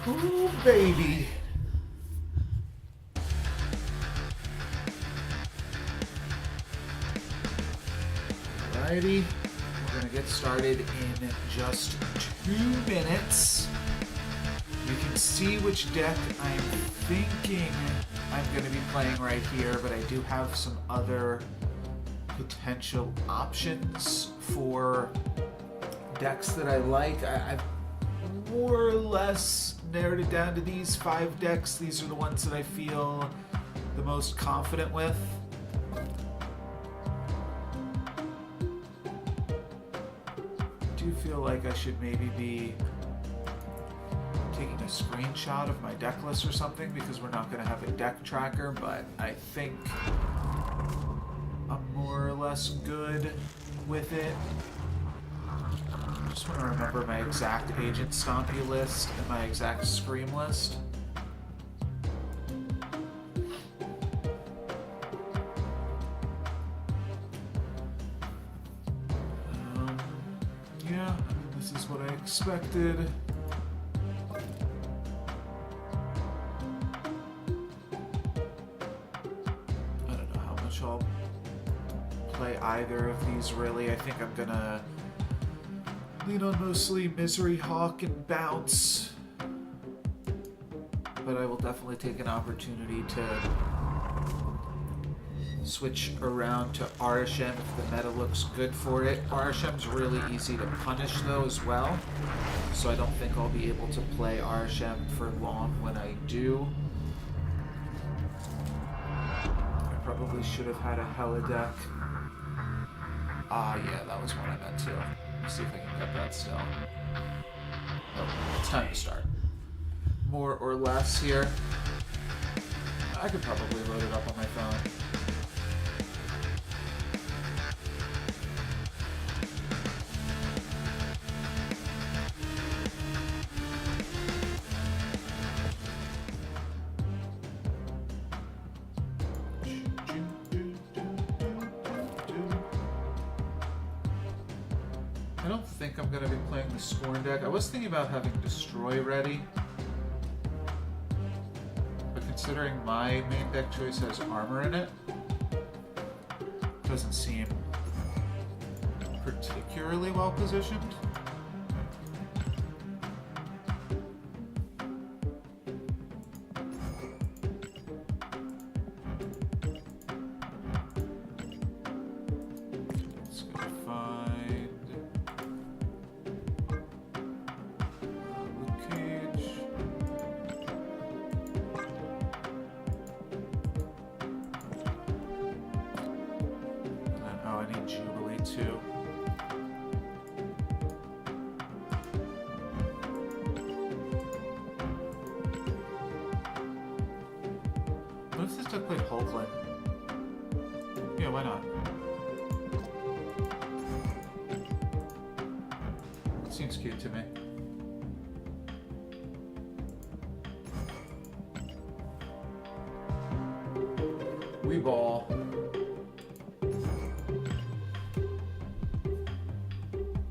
Ooh, baby. Alrighty, we're gonna get started in just 2 minutes. You can see which deck I'm thinking I'm gonna be playing right here, but I do have some other potential options for decks that I like. I've more or less narrowed it down to these 5 decks. These are the ones that I feel the most confident with. I do feel like I should maybe be taking a screenshot of my deck list or something because we're not going to have a deck tracker, but I think I'm more or less good with it. Just want to remember my exact Agent Stompy list and my exact Scream list. Yeah, I mean, this is what I expected. I don't know how much I'll play either of these really. I think I'm gonna lean on mostly Misery Hawk and Bounce, but I will definitely take an opportunity to switch around to Arishem if the meta looks good for it. Arishem's really easy to punish though as well, so I don't think I'll be able to play Arishem for long when I do. I probably should have had a Hella deck. Ah, yeah, that was one I meant to. Let's see if I can get that still. Oh, it's time to start. More or less here. I could probably load it up on my phone. I don't think I'm going to be playing the Scorn deck. I was thinking about having Destroy ready, but considering my main deck choice has armor in it, doesn't seem particularly well positioned. Let's go find Luke Cage. And oh, I need Jubilee too. What if this deck played Hulkling? Yeah, why not? Seems cute to me. We ball.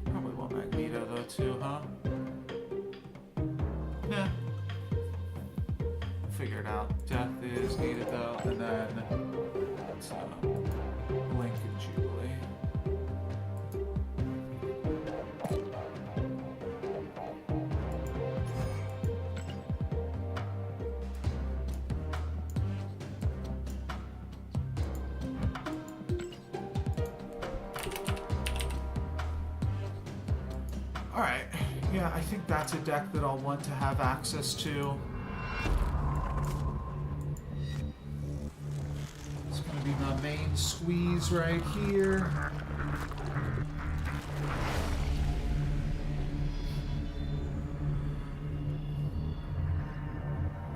Probably want Magneto though too, huh? Nah. Figure it out. Death is needed though, and then it's Blink and Jubilee. Alright, yeah, I think that's a deck that I'll want to have access to. It's going to be my main squeeze right here.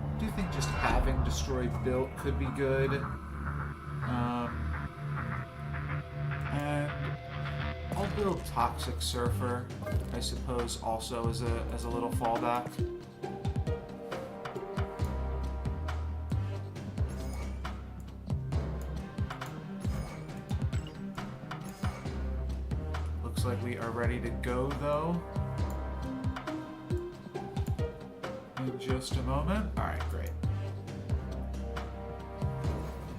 I do think just having Destroy built could be good. And I'll build Toxic Surfer, I suppose, also as a little fallback. Looks like we are ready to go, though. And just a moment. All right, great.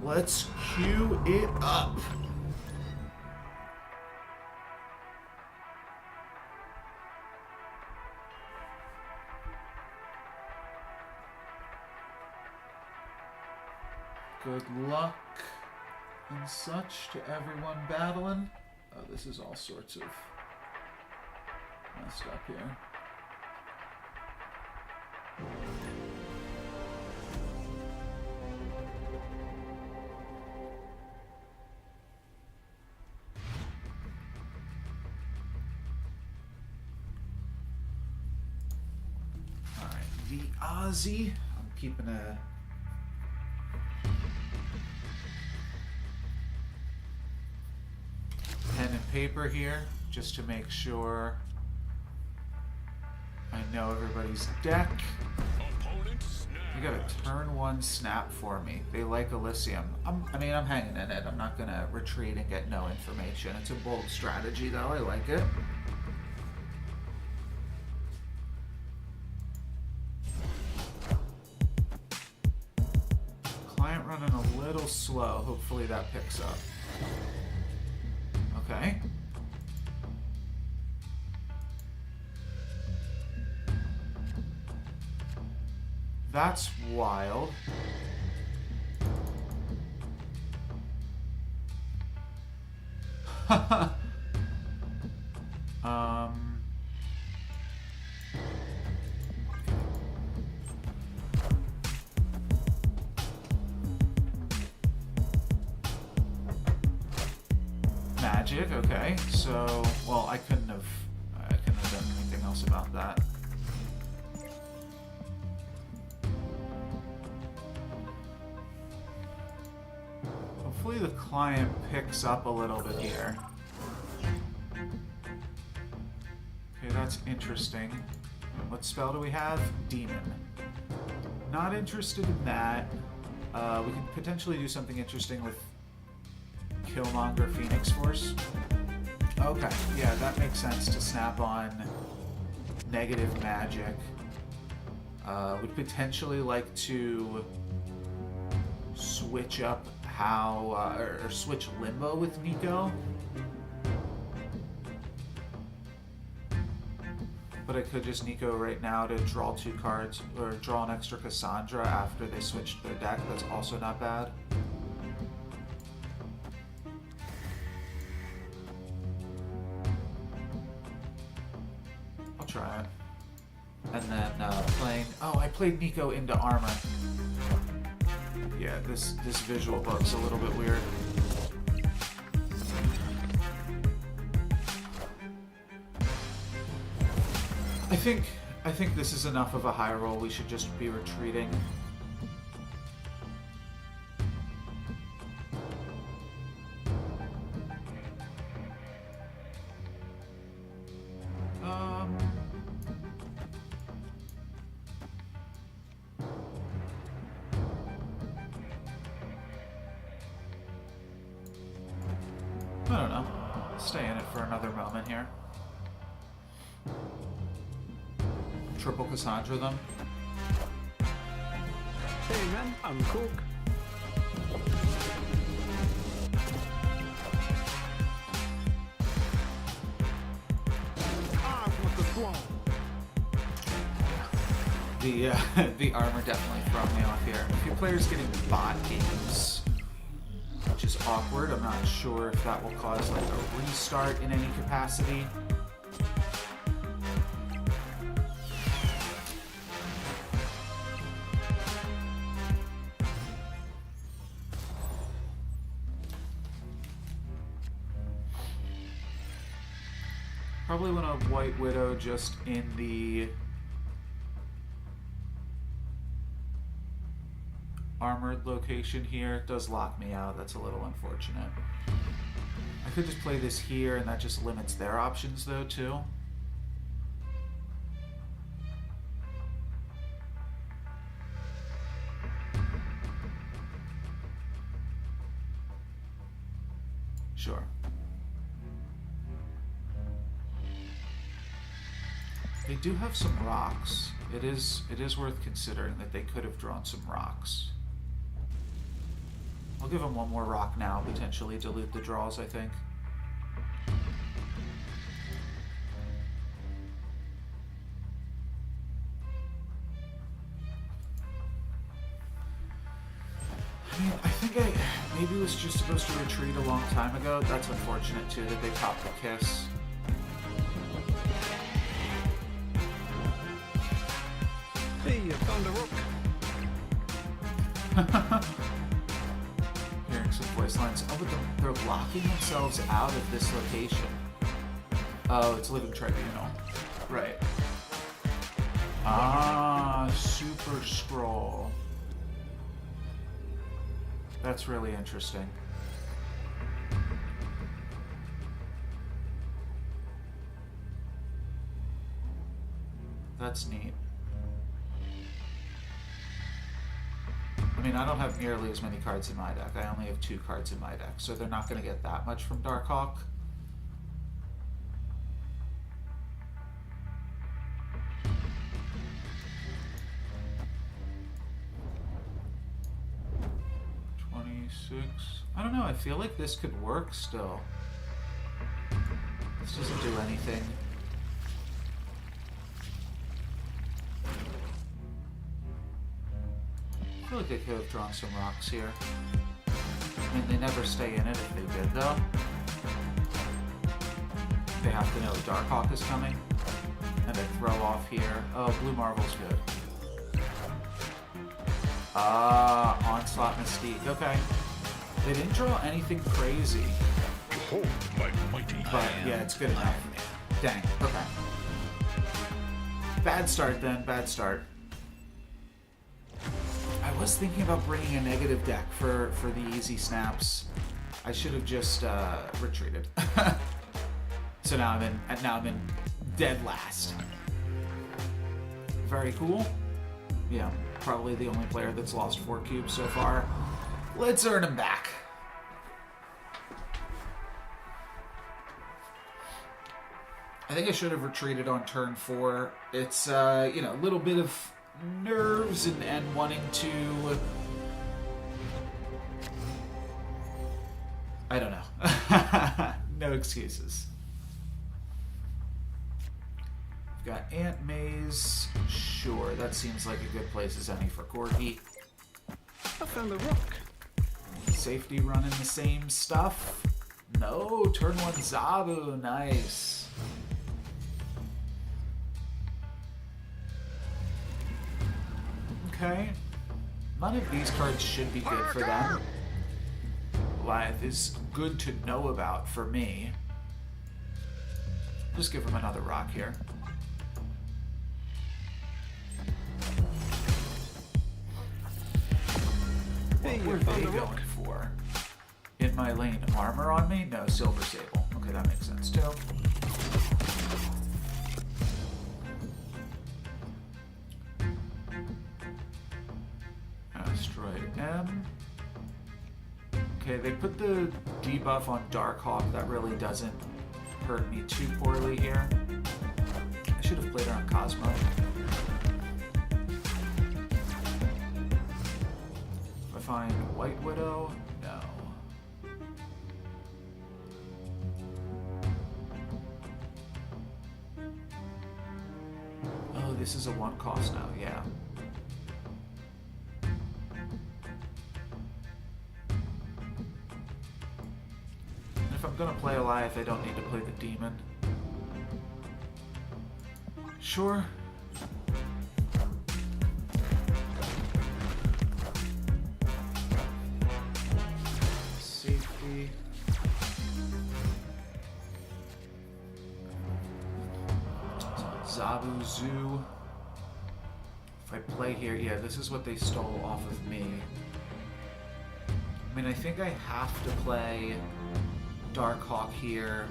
Let's cue it up. Good luck and such to everyone battling. Oh, this is all sorts of messed up here. Alright, the Aussie. I'm keeping a pen and paper here just to make sure I know everybody's deck. You got a turn 1 snap for me. They like Elysium. I'm hanging in it. I'm not going to retreat and get no information. It's a bold strategy, though. I like it. Client running a little slow. Hopefully that picks up. Okay. That's wild. Magic, okay. So, well, I couldn't have done anything else about that. Hopefully the client picks up a little bit here. Okay, that's interesting. What spell do we have? Demon. Not interested in that. We can potentially do something interesting with Killmonger Phoenix Force. Okay, yeah, that makes sense to snap on negative magic. Would potentially like to switch up how, or switch Limbo with Nico. But I could just Nico right now to draw 2 cards, or draw an extra Cassandra after they switched their deck. That's also not bad. I'll try it. And then playing... Oh, I played Nico into armor. Yeah, this visual bug's a little bit weird. I think this is enough of a high roll. We should just be retreating. I don't know. Stay in it for another moment here. Triple Cassandra them. Hey man, I'm Cook. The armor definitely throwing me off here. A few players getting bot games, which is awkward. I'm not sure if that will cause like a restart in any capacity. Probably want a White Widow just in the armored location here. It does lock me out. That's a little unfortunate. I could just play this here, and that just limits their options, though, too. Sure. They do have some rocks. It is worth considering that they could have drawn some rocks. I'll give them one more rock now, potentially dilute the draws, I think. I mean, I think I maybe was just supposed to retreat a long time ago. That's unfortunate too that they popped the kiss. Hey, you found a rook. Hearing some voice lines. Oh, but they're locking themselves out of this location. Oh, it's Living Tribunal. Right. Ah, Super Scroll. That's really interesting. That's neat. I mean, I don't have nearly as many cards in my deck. I only have 2 cards in my deck, so they're not going to get that much from Darkhawk. I don't know, I feel like this could work still. This doesn't do anything. I feel like they could have drawn some rocks here. I mean, they never stay in it if they did, though. They have to know Darkhawk is coming. And they throw off here. Oh, Blue Marvel's good. Onslaught Mystique. Okay. They didn't draw anything crazy. Behold my mighty But hand. yeah, it's good enough for me. Dang. Okay. Bad start then. Bad start. I was thinking about bringing a negative deck for the easy snaps. I should have just retreated. So now I'm in dead last. Very cool. Yeah, probably the only player that's lost 4 cubes so far. Let's earn him back. I think I should have retreated on turn 4. It's, you know, a little bit of nerves and wanting to... I don't know. No excuses. We've got Ant Maze. Sure, that seems like a good place as any for Corgi. I found a rook. Safety running the same stuff. No, turn 1 Zabu. Nice. Okay. None of these cards should be good for them. Goliath is good to know about for me. Just give him another rock here. What were they going for? In my lane, armor on me? No, Silver Sable. Okay, that makes sense too. Asteroid M. Okay, they put the debuff on Darkhawk. That really doesn't hurt me too poorly here. I should have played around Cosmo. If I find White Widow, no. Oh, this is a 1 cost now, yeah. If I'm gonna play Goliath, I don't need to play the demon. Sure. Safety. Zabu Zoo. If I play here, yeah, this is what they stole off of me. I mean, I think I have to play Darkhawk here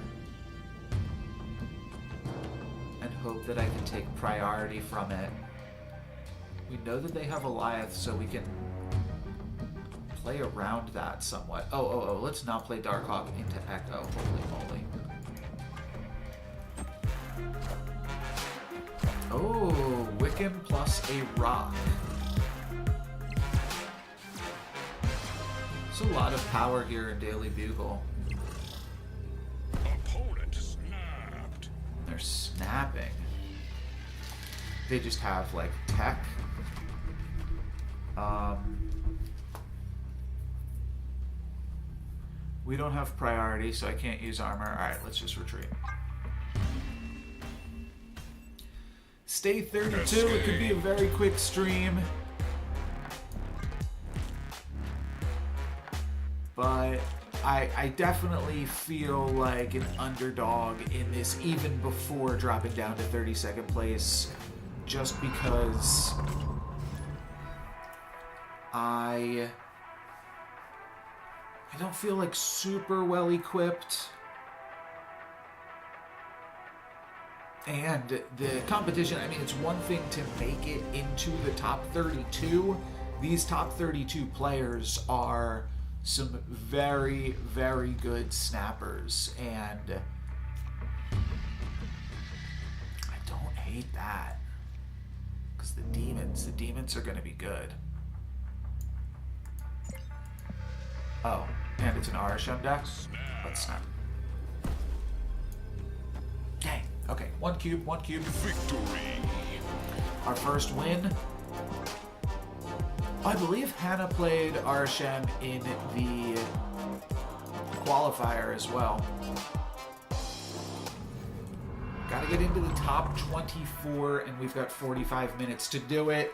and hope that I can take priority from it. We know that they have Goliath, so we can play around that somewhat. Oh, let's not play Darkhawk into Echo. Holy moly. Oh, Wicked beacon plus a rock. There's a lot of power here in Daily Bugle. Opponent snapped. They're snapping. They just have like tech. We don't have priority, so I can't use armor. Alright, let's just retreat. Stay 32, it could be a very quick stream. But I definitely feel like an underdog in this, even before dropping down to 32nd place, just because I don't feel like super well equipped. And the competition, I mean, it's one thing to make it into the top 32. These top 32 players are some very, very good snappers, and I don't hate that, because the demons are going to be good. Oh, and it's an Arasham deck? Let's snap. Dang. Okay, one cube. Victory. Our first win. I believe Hannah played Arasham in the qualifier as well. Gotta get into the top 24, and we've got 45 minutes to do it.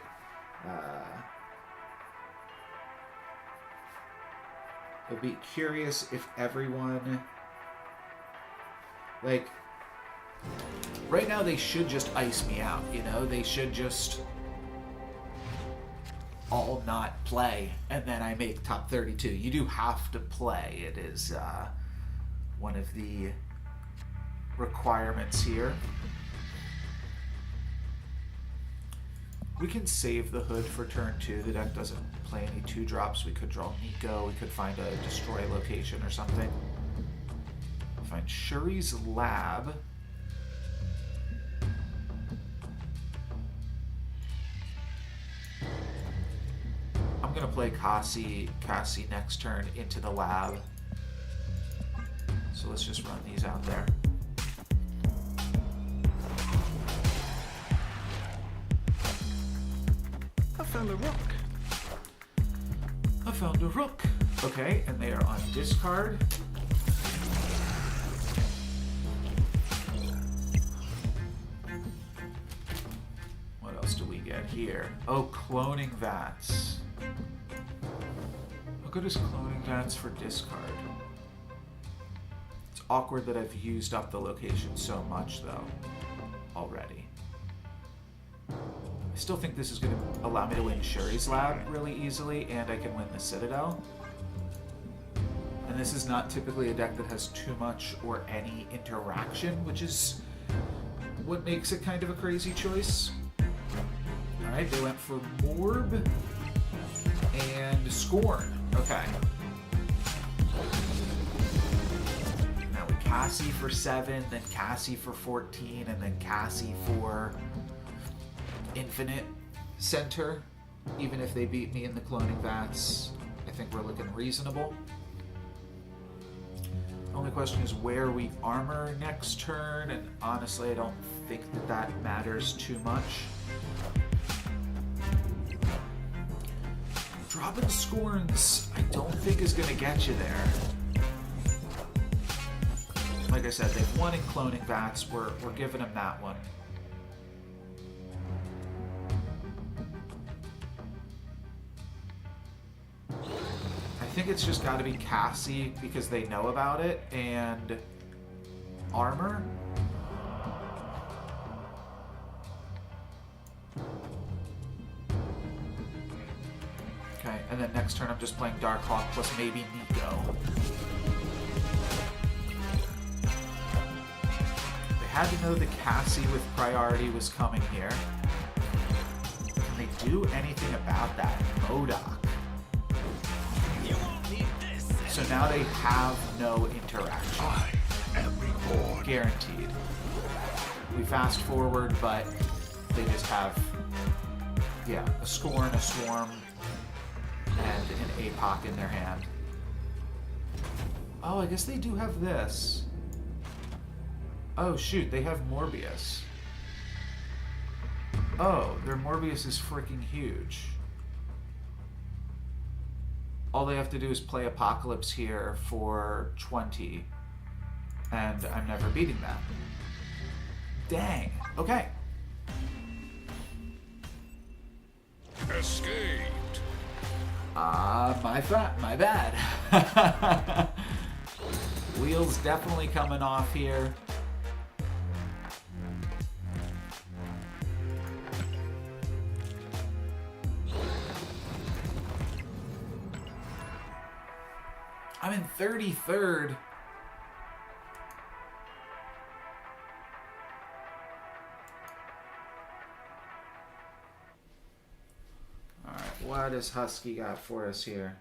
I'll be curious if everyone... Like, right now they should just ice me out, you know? They should just all not play, and then I make top 32. You do have to play. It is one of the requirements here. We can save the hood for turn 2. The deck doesn't play any 2-drops. We could draw Nico. We could find a destroy location or something. Find Shuri's Lab. I'm gonna play Cassie next turn into the lab. So let's just run these out there. I found a rook. I found a rook. Okay, and they are on discard. What else do we get here? Oh, cloning vats. How good is cloning vats for discard? It's awkward that I've used up the location so much, though, already. I still think this is going to allow me to win Shuri's Lab really easily, and I can win the Citadel. And this is not typically a deck that has too much or any interaction, which is what makes it kind of a crazy choice. Alright, they went for Morb and Scorn. Okay. Now we Cassie for 7, then Cassie for 14, and then Cassie for Infinite Center. Even if they beat me in the cloning vats, I think we're looking reasonable. Only question is where we armor next turn, and honestly I don't think that that matters too much. Dropping Scorns I don't think is going to get you there. Like I said, they've won in cloning vats. We're giving them that one. I think it's just got to be Cassie because they know about it, and armor. Okay, and then next turn I'm just playing Darkhawk plus maybe Nico. They had to know that Cassie with priority was coming here. Can they do anything about that? MODOK. So now they have no interaction. I am reborn. Guaranteed. We fast forward, but they just have Yeah, a Scorn, a Swarm, and an APOC in their hand. Oh, I guess they do have this. Oh, shoot, they have Morbius. Oh, their Morbius is freaking huge. All they have to do is play Apocalypse here for 20, and I'm never beating that. Dang. Okay. Escaped. My bad. Wheels definitely coming off here. I'm in 33rd. Alright, what does Husky got for us here?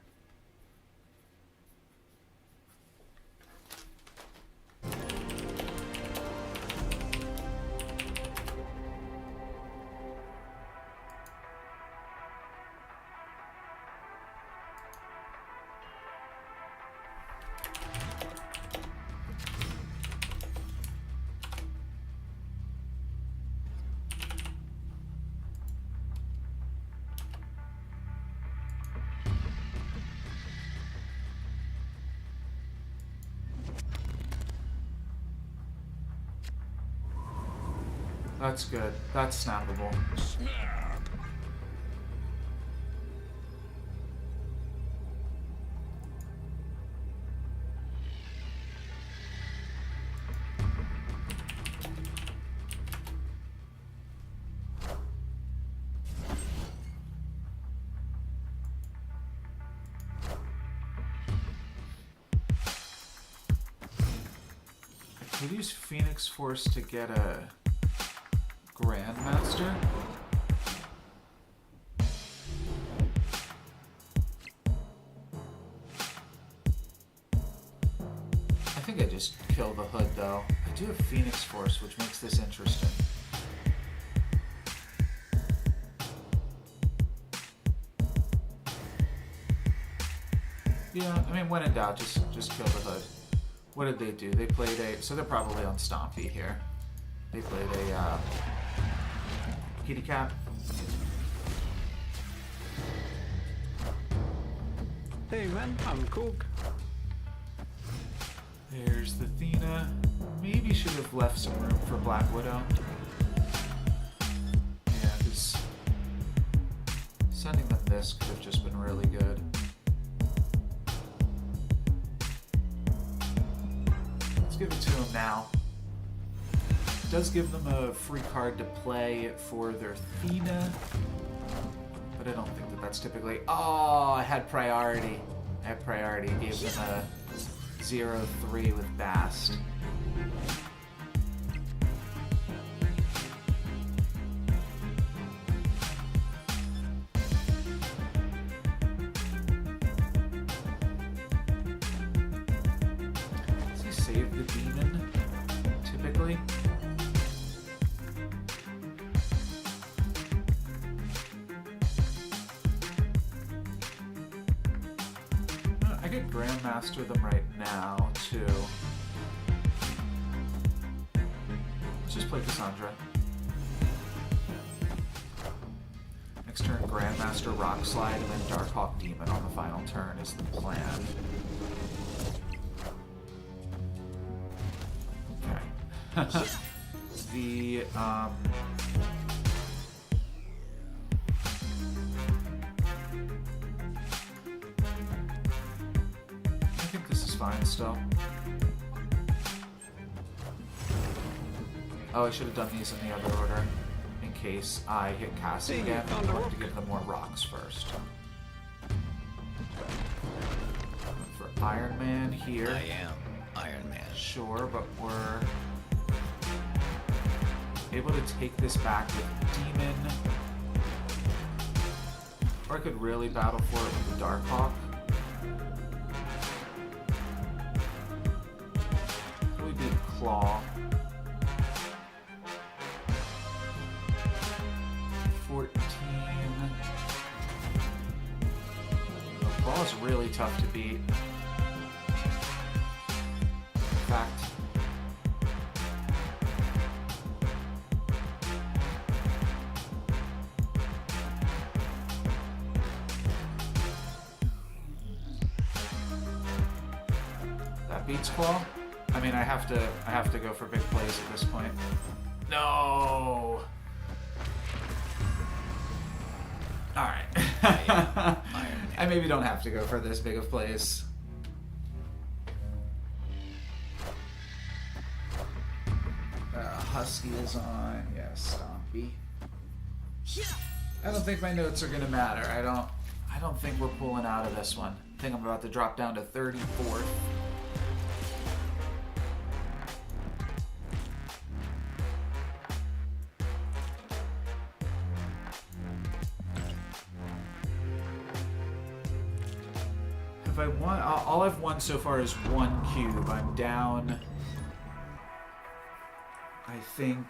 That's good. That's snappable. Snap. I could use Phoenix Force to get a Grandmaster. I think I just kill the hood though. I do have Phoenix Force, which makes this interesting. Yeah, I mean, when in doubt, just kill the hood. What did they do? They played a... So they're probably on Stompy here. They played a kitty cat. Hey man, I'm Cook. There's the Athena. Maybe should have left some room for Black Widow. Yeah, because sending them this could have just been really good. Let's give it to him now. Does give them a free card to play for their Athena, but I don't think that that's typically... Oh, I had priority. I had priority. Gave them a 0-3 with Bast. Does he save the demon, typically? I could Grandmaster them right now, too. Let's just play Cassandra. Next turn, Grandmaster Rock Slide, and then Darkhawk Demon on the final turn is the plan. Okay. The, I think this is fine still. Oh, I should have done these in the other order, in case I hit Cassie Hey, again. found I a wanted rock. to give them more rocks first. For Iron Man here. I am Iron Man. Sure, but we're able to take this back with Demon. Or I could really battle for it with the Darkhawk. We do Claw. 14. was really tough to beat. In fact, that beats Claw. I mean, I have to go for big plays at this point. No. All right. I maybe don't have to go for this big of plays. Husky is on. Yeah, Stompy. I don't think my notes are gonna matter. I don't think we're pulling out of this one. I think I'm about to drop down to 34th. Have I won? All I've won so far is 1 cube. I'm down, I think,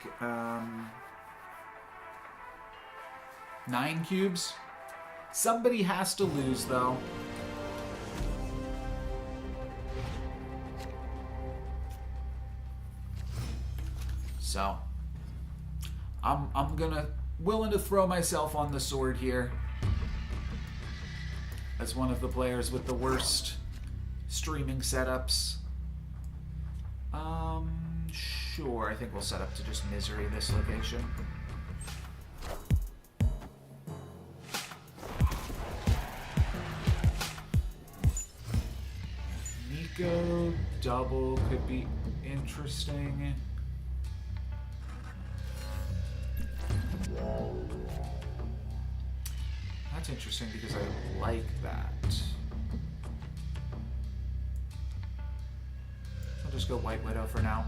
9 cubes. Somebody has to lose, though. So, I'm willing to throw myself on the sword here. As one of the players with the worst streaming setups. Sure, I think we'll set up to just misery this location. Nico double could be interesting. That's interesting because I like that. I'll just go White Widow for now.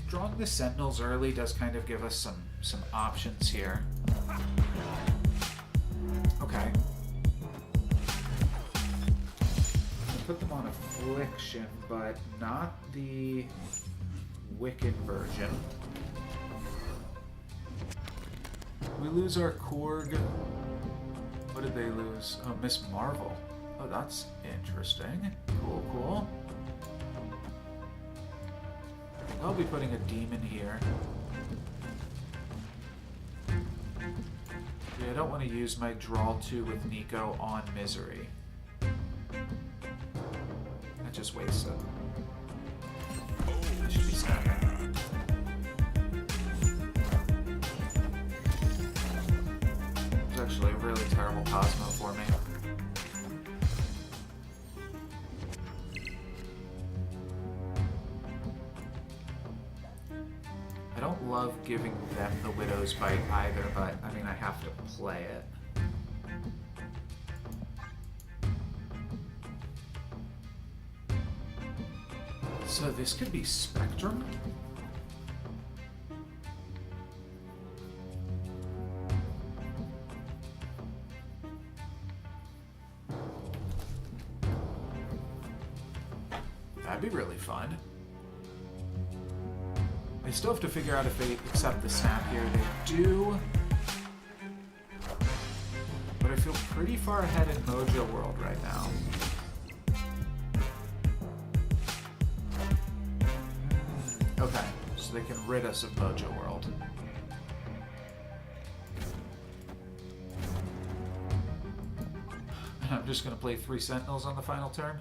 Drawing the Sentinels early does kind of give us some options here. Okay. Put them on Affliction, but not the Wicked version. We lose our Korg. What did they lose? Oh, Miss Marvel. Oh, that's interesting. Cool, cool. I'll be putting a demon here. Yeah, I don't want to use my draw 2 with Nico on Misery. That just wastes it. I should be snapping. It's actually a really terrible Cosmo for me. I don't love giving them the Widow's Bite either, but I mean, I have to play it. So this could be Spectrum? That'd be really fun. They still have to figure out if they accept the snap here. They do. But I feel pretty far ahead in Mojo World right now. Okay, so they can rid us of Mojo World. And I'm just going to play 3 Sentinels on the final turn?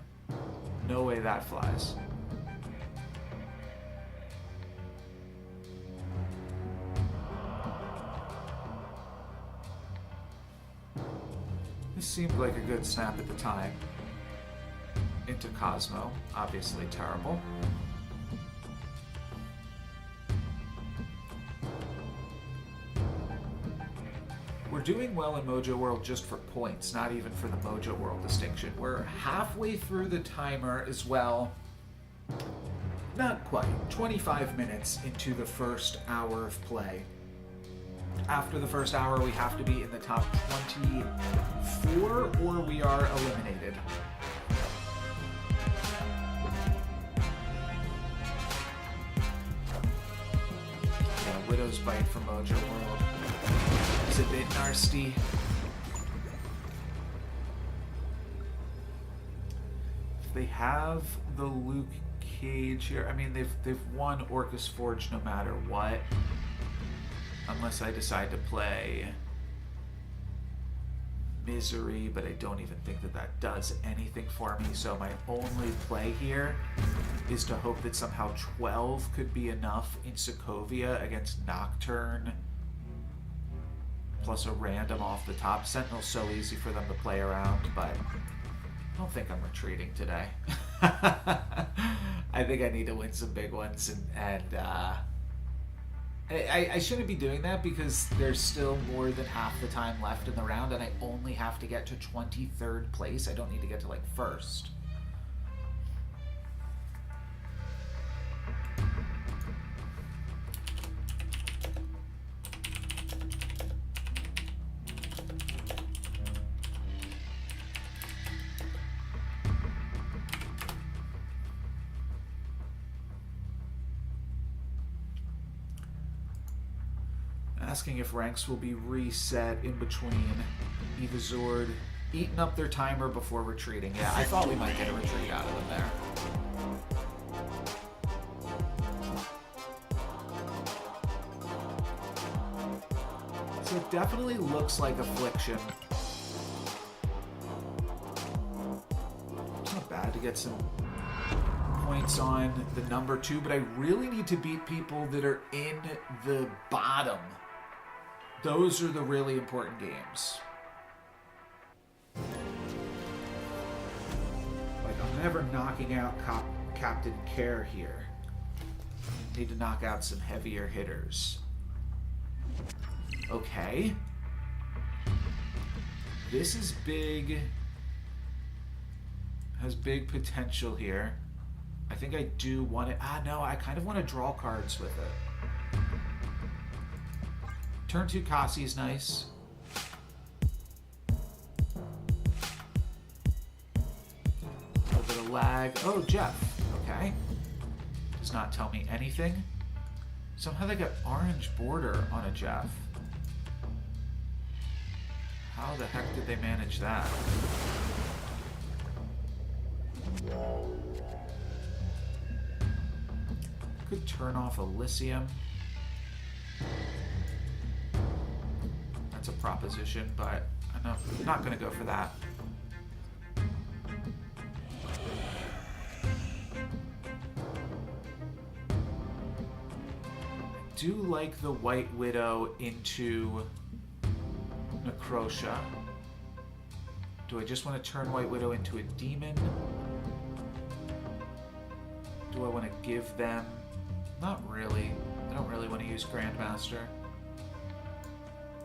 No way that flies. This seemed like a good snap at the time. Into Cosmo, obviously terrible. We're doing well in Mojo World just for points, not even for the Mojo World distinction. We're halfway through the timer as well. Not quite. 25 minutes into the first hour of play. After the first hour, we have to be in the top 24 or we are eliminated. Yeah, Widow's Bite for Mojo World. is a bit nasty. They have the Luke Cage here. I mean, they've won Orcus Forge no matter what, unless I decide to play Misery, but I don't even think that that does anything for me. So my only play here is to hope that somehow 12 could be enough in Sokovia against Nocturne, plus a random off the top. Sentinel's so easy for them to play around, but I don't think I'm retreating today. I think I need to win some big ones, and I shouldn't be doing that because there's still more than half the time left in the round, and I only have to get to 23rd place. I don't need to get to like first. Asking if ranks will be reset in between. Evazord eating up their timer before retreating. Yeah, I thought we might get a retreat out of them there. So it definitely looks like Affliction. It's not bad to get some points on the number 2, but I really need to beat people that are in the bottom. Those are the really important games. Like, I'm never knocking out Captain Care here. Need to knock out some heavier hitters. Okay. This is big. Has big potential here. I think I do want it. No, I kind of want to draw cards with it. Turn 2 Kasi is nice. A little bit of lag. Oh, Jeff. Okay. Does not tell me anything. Somehow they got orange border on a Jeff. How the heck did they manage that? Could turn off Elysium. That's a proposition, but I'm not going to go for that. I do like the White Widow into Necrotia. Do I just want to turn White Widow into a demon? Do I want to give them... Not really. I don't really want to use Grandmaster.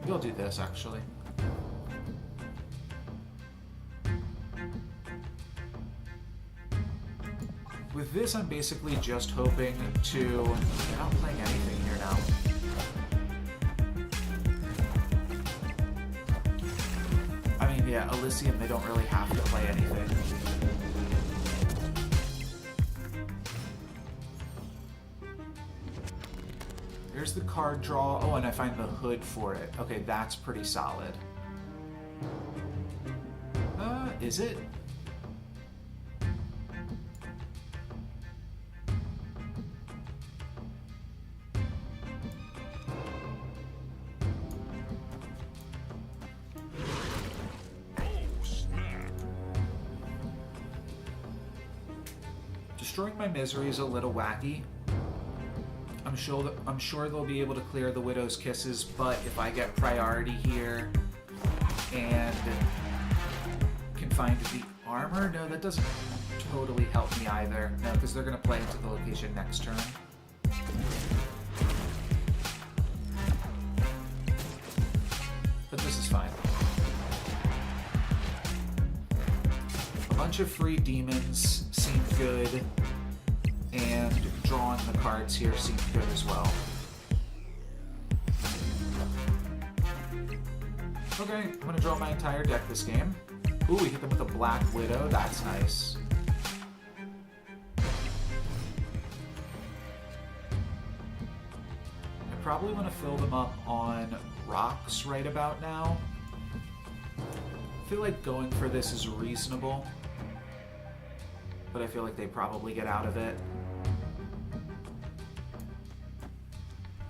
Maybe I'll do this, actually. With this, I'm basically just hoping to... I'm not playing anything here now. I mean, yeah, Elysium, they don't really have to play anything. Here's the card draw. Oh, and I find the hood for it. Okay, that's pretty solid. Is it? Destroying my misery is a little wacky. I'm sure they'll be able to clear the Widow's Kisses, but if I get priority here and can find the armor, no, that doesn't totally help me either. No, because they're going to play into the location next turn. But this is fine. A bunch of free demons seem good. And drawing the cards here seems good as well. Okay, I'm going to draw my entire deck this game. Ooh, we hit them with a Black Widow. That's nice. I probably want to fill them up on rocks right about now. I feel like going for this is reasonable, but I feel like they probably get out of it.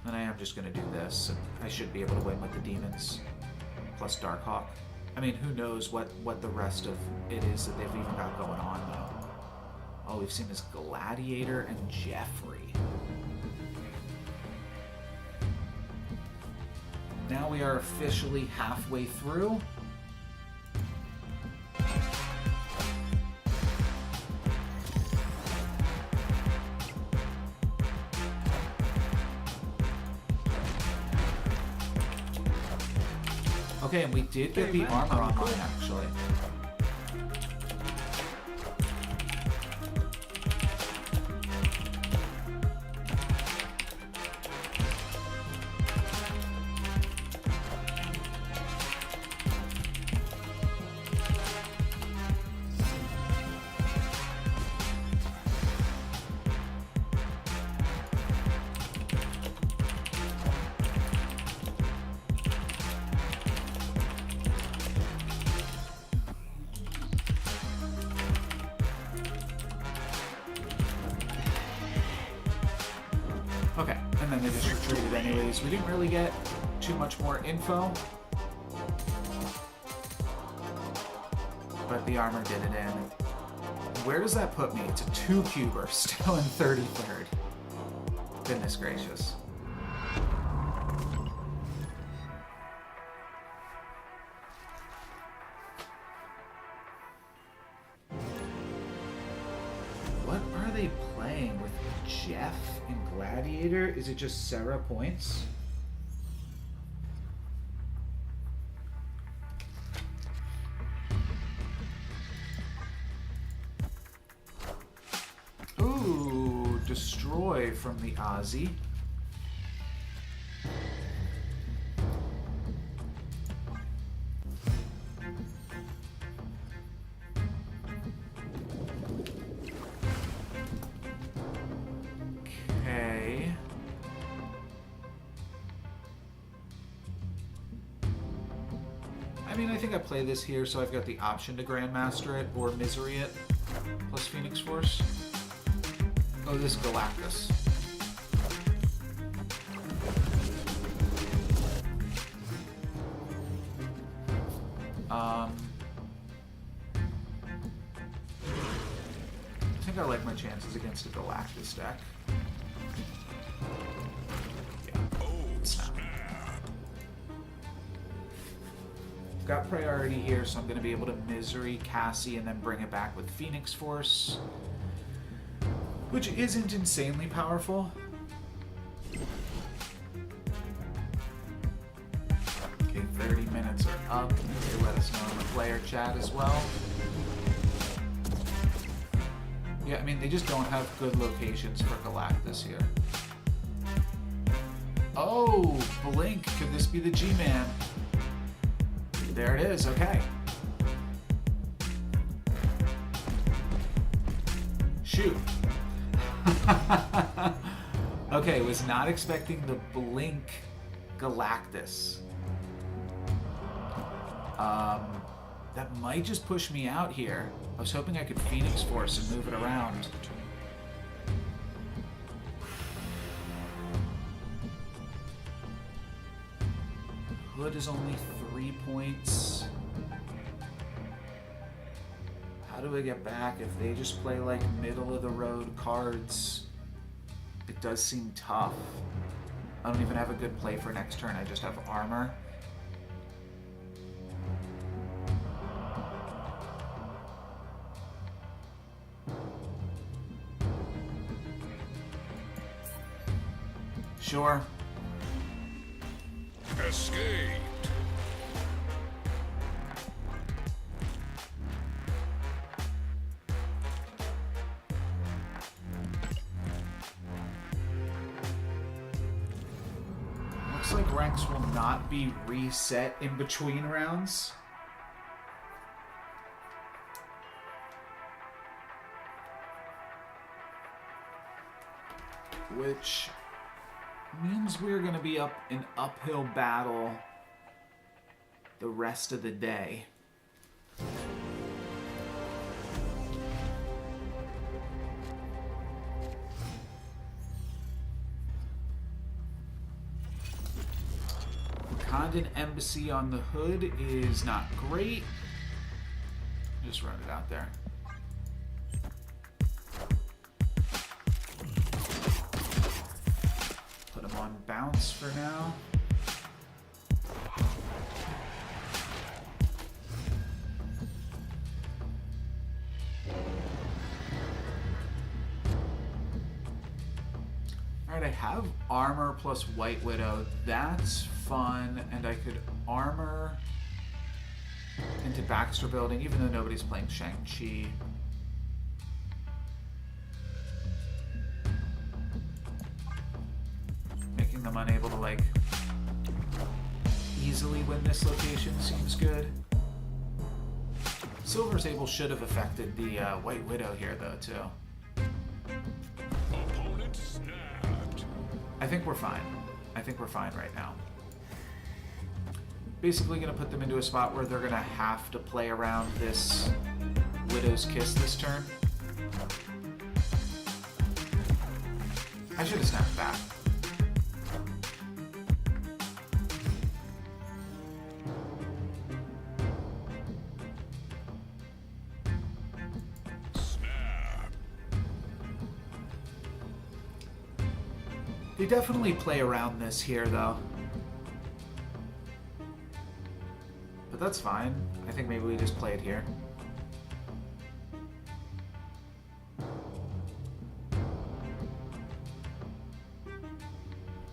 And I am just going to do this, and I should be able to win with the demons, plus Darkhawk. I mean, who knows what the rest of it is that they've even got going on, though. All we've seen is Gladiator and Jeffrey. Now we are officially halfway through. Okay, and we did get the armor online, actually. Okay, and then they just retreated anyways. We didn't really get too much more info, but the armor did it in. Where does that put me? It's a 2-cuber, still in 33rd. Goodness gracious. What are they playing with Jeff and Gladiator? Is it just Sarah points? Ooh, destroy from the Aussie. Okay. I mean, I think I play this here, so I've got the option to Grandmaster it or Misery it, plus Phoenix Force. Oh, this Galactus. I think I like my chances against a Galactus deck. Yeah, snap. Got priority here, so I'm going to be able to Misery Cassie and then bring it back with Phoenix Force, which isn't insanely powerful. Okay, 30 minutes are up. They let us know in the player chat as well. Yeah, I mean, they just don't have good locations for Galactus here. Oh, Blink. Could this be the G-Man? There it is. Okay. Shoot. Okay, was not expecting the Blink Galactus. That might just push me out here. I was hoping I could Phoenix Force and move it around. Hood is only 3 points. How do I get back if they just play like middle of the road cards? It does seem tough. I don't even have a good play for next turn. I just have armor. Sure. Escaped. Looks like ranks will not be reset in between rounds. Which means we're going to be up an uphill battle the rest of the day. Wakandan Embassy on the hood is not great. Just run it out there. Put him on bounce for now. Alright, I have armor plus White Widow. That's fun, and I could armor into Baxter Building, even though nobody's playing Shang-Chi. Making them unable to, like, easily win this location seems good. Silver Sable should have affected the White Widow here, though, too. Opponent snapped. I think we're fine. I think we're fine right now. Basically going to put them into a spot where they're going to have to play around this Widow's Kiss this turn. I should have snapped back. Snap. They definitely play around this here, though. But that's fine. I think maybe we just play it here.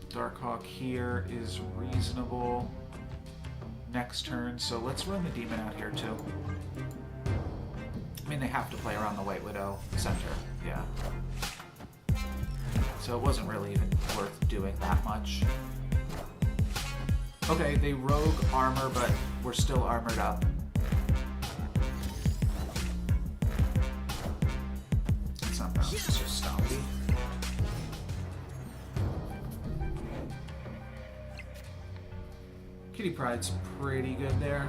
Darkhawk here is reasonable next turn, so let's run the Demon out here too. I mean, they have to play around the White Widow center, yeah. So it wasn't really even worth doing that much. Okay, they rogue armor, but we're still armored up. It's not bounce, it's just stompy. Kitty Pride's pretty good there.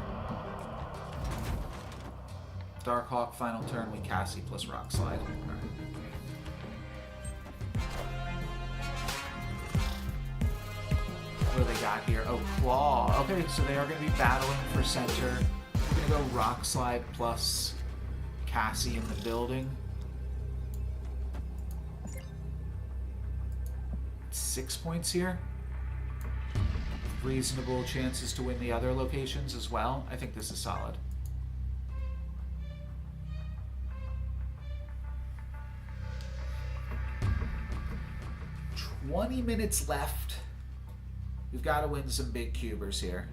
Darkhawk, final turn, we Cassie plus Rock Slide. Alright. What do they got here? Oh, Claw. Okay, so they are going to be battling for center. We're going to go Rock Slide plus Cassie in the building. 6 points here. Reasonable chances to win the other locations as well. I think this is solid. $20 minutes left. We've got to win some big cubers here.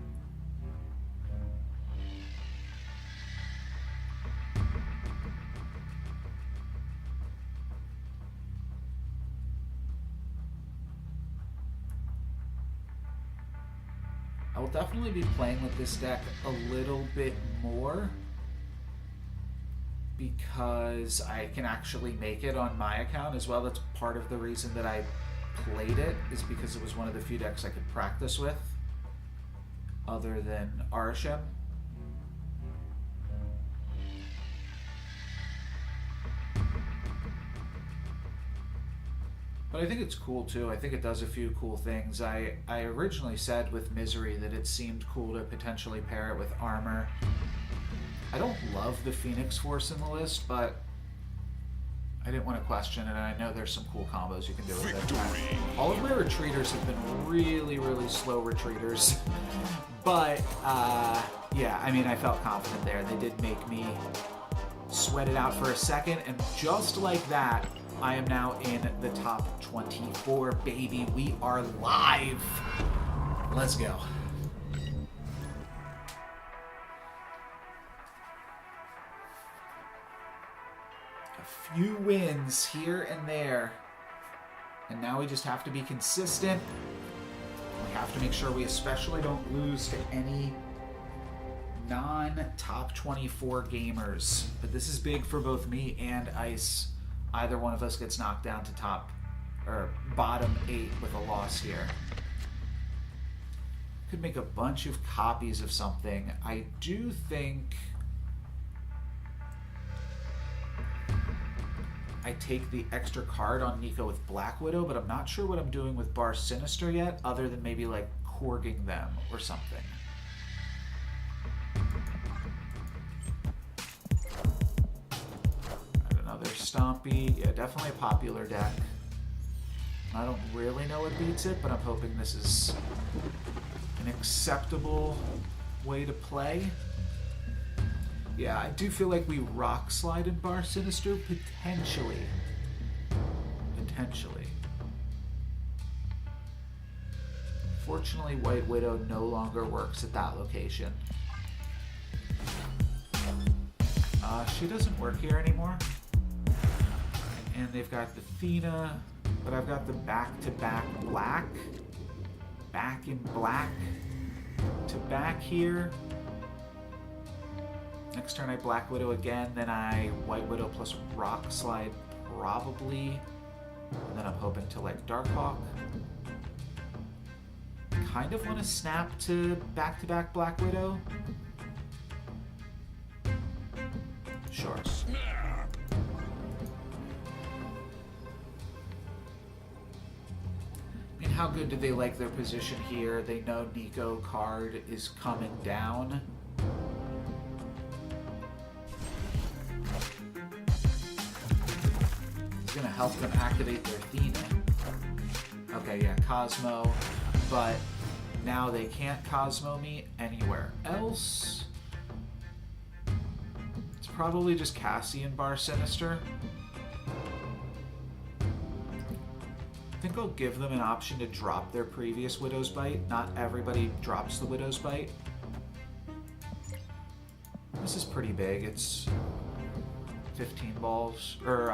I will definitely be playing with this deck a little bit more because I can actually make it on my account as well. That's part of the reason that I played it, is because it was one of the few decks I could practice with other than Arishem. But I think it's cool too. I think it does a few cool things. I originally said with Misery that it seemed cool to potentially pair it with Armor. I don't love the Phoenix Force in the list, but I didn't want to question it, and I know there's some cool combos you can do with it. All of my retreaters have been really, really slow retreaters. But, yeah, I mean, I felt confident there. They did make me sweat it out for a second, and just like that, I am now in the top 24, baby. We are live. Let's go. A few wins here and there. And now we just have to be consistent. We have to make sure we especially don't lose to any non-top 24 gamers. But this is big for both me and Ice. Either one of us gets knocked down to top, or bottom 8 with a loss here. Could make a bunch of copies of something. I do think I take the extra card on Nico with Black Widow, but I'm not sure what I'm doing with Bar Sinister yet, other than maybe like Korging them or something. Alright, another Stompy. Yeah, definitely a popular deck. I don't really know what beats it, but I'm hoping this is an acceptable way to play. Yeah, I do feel like we Rock Slide in Bar Sinister, potentially. Potentially. Fortunately, White Widow no longer works at that location. She doesn't work here anymore. And they've got the Athena, but I've got the back-to-back black. Back in black to back here. Next turn I Black Widow again, then I White Widow plus Rock Slide probably. And then I'm hoping to like Darkhawk. Kind of want to snap to back-to-back Black Widow. Sure. Snap. I mean, how good do they like their position here? They know Nico card is coming down. It's gonna help them activate their Athena. Okay, yeah, Cosmo, but now they can't Cosmo me anywhere else. It's probably just Cassian Bar Sinister. I think I'll give them an option to drop their previous Widow's Bite. Not everybody drops the Widow's Bite. This is pretty big. It's 15 balls, or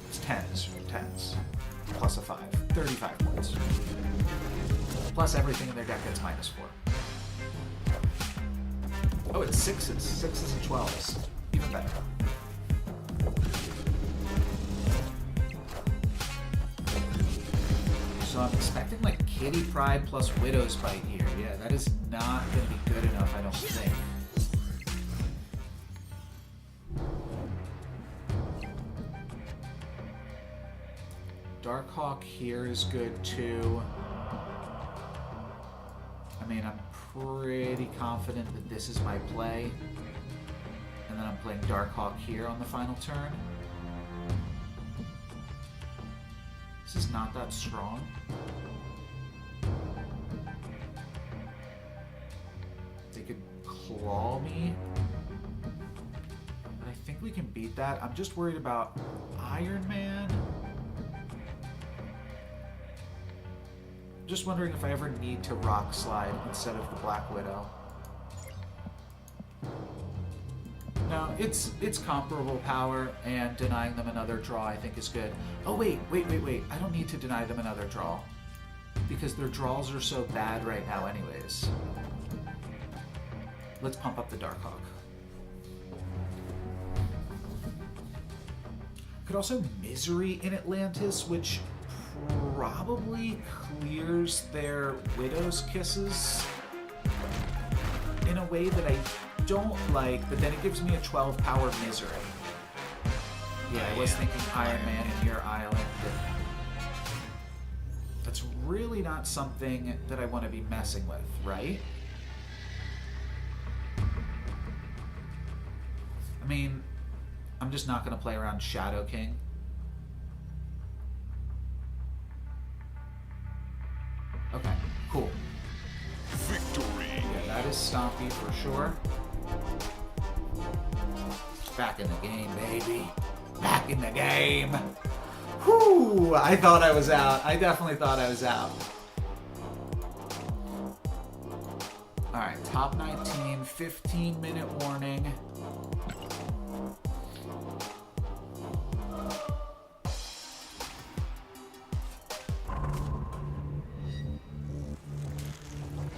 it's 10s, plus a 5, 35 points. Plus everything in their deck gets -4. Oh, it's 6s, 6s and 12s, even better. So I'm expecting like Kitty Pride plus Widow's Bite here. Yeah, that is not going to be good enough, I don't think. Darkhawk here is good too. I mean, I'm pretty confident that this is my play. And then I'm playing Darkhawk here on the final turn. This is not that strong. They could claw me. But I think we can beat that. I'm just worried about Iron Man. Just wondering if I ever need to Rock Slide instead of the Black Widow. No, it's comparable power, and denying them another draw I think is good. Oh wait. I don't need to deny them another draw. Because their draws are so bad right now anyways. Let's pump up the Darkhawk. Could also Misery in Atlantis, which probably clears their Widow's Kisses in a way that I don't like, but then it gives me a 12 power Misery. Yeah, I was thinking Iron Man in your island. That's really not something that I want to be messing with, right? I mean, I'm just not going to play around Shadow King. Okay, cool. Victory. Yeah, that is Stompy for sure. Back in the game, baby. Back in the game. Whew, I thought I was out. I definitely thought I was out. Alright, top 19, 15-minute warning.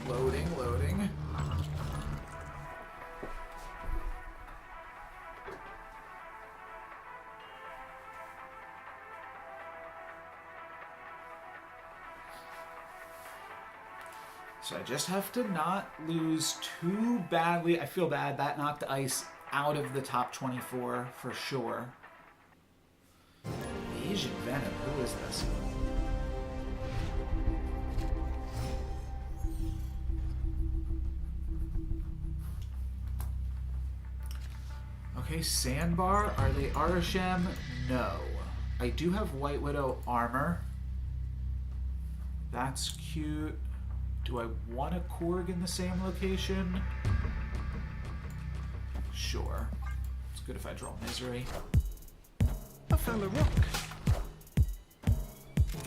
Loading. So I just have to not lose too badly. I feel bad. That knocked Ice out of the top 24 for sure. Asian Venom. Who is this? Okay, Sandbar. Are they Arashem? No. I do have White Widow armor. That's cute. Do I want a Korg in the same location? Sure. It's good if I draw Misery. I found a rock.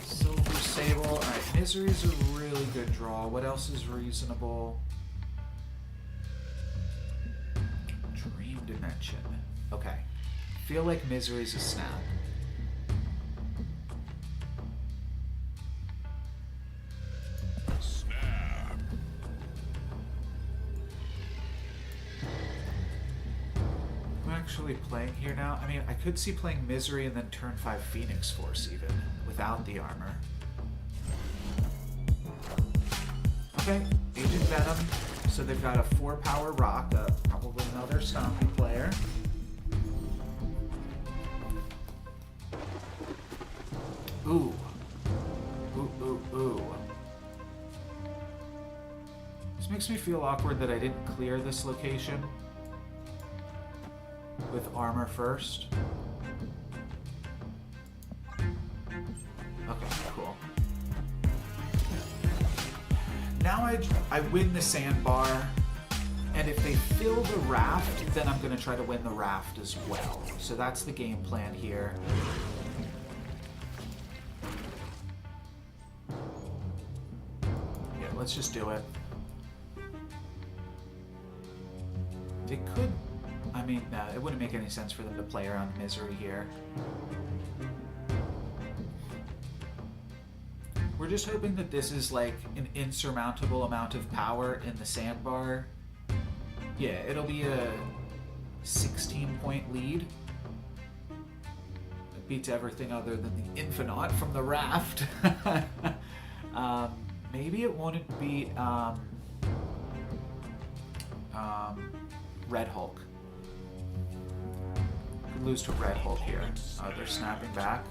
Silver Sable. Alright, Misery's a really good draw. What else is reasonable? Dream Dimension. Okay. Feel like Misery's a snap. Snap. I'm actually playing here now. I mean, I could see playing Misery and then turn 5 Phoenix Force even, without the armor. Okay, Agent Venom. So they've got a 4-power rock, probably another Stompy player. Ooh. Ooh, ooh, ooh. This makes me feel awkward that I didn't clear this location with armor first. Okay, cool. Now I win the sandbar, and if they fill the raft, then I'm going to try to win the raft as well. So that's the game plan here. Yeah, let's just do it. They could... I mean, no, it wouldn't make any sense for them to play around Misery here. We're just hoping that this is like an insurmountable amount of power in the sandbar. Yeah, it'll be a 16-point lead. It beats everything other than the Infinite from the raft. Maybe it won't beat Red Hulk. Could lose to Red Hulk here. Oh, they're snapping back.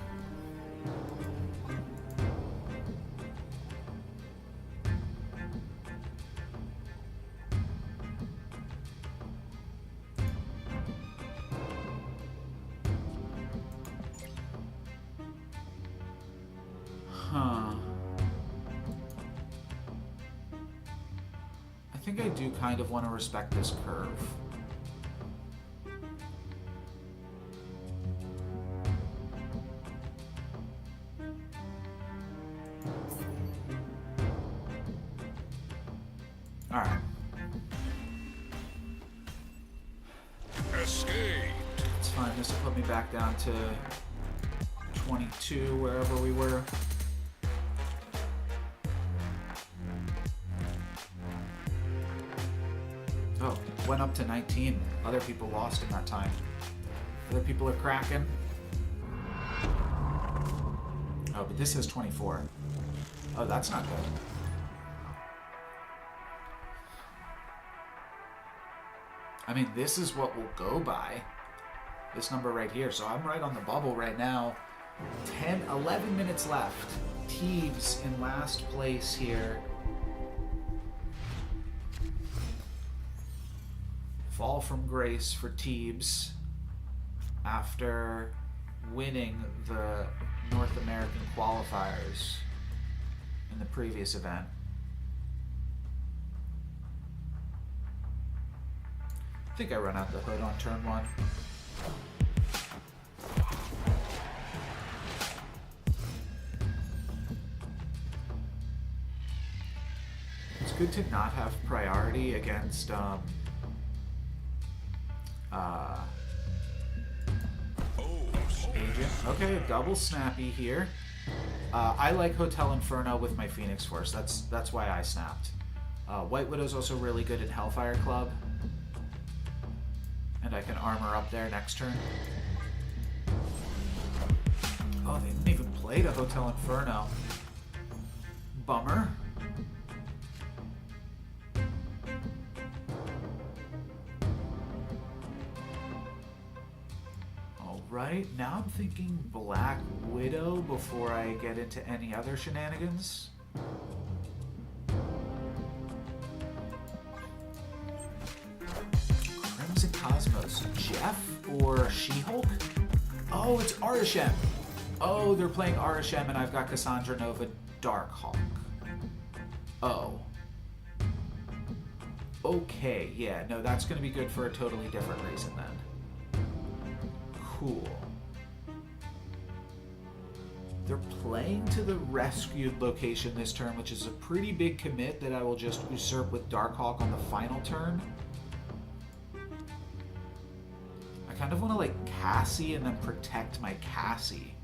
Huh. I think I do kind of want to respect this curve. Alright. Escape. It's fine. This will put me back down to 22, wherever we were. Oh, went up to 19. Other people lost in that time. Other people are cracking. Oh, but this says 24. Oh, that's not good. I mean, this is what we'll go by. This number right here. So I'm right on the bubble right now. 11 minutes left. Teebs in last place here. Fall from grace for Teebs after winning the North American qualifiers in the previous event. I think I run out the hood on turn 1. It's good to not have priority against Agent. Okay, a double snappy here. I like Hotel Inferno with my Phoenix Force. That's why I snapped. White Widow's also really good in Hellfire Club. And I can armor up there next turn. Oh, they didn't even play the Hotel Inferno. Bummer. right, now I'm thinking Black Widow before I get into any other shenanigans. Crimson Cosmos, Jeff or She-Hulk? Oh, it's Arishem. Oh, they're playing Arishem and I've got Cassandra Nova Darkhawk. Oh. Okay, yeah, no, that's going to be good for a totally different reason then. Cool. They're playing to the rescued location this turn, which is a pretty big commit that I will just usurp with Darkhawk on the final turn. I kind of want to like Cassie and then protect my Cassie.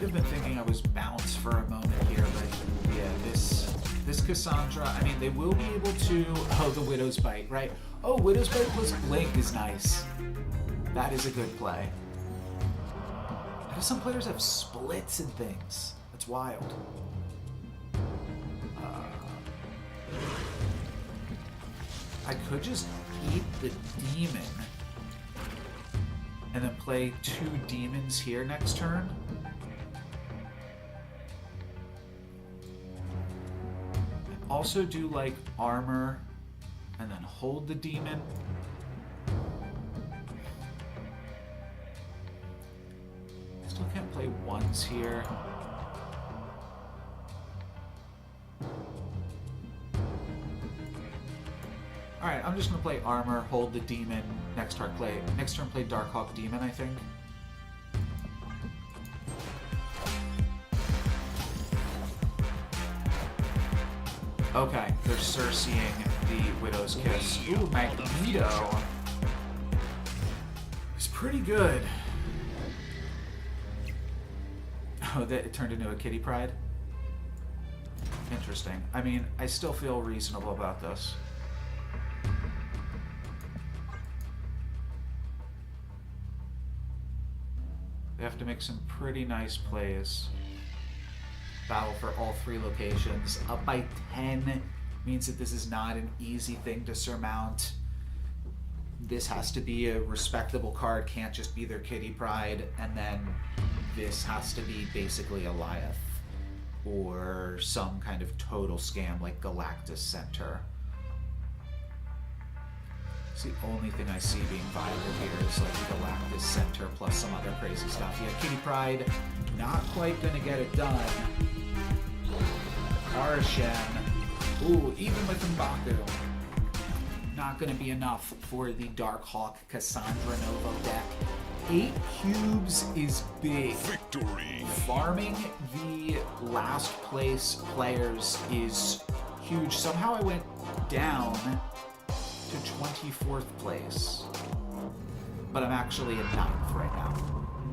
Have been thinking I was bounced for a moment here, but yeah, this Cassandra, I mean, they will be able to, oh, the Widow's Bite, right? Oh, Widow's Bite plus Blink is nice. That is a good play. How do some players have splits and things? That's wild. I could just eat the demon and then play 2 demons here next turn. Also do like armor and then hold the demon. Still can't play ones here. Alright, I'm just gonna play armor, hold the demon, next turn play Darkhawk Demon, I think. Okay, they're Cerseiing the Widow's Kiss. Ooh, Magneto is pretty good. Oh, that it turned into a Kitty Pride? Interesting. I mean, I still feel reasonable about this. They have to make some pretty nice plays. Battle for all 3 locations. Up by 10 means that this is not an easy thing to surmount. This has to be a respectable card, can't just be their Kitty Pride, and then this has to be basically a Goliath or some kind of total scam like Galactus Center. It's the only thing I see being viable here is like Galactus Center plus some other crazy stuff. Yeah, Kitty Pride, not quite gonna get it done. Arishem, ooh, even with M'Baku, not gonna be enough for the Darkhawk Cassandra Nova deck. 8 cubes is big. Victory. Farming the last place players is huge. Somehow I went down to 24th place, but I'm actually in 9th right now.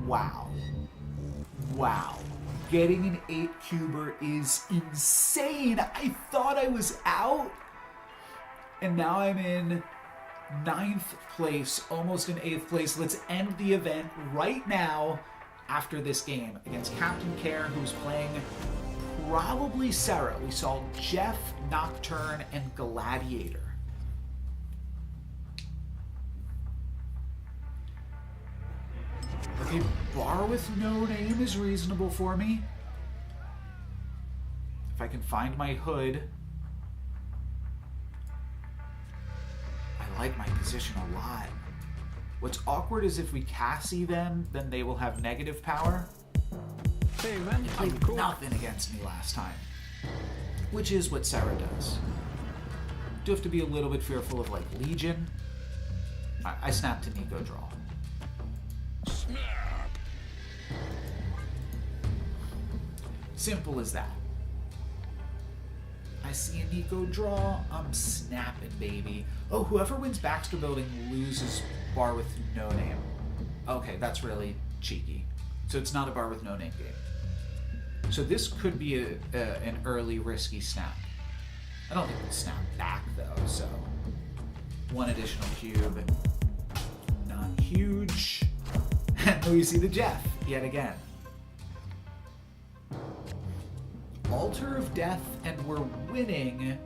Wow. Wow. Getting an 8-cuber is insane. I thought I was out, and now I'm in 9th place, almost in 8th place. Let's end the event right now after this game against Captain Care, who's playing probably Sarah. We saw Jeff, Nocturne, and Gladiator. Okay, Bar with No Name is reasonable for me. If I can find my hood. I like my position a lot. What's awkward is if we Cassie them, then they will have negative power. Hey man, They I'm played cool. nothing against me last time, which is what Sarah does. Do have to be a little bit fearful of like Legion. I snapped to Nico draw. Snap. Simple as that. I see a Nico draw, I'm snapping, baby. Oh, whoever wins Baxter Building loses Bar with No Name. Okay, that's really cheeky. So it's not a Bar with No Name game. So this could be an early risky snap. I don't think we'll snap back though, so 1 additional cube. Not huge. And we see the Jeff yet again. Altar of Death, and we're winning.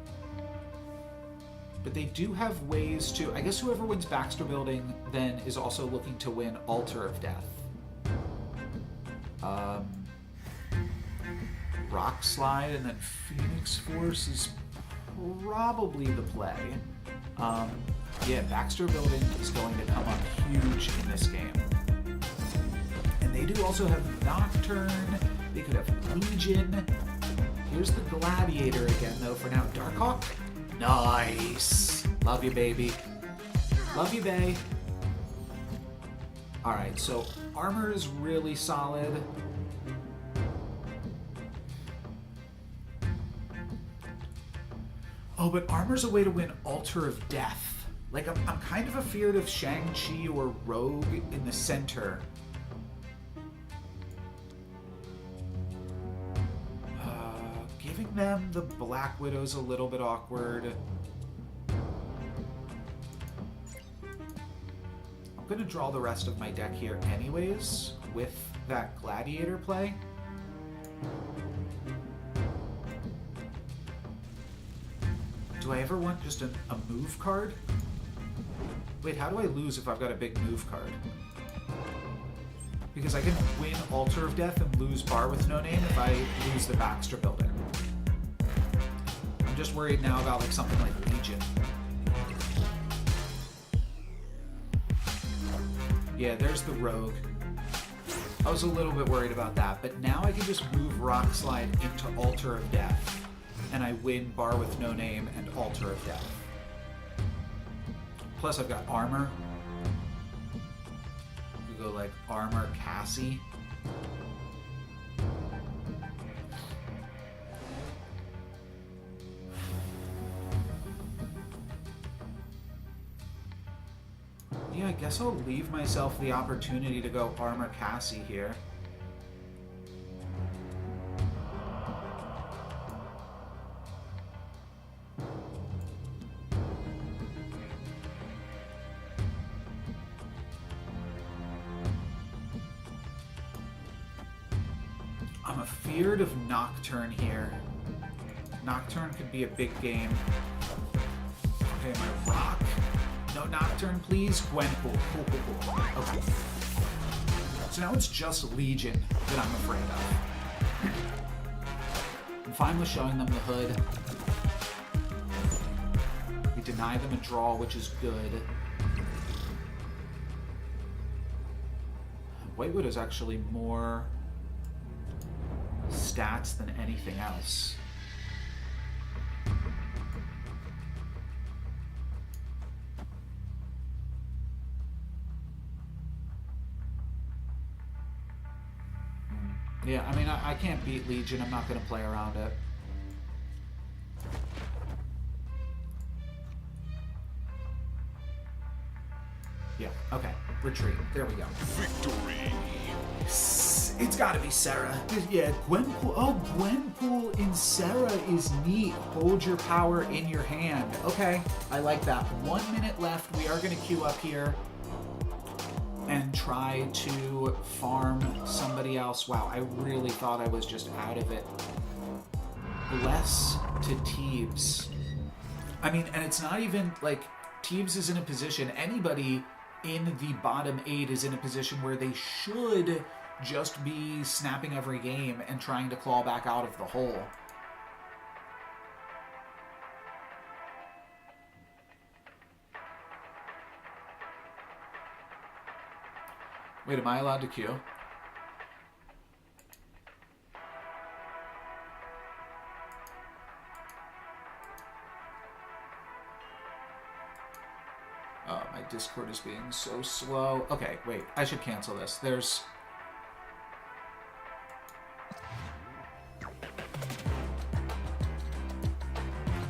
But they do have ways to... I guess whoever wins Baxter Building then is also looking to win Altar of Death. Rock Slide and then Phoenix Force is probably the play. Yeah, Baxter Building is going to come up huge in this game. And they do also have Nocturne. They could have Legion. Here's the Gladiator again, though, for now. Darkhawk? Nice. Love you, baby. Love you, bae. Alright, so armor is really solid. Oh, but armor's a way to win Altar of Death. Like, I'm kind of afeared of Shang-Chi or Rogue in the center. Giving them the Black Widow's a little bit awkward. I'm going to draw the rest of my deck here anyways with that Gladiator play. Do I ever want just a move card? Wait, how do I lose if I've got a big move card? Because I can win Altar of Death and lose Bar with No Name if I lose the Baxter Building. I'm just worried now about like something like Legion. Yeah, there's the Rogue. I was a little bit worried about that, but now I can just move Rock Slide into Altar of Death. And I win Bar with No Name and Altar of Death. Plus I've got armor. We go like armor Cassie. Yeah, I guess I'll leave myself the opportunity to go armor Cassie here. I'm afeared of Nocturne here. Nocturne could be a big game. Okay, my rock. No Nocturne, please. Gwenpool. Cool. Okay. So now it's just Legion that I'm afraid of. I'm fine with showing them the hood. We deny them a draw, which is good. White Widow's actually more stats than anything else. Yeah, I mean, I can't beat Legion. I'm not going to play around it. Yeah, okay. Retreat. There we go. Victory. It's gotta be Sarah. Yeah, Gwenpool. Oh, Gwenpool in Sarah is neat. Hold your power in your hand. Okay, I like that. 1 minute left. We are gonna queue up here and try to farm somebody else. Wow, I really thought I was just out of it. Bless to Teebs. I mean, and it's not even like Teebs is in a position, anybody in the bottom 8 is in a position where they should just be snapping every game and trying to claw back out of the hole. Wait, am I allowed to queue? Oh, my Discord is being so slow. Okay, wait, I should cancel this. There's...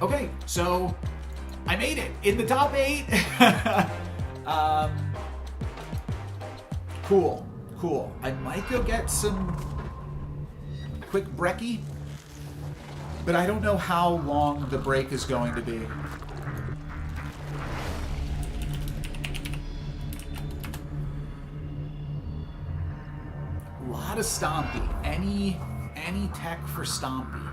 Okay, so I made it in the top 8. Cool. I might go get some quick brekkie, but I don't know how long the break is going to be. a Stompy. Any tech for Stompy.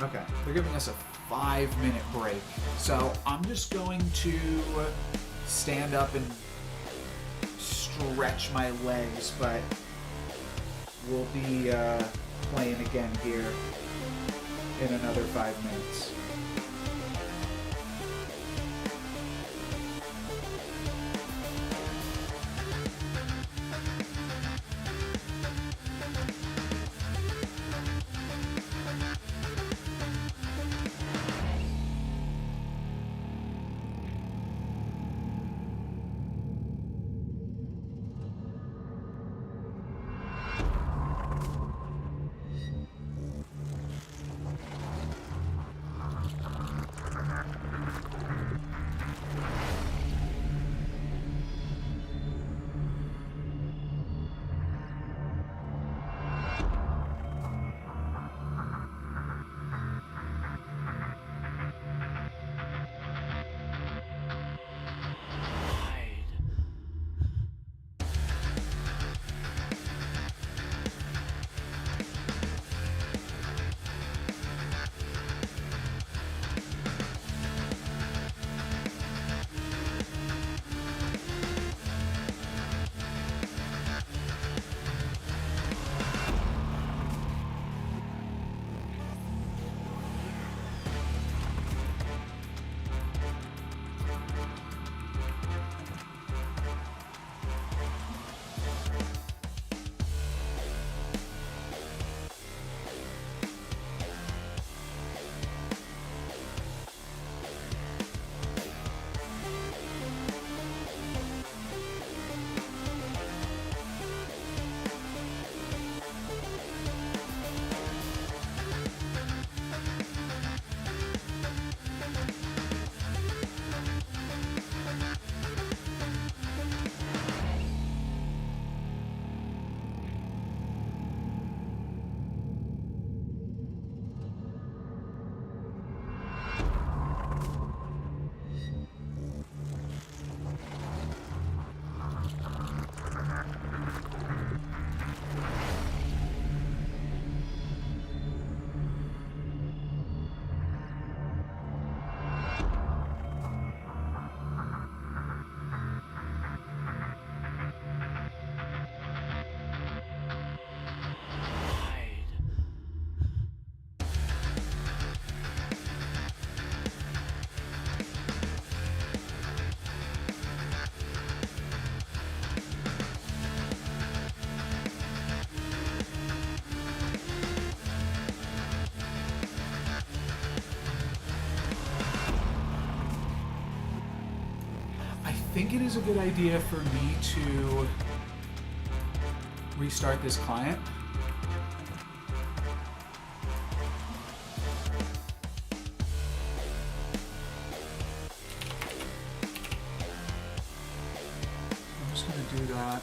Okay, they're giving us a 5-minute break. So I'm just going to stand up and stretch my legs, but we'll be playing again here in another 5 minutes. I think it is a good idea for me to restart this client. I'm just going to do that.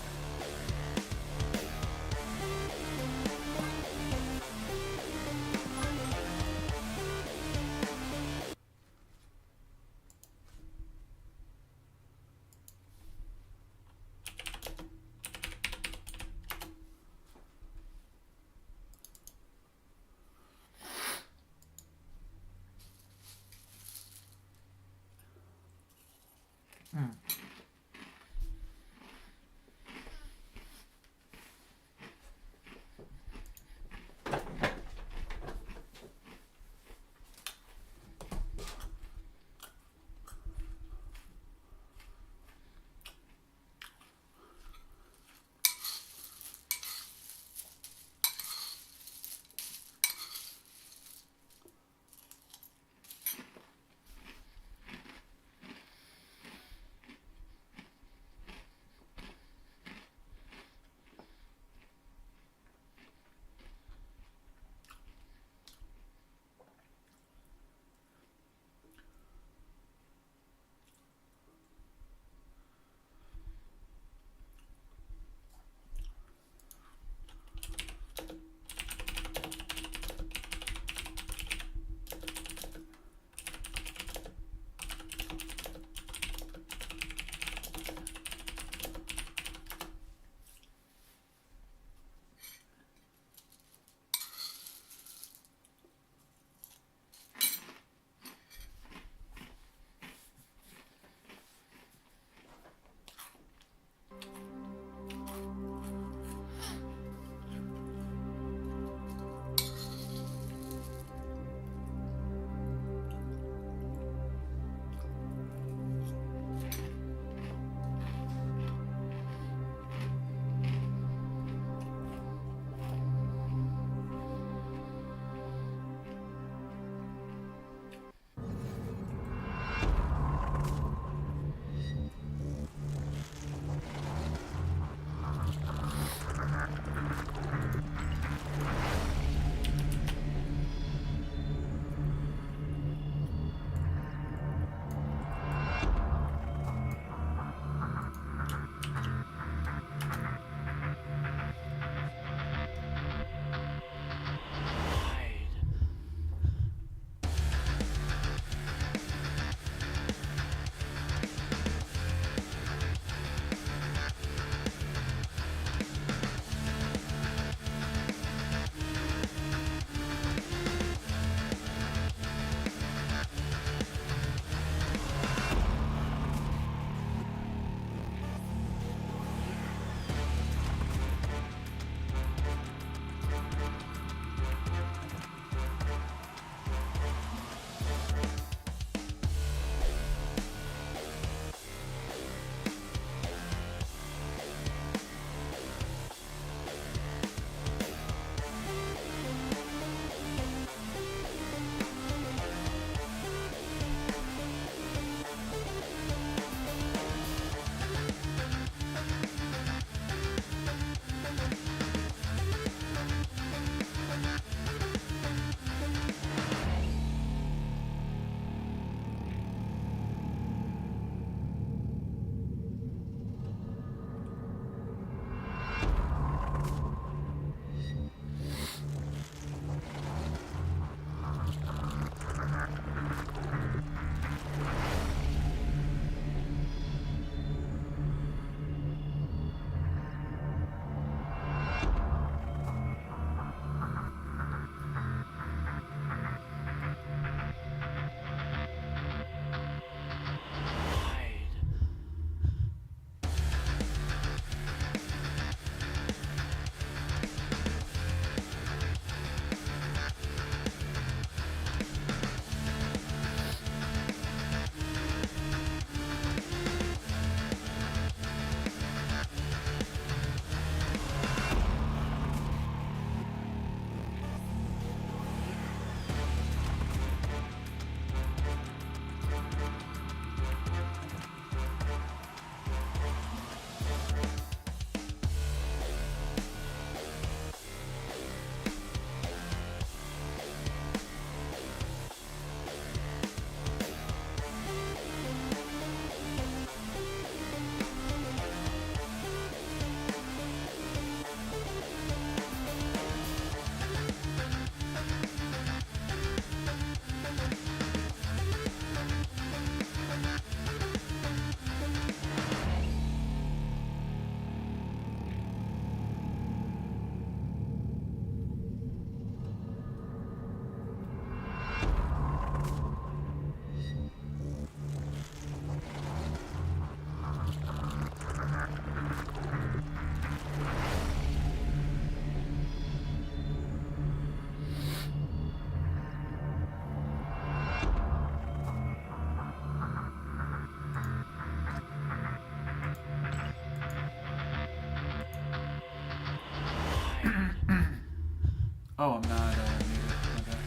Oh, I'm not muted. Okay.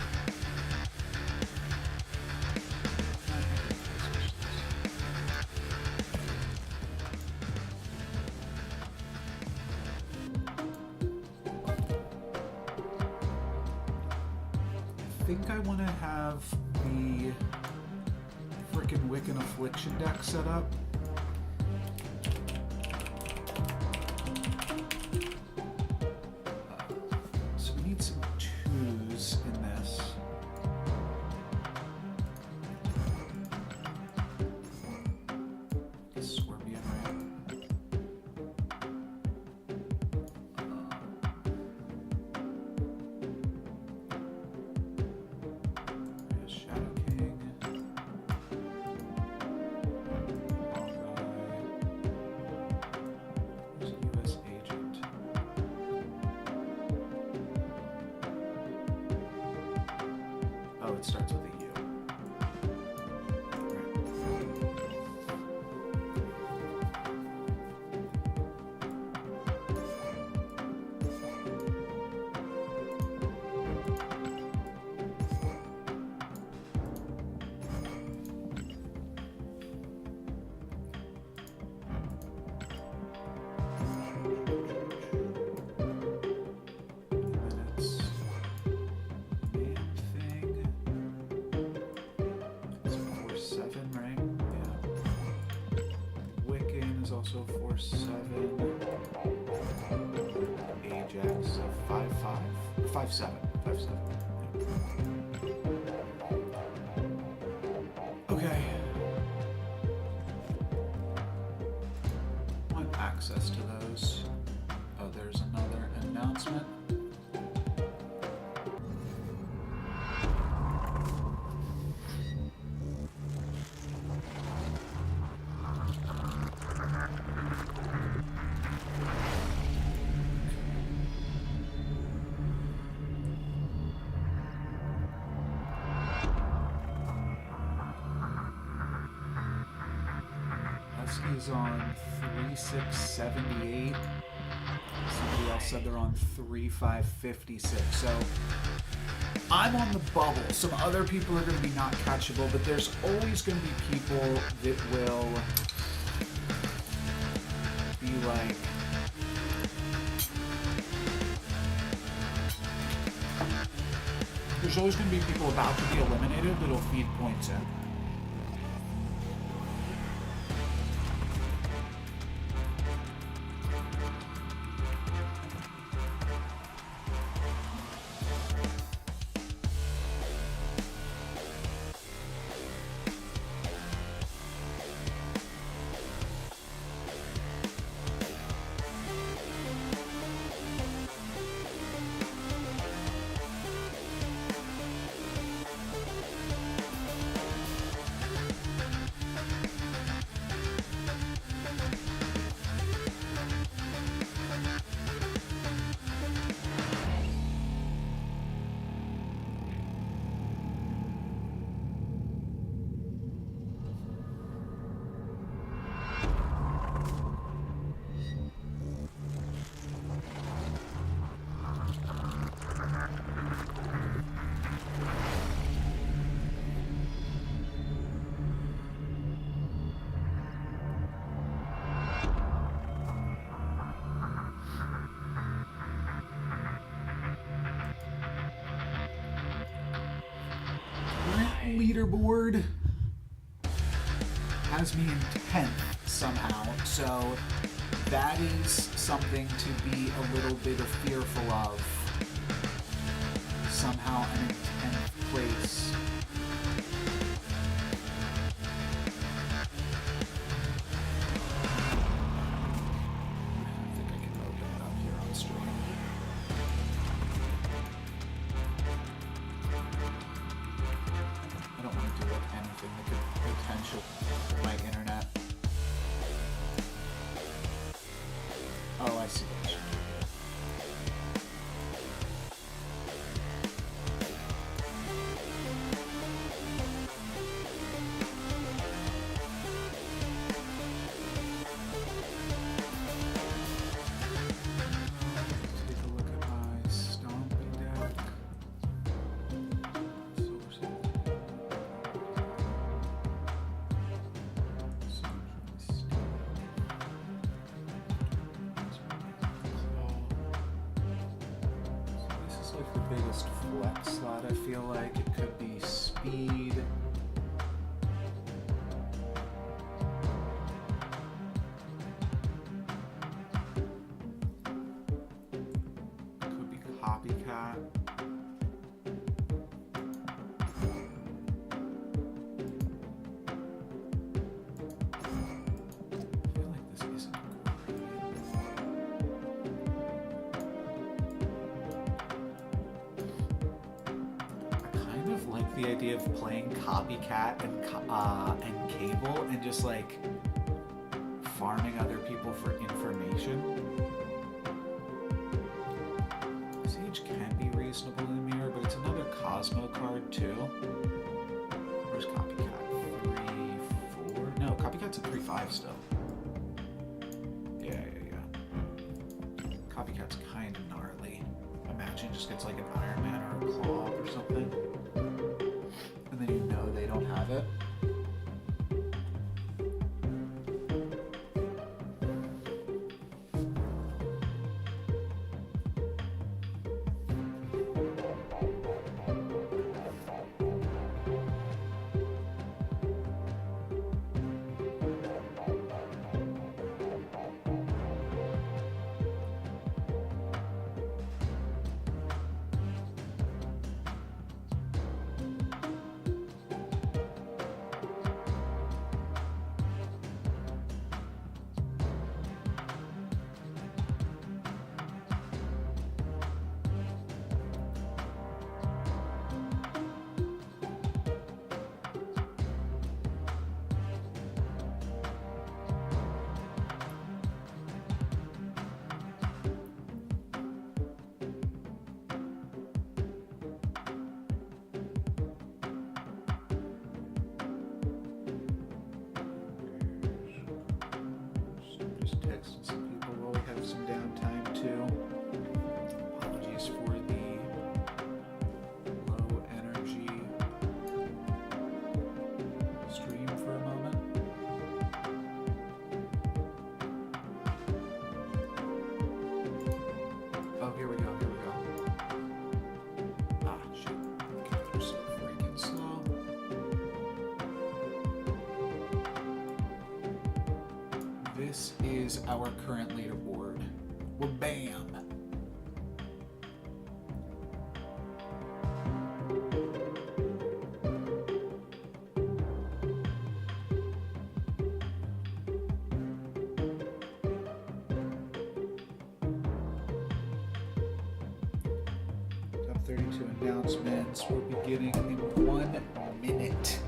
I think I want to have the frickin' Wiccan Affliction deck set up. So we need some twos in this. Scorpion, right? Shadow King. There's a US agent. Oh, it starts with a U. Minutes. Man thing. It's 4/7, right? Yeah. Wiccan is also 4/7. Ajax 5/5 or 5/7. 5/7. Okay. Want access to those. Oh, there's another announcement. Husky's on 3678. Somebody else said they're on 3556. So I'm on the bubble. Some other people are going to be not catchable, but there's always going to be people that will be like, there's always going to be people about to be eliminated that'll feed points in. Leaderboard has me in 10th somehow, so that is something to be a little bit fearful of. Somehow I'm in 10th place. I think I can open it up here on stream. I don't want to do anything that could potential my internet. Oh, I see what I should do. Take a look at my stomping deck. like the biggest flex slot, I feel like. It could be speed. Could be copycat. I feel like this isn't great. I kind of like the idea of playing copycat and cable and just like farming other people for information. Sage can be reasonable in Mirror, but it's another Cosmo card too. Where's Copycat? 3-4? No, Copycat's a 3-5 still. Yeah. Copycat's kind of gnarly. Imagine just gets like an Iron Man or a Claw or something. And then you know they don't have it. Just texting some people while we have some downtime too. Apologies for the low energy stream for a moment. Oh, here we go. Ah, shit. Computers so freaking slow. This is our current leaderboard. Well, bam! Top 32 announcements. We're beginning in 1 minute.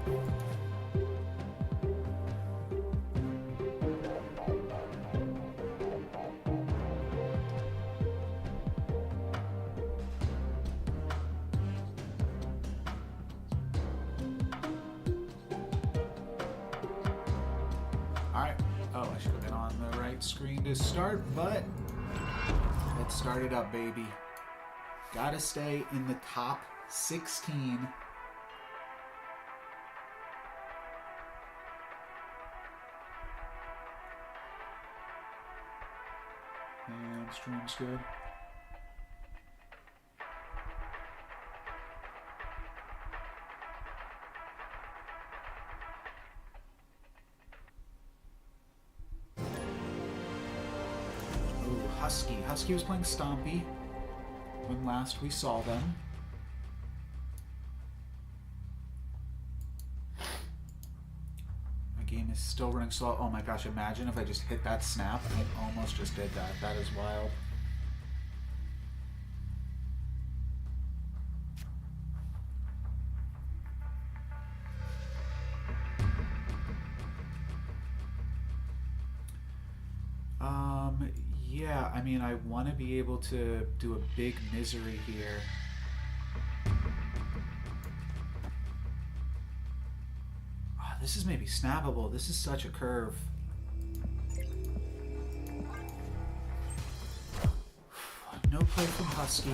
Alright. Oh, I should have been on the right screen to start, but let's start it up, baby. Gotta stay in the top 16. And stream's good. Husky. Husky was playing Stompy when last we saw them. My game is still running slow. Oh my gosh, imagine if I just hit that snap. I almost just did that. That is wild. Yeah, I mean, I want to be able to do a big misery here. Oh, this is maybe snappable. This is such a curve. No play from Husky.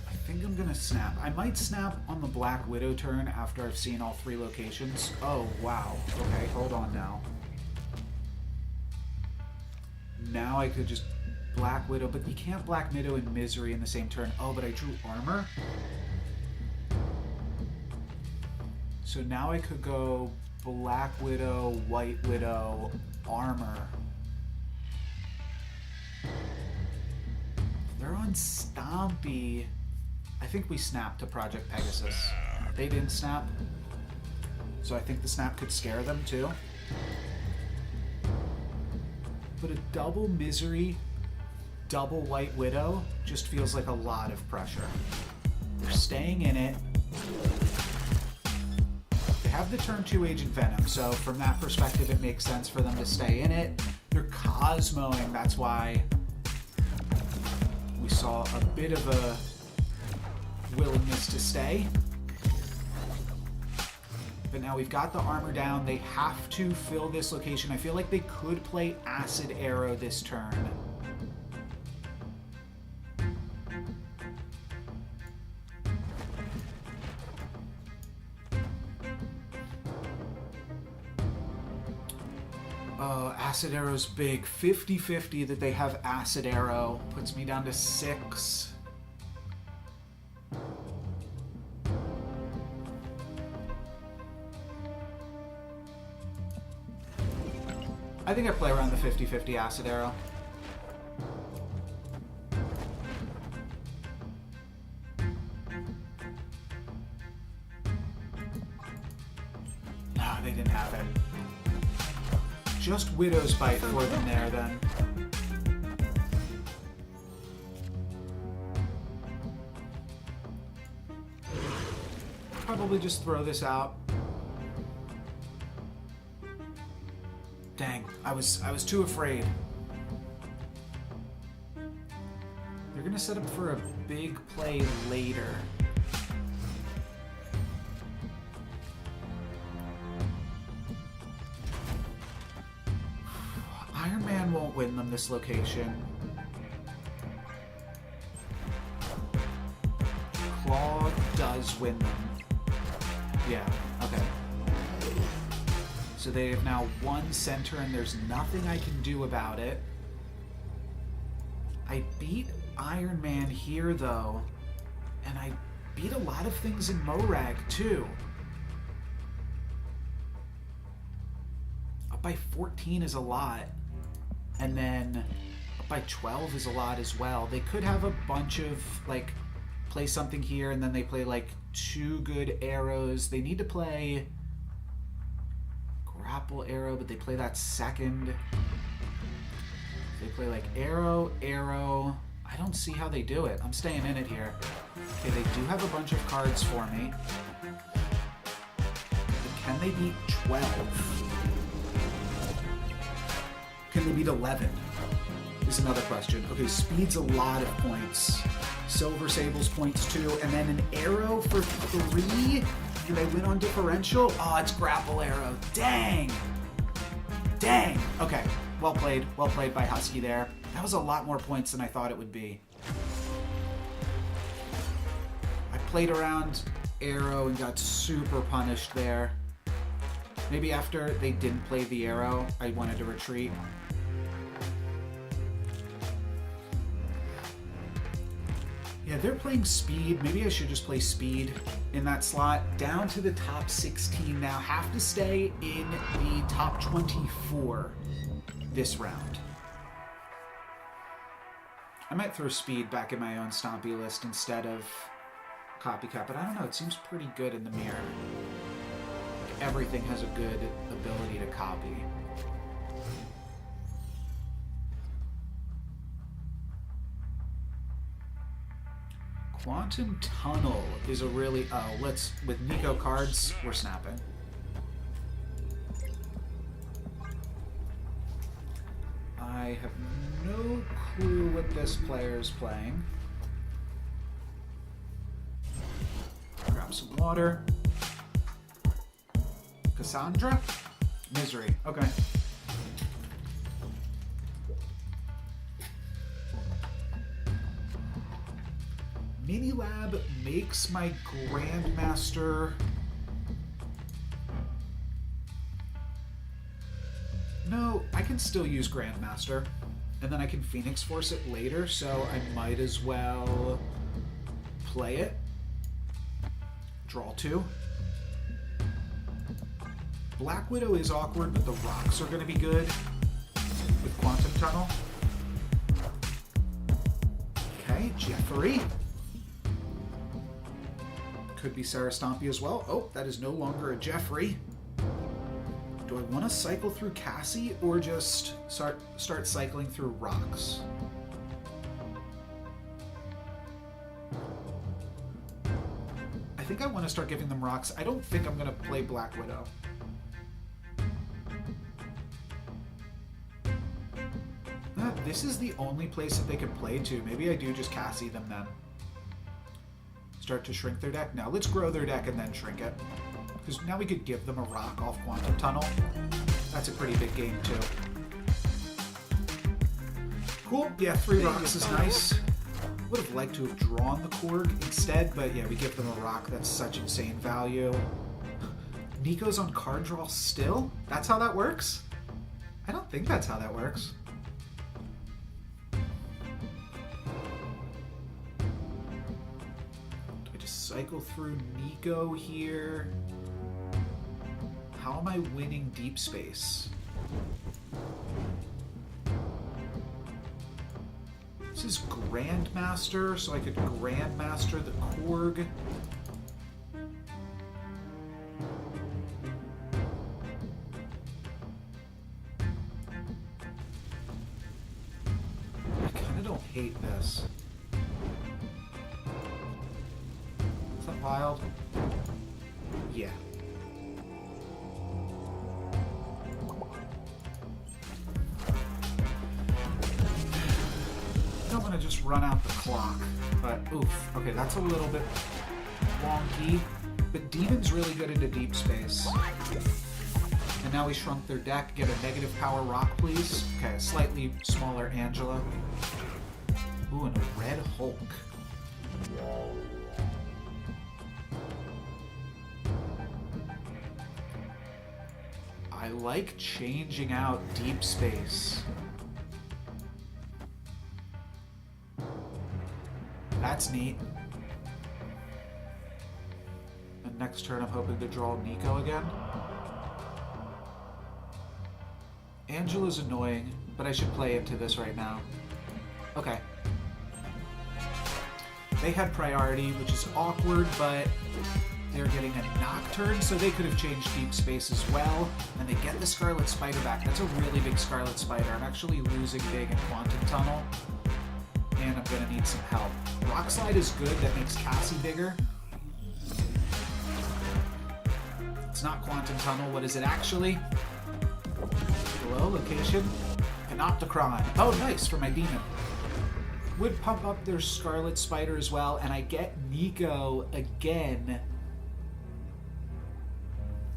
I think I'm gonna snap. I might snap on the Black Widow turn after I've seen all 3 locations. Oh, wow. Okay, hold on now. Now I could just Black Widow, but you can't Black Widow and Misery in the same turn. Oh, but I drew armor? So now I could go Black Widow, White Widow, armor. They're on Stompy. I think we snapped to Project Pegasus. They didn't snap. So I think the snap could scare them too. But a double Misery, double White Widow just feels like a lot of pressure. They're staying in it. They have the turn 2 Agent Venom, so from that perspective it makes sense for them to stay in it. They're Cosmoing, that's why we saw a bit of a willingness to stay. But now we've got the armor down. They have to fill this location. I feel like they could play Acid Arrow this turn. Acid Arrow's big. 50-50 that they have Acid Arrow. Puts me down to 6. I think I play around the 50-50 Acid Arrow. No, they didn't have it. Just Widow's Bite for them there, then. Probably just throw this out. Dang, I was too afraid. They're gonna set up for a big play later. Iron Man won't win them this location. Claw does win them. Yeah, okay. So they have now one center and there's nothing I can do about it. I beat Iron Man here though, and I beat a lot of things in Morag too. Up by 14 is a lot, and then up by 12 is a lot as well. They could have a bunch of, like, play something here and then they play like 2 good arrows. They need to play Grapple Arrow, but they play that second. They play like Arrow, Arrow. I don't see how they do it. I'm staying in it here. Okay, they do have a bunch of cards for me. But can they beat 12? Can they beat 11? Is another question. Okay, speed's a lot of points. Silver Sable's points too, and then an arrow for 3? Do they win on differential? Oh, it's Grapple Arrow. Dang! Dang! Okay, well played by Husky there. That was a lot more points than I thought it would be. I played around Arrow and got super punished there. Maybe after they didn't play the Arrow, I wanted to retreat. Yeah, they're playing Speed. Maybe I should just play Speed in that slot. Down to the top 16 now. Have to stay in the top 24 this round. I might throw Speed back in my own Stompy list instead of Copycat, but I don't know. It seems pretty good in the mirror. Like, everything has a good ability to copy. Quantum Tunnel is a really... Oh, let's... With Nico cards, we're snapping. I have no clue what this player is playing. Grab some water. Cassandra? Misery. Okay. Minilab makes my Grandmaster... No, I can still use Grandmaster. and then I can Phoenix Force it later, so I might as well play it. Draw 2. Black Widow is awkward, but the rocks are going to be good with Quantum Tunnel. Okay, Jeffrey. Could be Sarah Stompy as well. Oh, that is no longer a Jeffrey. Do I want to cycle through Cassie or just start cycling through rocks? I think I want to start giving them rocks. I don't think I'm going to play Black Widow. This is the only place that they can play to. Maybe I do just Cassie them then. Start to shrink their deck? Now let's grow their deck and then shrink it. Because now we could give them a rock off Quantum Tunnel. That's a pretty big game too. Cool. Yeah, 3 rocks is nice. Would have liked to have drawn the Korg instead, but yeah, we give them a rock. That's such insane value. Nico's on card draw still? That's how that works? I don't think that's how that works. Cycle through Nico here. How am I winning deep space? This is Grandmaster, so I could Grandmaster the Korg. I kind of don't hate this. Wild? Yeah. I don't want to just run out the clock, but oof. Okay, that's a little bit wonky. But Demon's really good into deep space. And now we shrunk their deck. Get a negative power rock, please. Okay, a slightly smaller Angela. Ooh, and a red Hulk. I like changing out deep space. That's neat. And next turn I'm hoping to draw Nico again. Angela's annoying, but I should play into this right now. Okay. They had priority, which is awkward, but they're getting a Nocturne, so they could have changed deep space as well. And they get the Scarlet Spider back. That's a really big Scarlet Spider. I'm actually losing big in Quantum Tunnel. And I'm going to need some help. Rock Slide is good. That makes Cassie bigger. It's not Quantum Tunnel. What is it actually? Hello, location? Panopticron. Oh, nice, for my Demon. Would pump up their Scarlet Spider as well, and I get Nico again.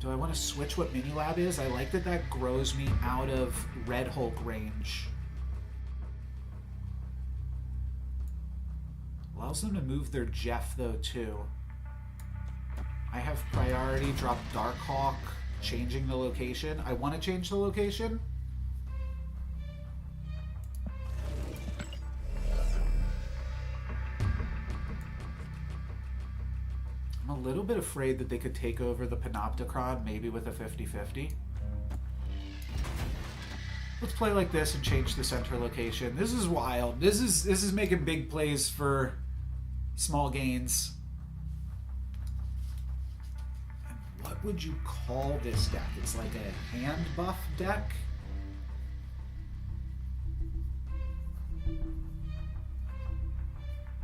Do I want to switch what Minilab is? I like that that grows me out of Red Hulk range. Allows them to move their Jeff, though, too. I have priority, drop Darkhawk, changing the location. I want to change the location. I'm a little bit afraid that they could take over the Panopticon, maybe with a 50-50. Let's play like this and change the center location. This is wild. This is making big plays for small gains. And what would you call this deck? It's like a hand buff deck.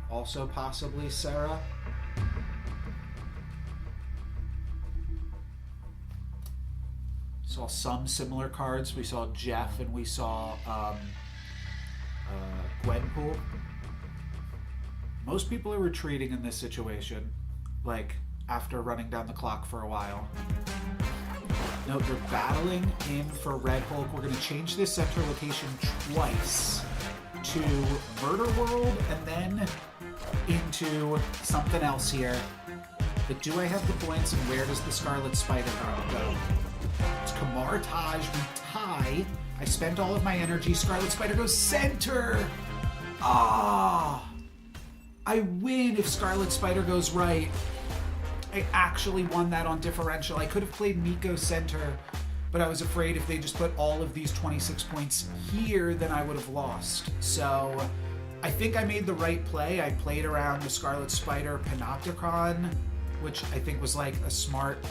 Also possibly Sarah. Saw some similar cards. We saw Jeff and we saw Gwenpool. Most people are retreating in this situation, like after running down the clock for a while. No, they're battling in for Red Hulk. We're going to change this center location twice to Murder World and then into something else here. But do I have the points, and where does the Scarlet Spider go? It's Kamartage, we tie. I spent all of my energy. Scarlet Spider goes center. Ah! I win if Scarlet Spider goes right. I actually won that on differential. I could have played Nico center, but I was afraid if they just put all of these 26 points here, then I would have lost. So I think I made the right play. I played around the Scarlet Spider Panopticon, which I think was like a smart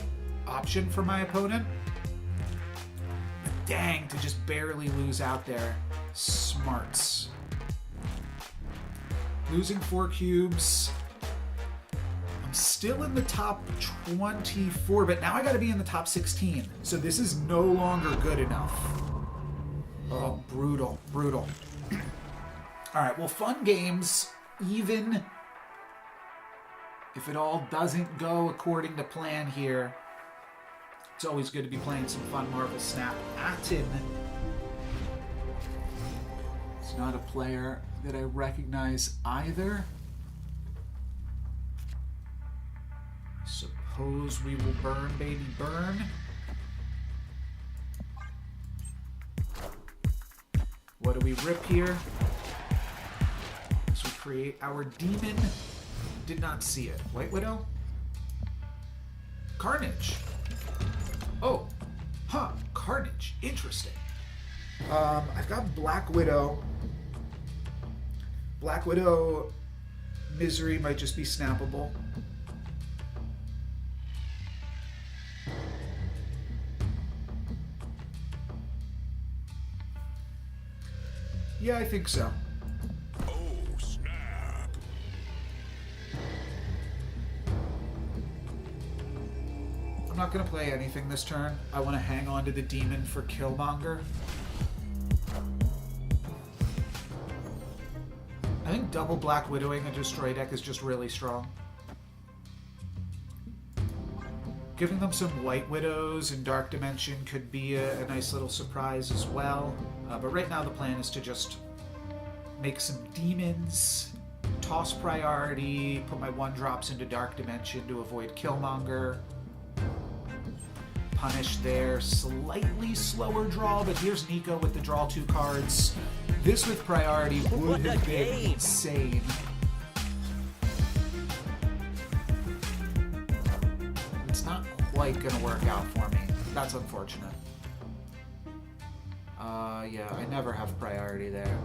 option for my opponent. But dang, to just barely lose out there. Smarts. Losing 4 cubes. I'm still in the top 24, but now I gotta be in the top 16. So this is no longer good enough. Oh, brutal, brutal. All right, well, fun games, even if it all doesn't go according to plan here. It's always good to be playing some fun Marvel Snap. Atin. It's not a player that I recognize either. Suppose we will burn, baby, burn. What do we rip here? So we create our demon. Did not see it. White Widow? Carnage. Oh, huh, Carnage. Interesting. I've got Black Widow. Black Widow Misery might just be snappable. Yeah, I think so. Oh, snap. I'm not going to play anything this turn. I want to hang on to the demon for Killmonger. I think double Black Widowing a Destroy deck is just really strong. Giving them some White Widows in Dark Dimension could be a nice little surprise as well. But right now the plan is to just make some demons, toss priority, put my 1-drops into Dark Dimension to avoid Killmonger. Punish their slightly slower draw, but here's Nico with the draw 2 cards. This with priority would have been insane. It's not quite gonna work out for me. That's unfortunate. Yeah, I never have priority there.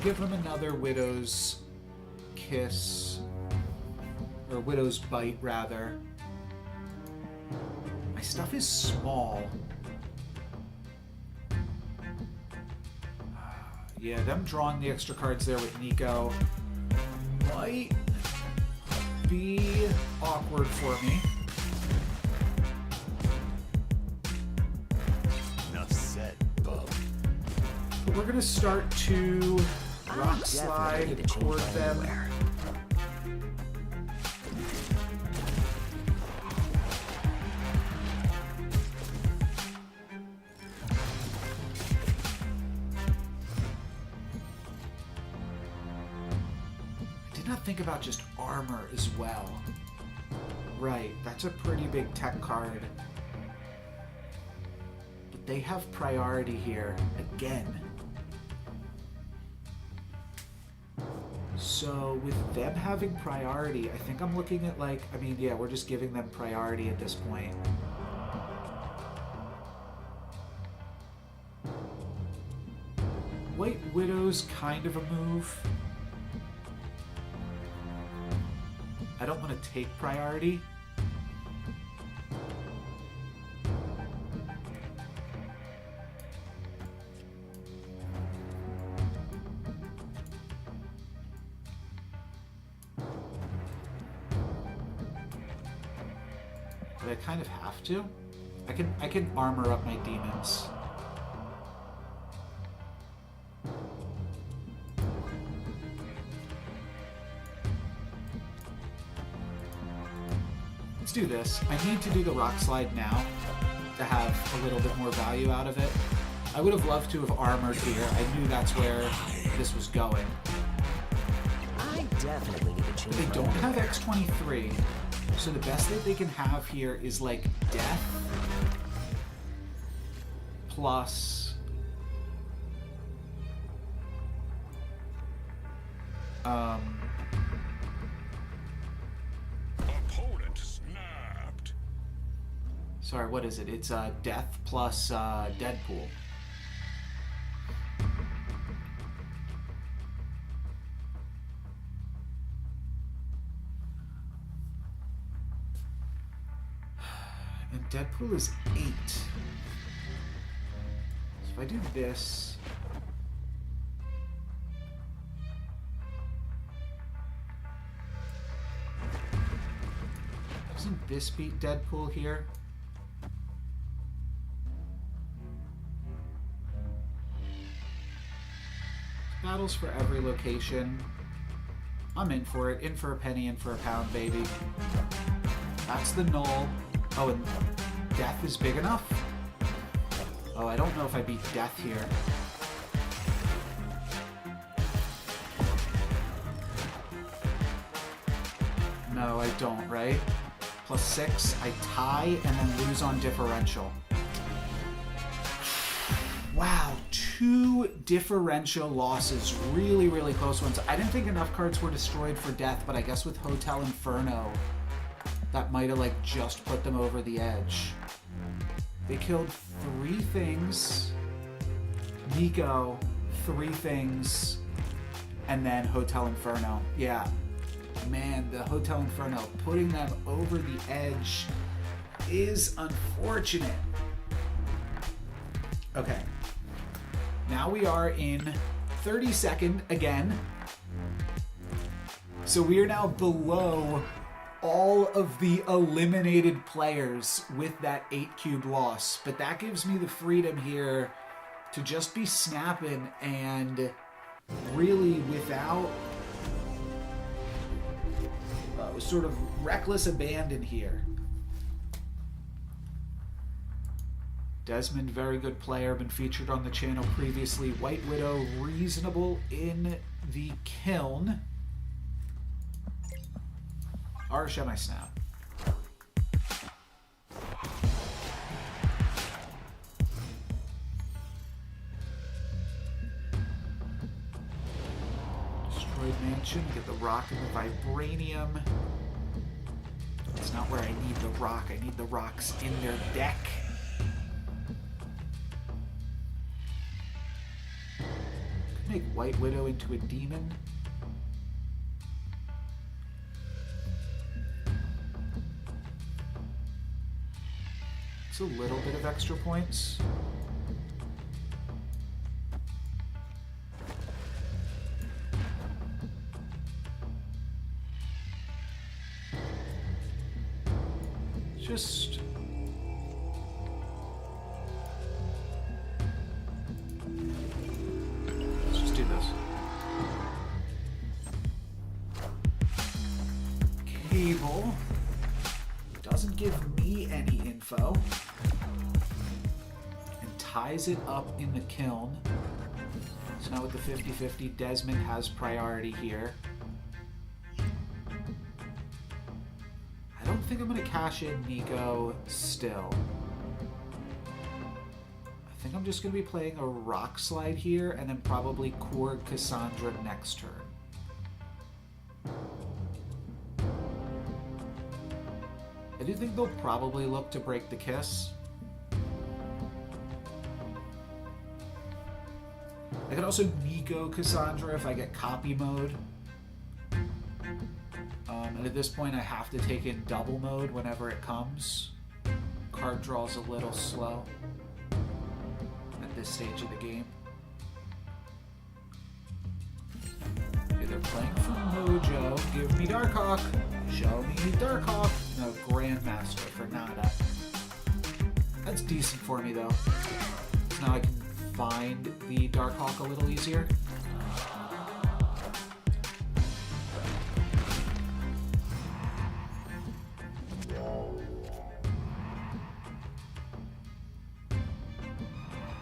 Give them another Widow's Kiss. Or Widow's Bite, rather. My stuff is small. Yeah, them drawing the extra cards there with Nico might be awkward for me. Enough said, bub. But we're gonna start to rock slide toward them. Think about just armor as well. Right, that's a pretty big tech card. But they have priority here again. So with them having priority, I think I'm looking at like, I mean, yeah, we're just giving them priority at this point. White Widow's kind of a move. I don't want to take priority. But I kind of have to. I can armor up my demons. Let's do this. I need to do the rock slide now to have a little bit more value out of it. I would have loved to have armored here. I knew that's where this was going. I definitely need to change. They don't have X-23, so the best that they can have here is like death, plus Opponent snapped. sorry, what is it? It's death plus Deadpool. And Deadpool is 8. So if I do this, doesn't this beat Deadpool here? Battles for every location. I'm in for it. In for a penny, in for a pound, baby. That's the null. Oh, and death is big enough? Oh, I don't know if I beat death here. No, I don't, right? Plus 6, I tie and then lose on differential. Wow, 2 differential losses. Really, really close ones. I didn't think enough cards were destroyed for death, but I guess with Hotel Inferno, that might have like just put them over the edge. They killed 3 things. Nico, 3 things. And then Hotel Inferno. Yeah. Man, the Hotel Inferno, putting them over the edge is unfortunate. Okay. Now we are in 32nd again. So we are now below all of the eliminated players with that 8-cube loss. But that gives me the freedom here to just be snapping and really without sort of reckless abandon here. Desmond, very good player, been featured on the channel previously. White Widow, reasonable in the kiln. Or shall I snap? Destroyed Mansion, get the rock and the vibranium. It's not where I need the rock, I need the rocks in their deck. Could make White Widow into a demon. It's a little bit of extra points. Just let's just do this. Cable doesn't give me any info and ties it up in the kiln. So now with the 50-50, Desmond has priority here. I don't think I'm going to cash in Nico still. I think I'm just going to be playing a Rock Slide here and then probably Korg Cassandra next turn. I do think they'll probably look to break the Kiss. I could also Nico Cassandra if I get copy mode. And at this point I have to take in double mode whenever it comes. Card draw's a little slow at this stage of the game. Okay, they're playing for Mojo. Give me Darkhawk. Show me Darkhawk. No, Grandmaster for nada. That's decent for me though. So now I can find the Darkhawk a little easier.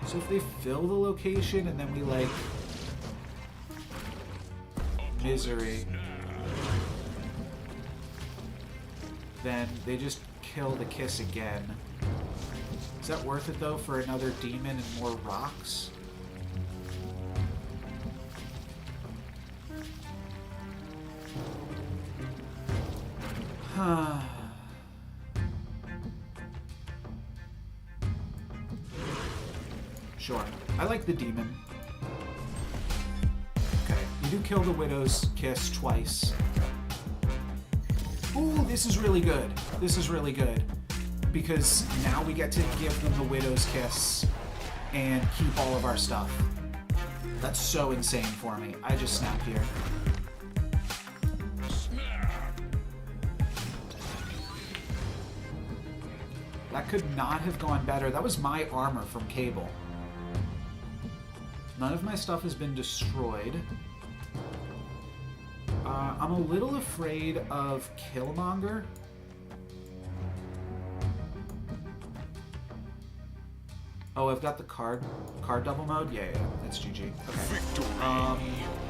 So if they fill the location and then we like Misery, then they just kill the Kiss again. Because that worth it, though, for another demon and more rocks? Huh. Sure. I like the demon. Okay, you do kill the Widow's Kiss twice. Ooh, this is really good. This is really good. Because now we get to give them the Widow's Kiss and keep all of our stuff. That's so insane for me. I just snapped here. That could not have gone better. That was my armor from Cable. None of my stuff has been destroyed. I'm a little afraid of Killmonger. Oh, I've got the card double mode? Yeah, that's GG. Okay.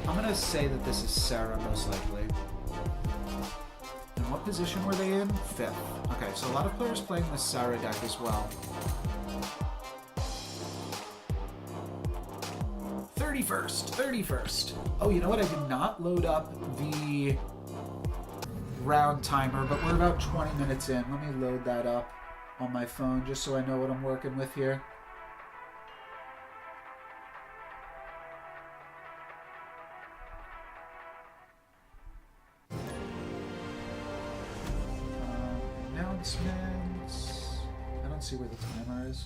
I'm gonna say that this is Sarah, most likely. And what position were they in? 5th. Okay, so a lot of players playing the Sarah deck as well. 31st. Oh, you know what? I did not load up the round timer, but we're about 20 minutes in. Let me load that up on my phone just so I know what I'm working with here. Announcements. I don't see where the timer is.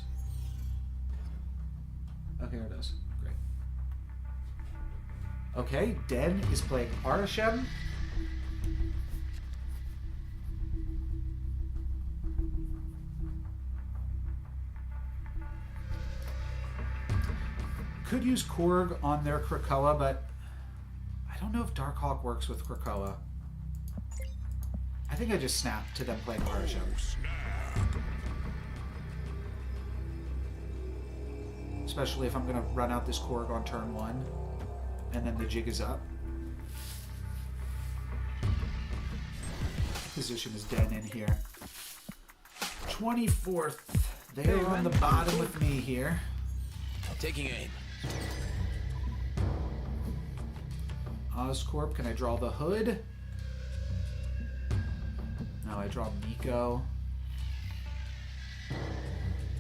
Oh, here it is. Great. Okay, Den is playing Arashem. Could use Korg on their Krakoa, but I don't know if Darkhawk works with Krakoa. I think I just snapped to them playing Arashem. Especially if I'm going to run out this Korg on turn 1, and then the jig is up. Position is Den in here. 24th. They're on the bottom with me here. Taking aim. Oscorp, can I draw the hood? No, I draw Nico.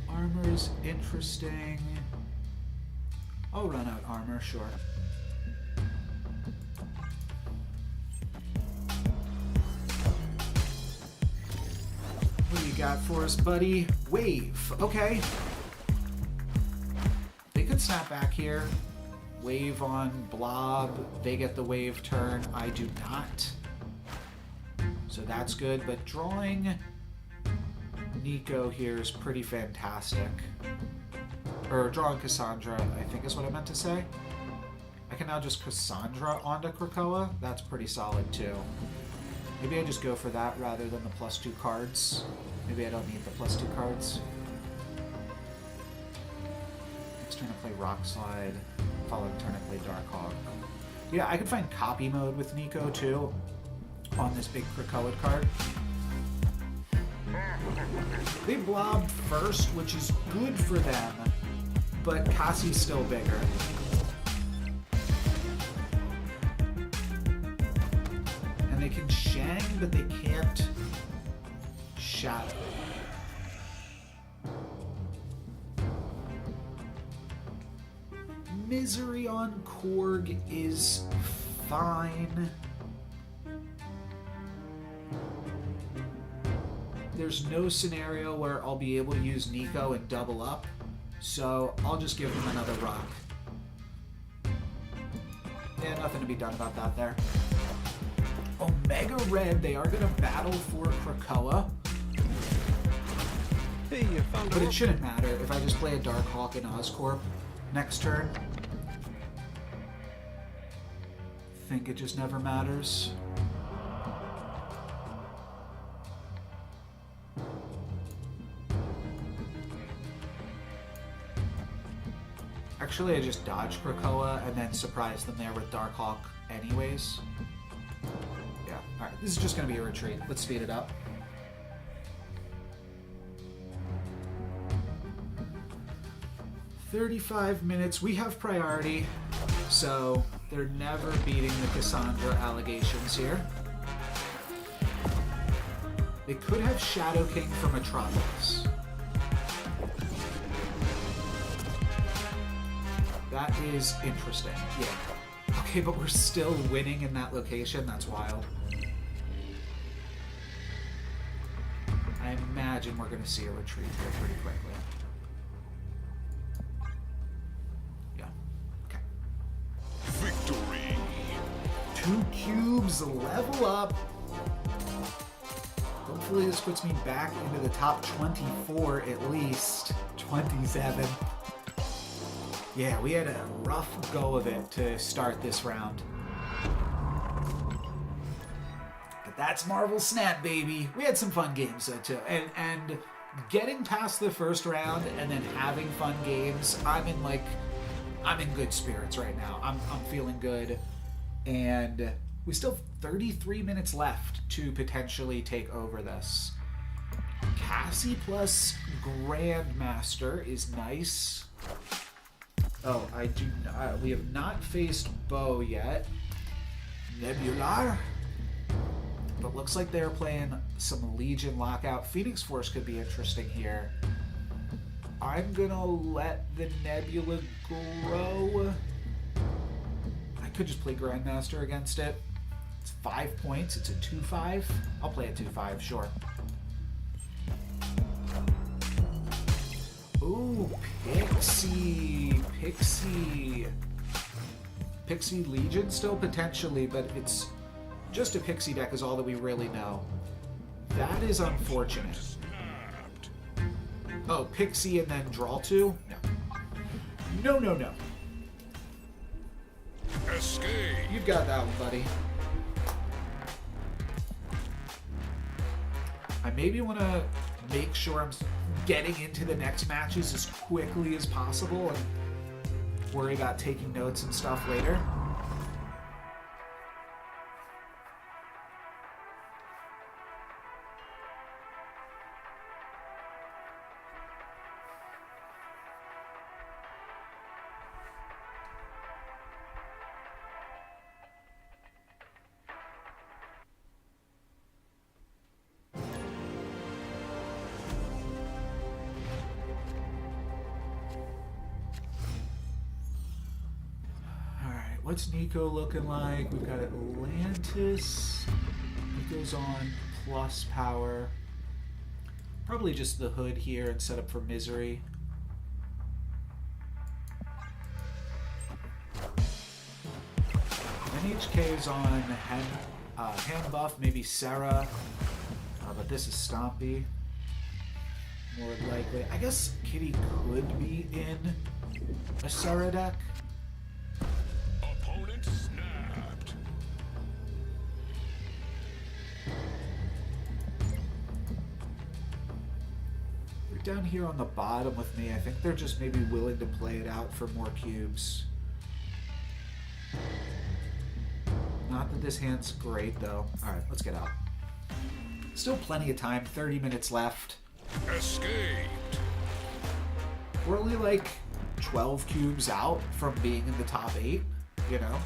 Armor's interesting. I'll run out armor, sure. What do you got for us, buddy? Wave. Okay. They could snap back here. Wave on Blob. They get the wave turn. I do not. So that's good. But drawing Nico here is pretty fantastic. Or drawing Cassandra, I think is what I meant to say. I can now just Cassandra onto Krakoa. That's pretty solid too. Maybe I just go for that rather than the +2 cards. Maybe I don't need the +2 cards. Next turn I play Rock Slide. Following turn I play Darkhawk. Yeah, I could find copy mode with Nico too on this big Krakoa card. They blobbed first, which is good for them, but Cassie's still bigger. And they can Shang, but they can't Shadow. Misery on Korg is fine. There's no scenario where I'll be able to use Nico and double up, so I'll just give him another rock. Yeah, nothing to be done about that there. Omega Red, they are going to battle for Krakoa. Hey, you found But it shouldn't matter if I just play a Darkhawk and Oscorp next turn. I think it just never matters. Actually, I just dodged Krakoa and then surprised them there with Darkhawk anyways. Yeah, alright, this is just going to be a retreat. Let's speed it up. 35 minutes. We have priority, so they're never beating the Cassandra allegations here. They could have Shadow King from Metropolis. That is interesting, yeah. Okay, but we're still winning in that location. That's wild. I imagine we're going to see a retreat here pretty quickly. Yeah. Okay. Victory. 2 cubes, level up. Hopefully this puts me back into the top 24 at least. 27. Yeah, we had a rough go of it to start this round. But that's Marvel Snap, baby. We had some fun games though too. And getting past the first round and then having fun games, I'm in good spirits right now. I'm feeling good. And we still have 33 minutes left to potentially take over this. Cassie plus Grandmaster is nice. Oh, we have not faced Bo yet. Nebular. But looks like they're playing some Legion Lockout. Phoenix Force could be interesting here. I'm gonna let the Nebula grow. I could just play Grandmaster against it. It's 5 points. It's a 2-5. I'll play a 2-5, sure. Ooh, Pixie. Pixie Legion still potentially, but it's just a Pixie deck is all that we really know. That is unfortunate. Snapped. Oh, Pixie and then draw 2? No. No. Escape. You've got that one, buddy. I maybe want to make sure I'm getting into the next matches as quickly as possible and worry about taking notes and stuff later. What's Nico looking like? We've got Atlantis. Nico's on plus power. Probably just the hood here and set up for Misery. NHK is on hand buff, maybe Sarah. But this is Stompy. More likely. I guess Kitty could be in a Sarah deck. Snapped. They're down here on the bottom with me. I think they're just maybe willing to play it out for more cubes. Not that this hand's great, though. Alright, let's get out. Still plenty of time. 30 minutes left. Escaped. We're only like 12 cubes out from being in the top 8, you know?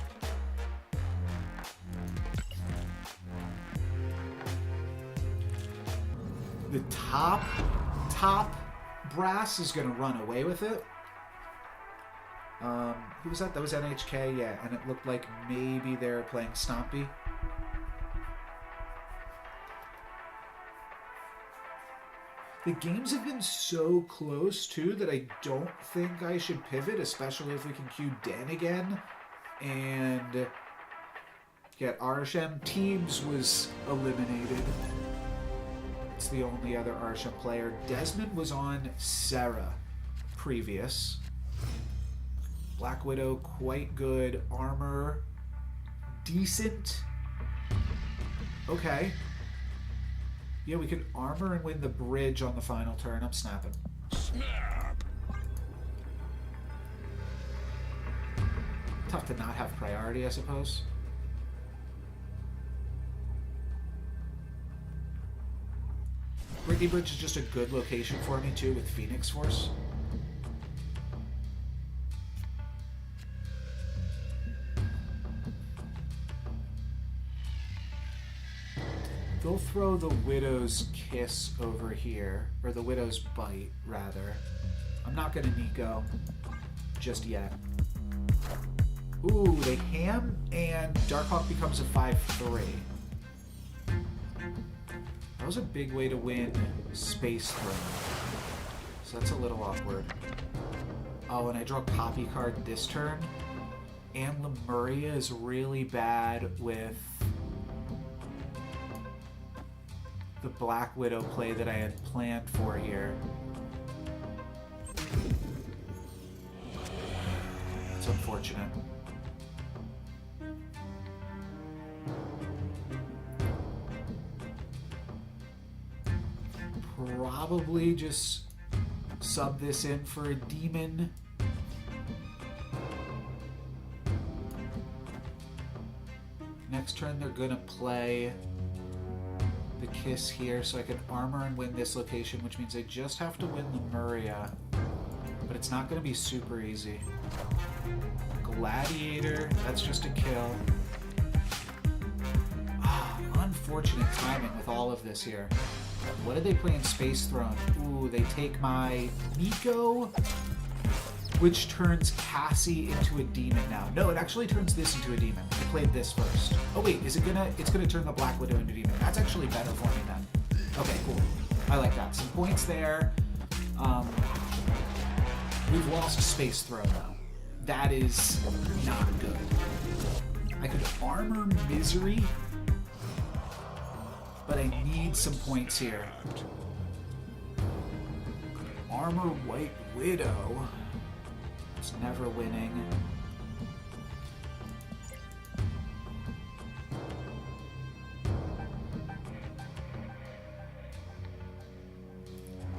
The top brass is going to run away with it. Who was that? That was NHK, yeah. And it looked like maybe they're playing Stompy. The games have been so close, too, that I don't think I should pivot, especially if we can queue Den again and get Arshem. Teams was eliminated. It's the only other Arshem player. Desmond was on Sarah previous. Black Widow, quite good. Armor, decent. Okay. Yeah, we could armor and win the bridge on the final turn. I'm snapping. Snap. Tough to not have priority, I suppose. Brittany Bridge is just a good location for me, too, with Phoenix Force. They'll throw the Widow's Kiss over here, or the Widow's Bite, rather. I'm not going to Nico just yet. Ooh, they ham, and Darkhawk becomes a 5/3. That was a big way to win Space Throne. So that's a little awkward. Oh, and I draw a copy card this turn. And Lemuria is really bad with the Black Widow play that I had planned for here. It's unfortunate. Probably just sub this in for a demon. Next turn they're gonna play the Kiss here, so I can armor and win this location, which means I just have to win Lemuria. But it's not gonna be super easy. Gladiator, that's just a kill. Ah, unfortunate timing with all of this here. What did they play in Space Throne? Ooh, they take my Nico, which turns Cassie into a demon now. No, it actually turns this into a demon. I played this first. Oh wait, is it gonna? It's gonna turn the Black Widow into a demon. That's actually better for me then. Okay, cool. I like that. Some points there. We've lost Space Throne though. That is not good. I could armor Misery, but I need some points here. Armor White Widow. It's never winning.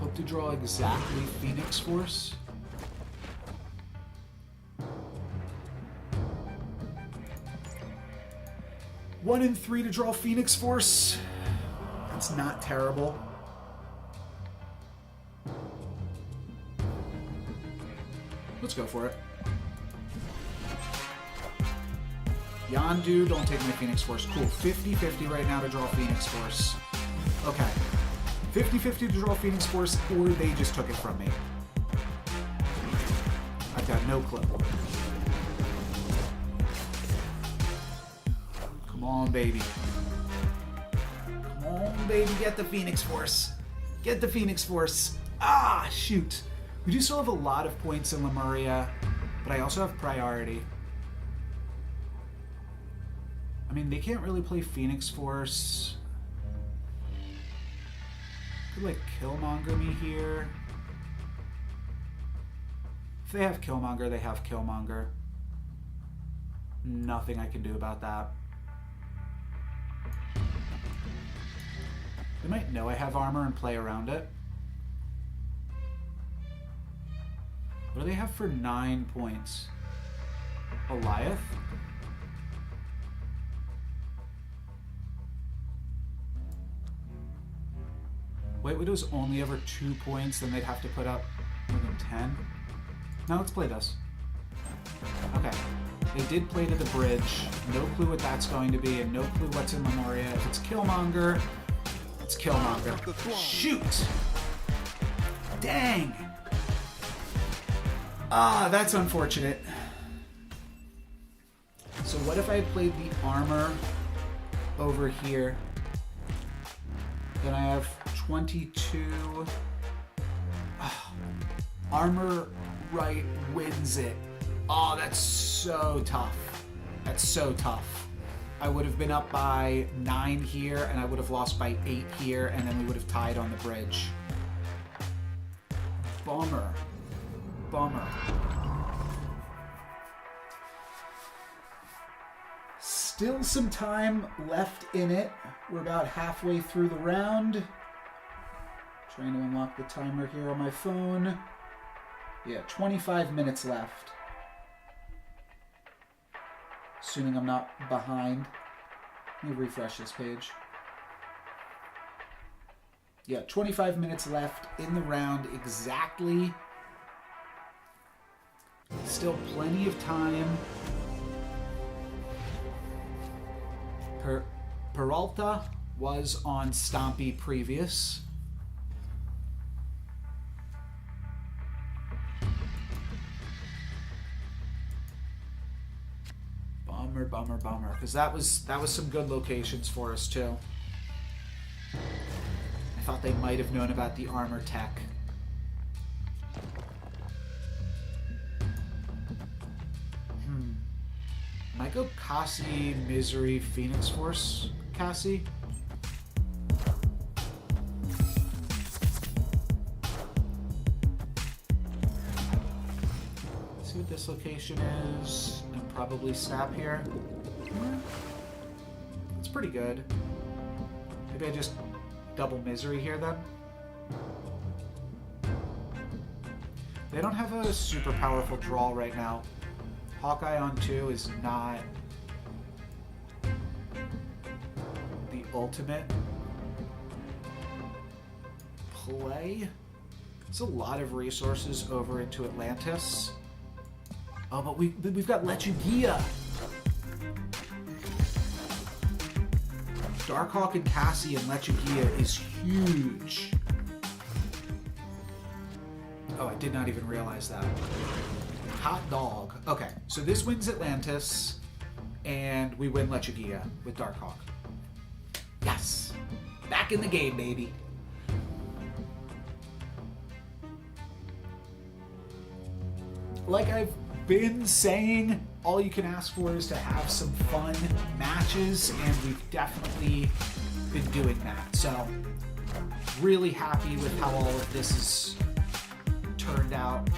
Hope to draw exactly Phoenix Force. One in 3 to draw Phoenix Force. That's not terrible. Let's go for it. Yondu, don't take my Phoenix Force. Cool. 50-50 right now to draw Phoenix Force. Okay. 50-50 to draw Phoenix Force, or they just took it from me. I've got no clue. Come on, baby. Come on, baby. Get the Phoenix Force. Get the Phoenix Force. Ah, shoot. We do still have a lot of points in Lemuria, but I also have priority. I mean, they can't really play Phoenix Force. Could, like, Killmonger me here. If they have Killmonger, they have Killmonger. Nothing I can do about that. They might know I have armor and play around it. What do they have for 9 points? Goliath? White Widow's only ever 2 points, then they'd have to put up more than 10. Now let's play this. Okay. They did play to the bridge. No clue what that's going to be, and no clue what's in Lemuria. If it's Killmonger, it's Killmonger. Shoot! Dang! Ah, that's unfortunate. So what if I played the armor over here? Then I have 22. Oh, armor right wins it. Oh, that's so tough. That's so tough. I would have been up by 9 here, and I would have lost by 8 here, and then we would have tied on the bridge. Bummer. Bummer. Still some time left in it. We're about halfway through the round. Trying to unlock the timer here on my phone. Yeah, 25 minutes left. Assuming I'm not behind. Let me refresh this page. Yeah, 25 minutes left in the round exactly. Still plenty of time. Peralta was on Stompy previous. Bummer, bummer, bummer. Because that was some good locations for us too. I thought they might have known about the armor tech. Might go Cassie, Misery, Phoenix Force, Cassie. See what this location is, and probably Snap here. It's pretty good. Maybe I just double Misery here then. They don't have a super powerful draw right now. Hawkeye on 2 is not the ultimate play. It's a lot of resources over into Atlantis. Oh, but we've got Lechugia. Darkhawk and Cassie and Lechugia is huge. Oh, I did not even realize that. Hot dog. Okay, so this wins Atlantis, and we win Lechugia with Darkhawk. Yes! Back in the game, baby. Like I've been saying, all you can ask for is to have some fun matches, and we've definitely been doing that. So, really happy with how all of this has turned out.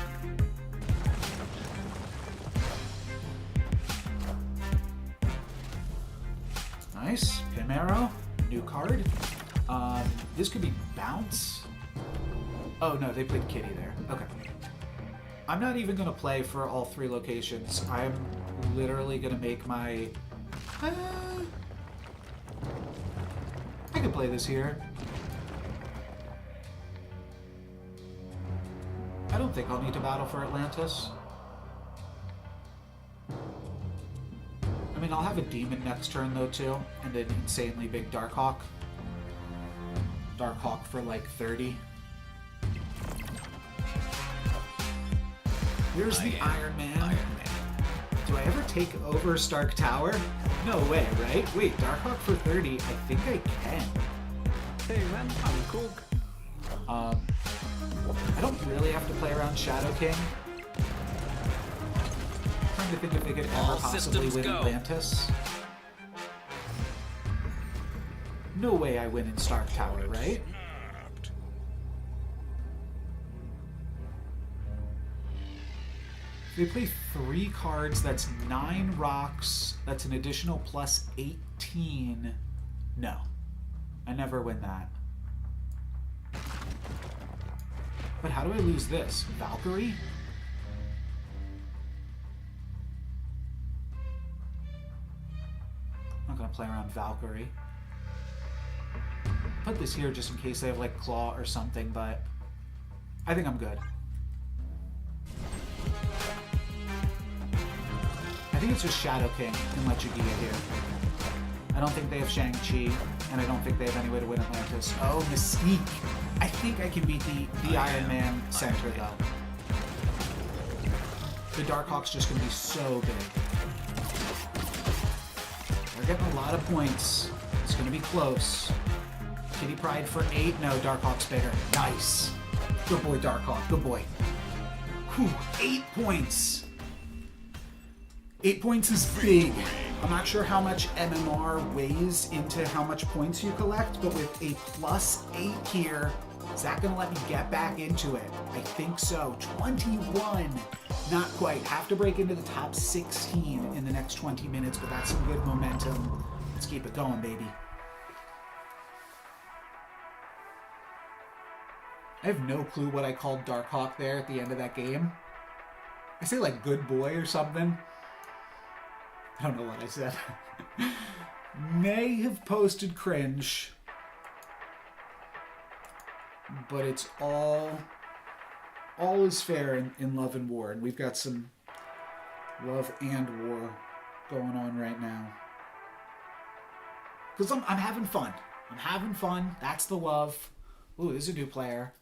Nice. Pimero. New card. This could be Bounce. Oh, no, they played Kitty there. Okay. I'm not even going to play for all 3 locations. I'm literally going to make my... I can play this here. I don't think I'll need to battle for Atlantis. I mean, I'll have a Demon next turn, though, too. And an insanely big Darkhawk. Darkhawk for, like, 30. Here's the Iron Man. Do I ever take over Stark Tower? No way, right? Wait, Darkhawk for 30? I think I can. Hey man, I'm cook. I don't really have to play around Shadow King. I'm trying to think if they could ever possibly win Atlantis. No way I win in Stark Tower, right? They play 3 cards, that's 9 rocks, that's an additional plus 18. No. I never win that. But how do I lose this? Valkyrie? I'm not gonna play around Valkyrie. Put this here just in case they have like Claw or something, but I think I'm good. I think it's just Shadow King and Lechugia here. I don't think they have Shang-Chi, and I don't think they have any way to win Atlantis. Oh, Mystique! I think I can beat the Iron Man center, though. The Darkhawk's just going to be so big. They're getting a lot of points. It's going to be close. Kitty Pryde for 8. No, Darkhawk's bigger. Nice. Good boy, Darkhawk. Good boy. Whew, 8 points. 8 points is big. I'm not sure how much MMR weighs into how much points you collect, but with a plus 8 here, is that going to let me get back into it? I think so. 21. Not quite. Have to break into the top 16 in the next 20 minutes, but that's some good momentum. Let's keep it going, baby. I have no clue what I called Darkhawk there at the end of that game. I say like good boy or something. I don't know what I said. May have posted cringe. But it's all is fair in love and war. And we've got some love and war going on right now. Because I'm having fun. I'm having fun. That's the love. Ooh, this is a new player.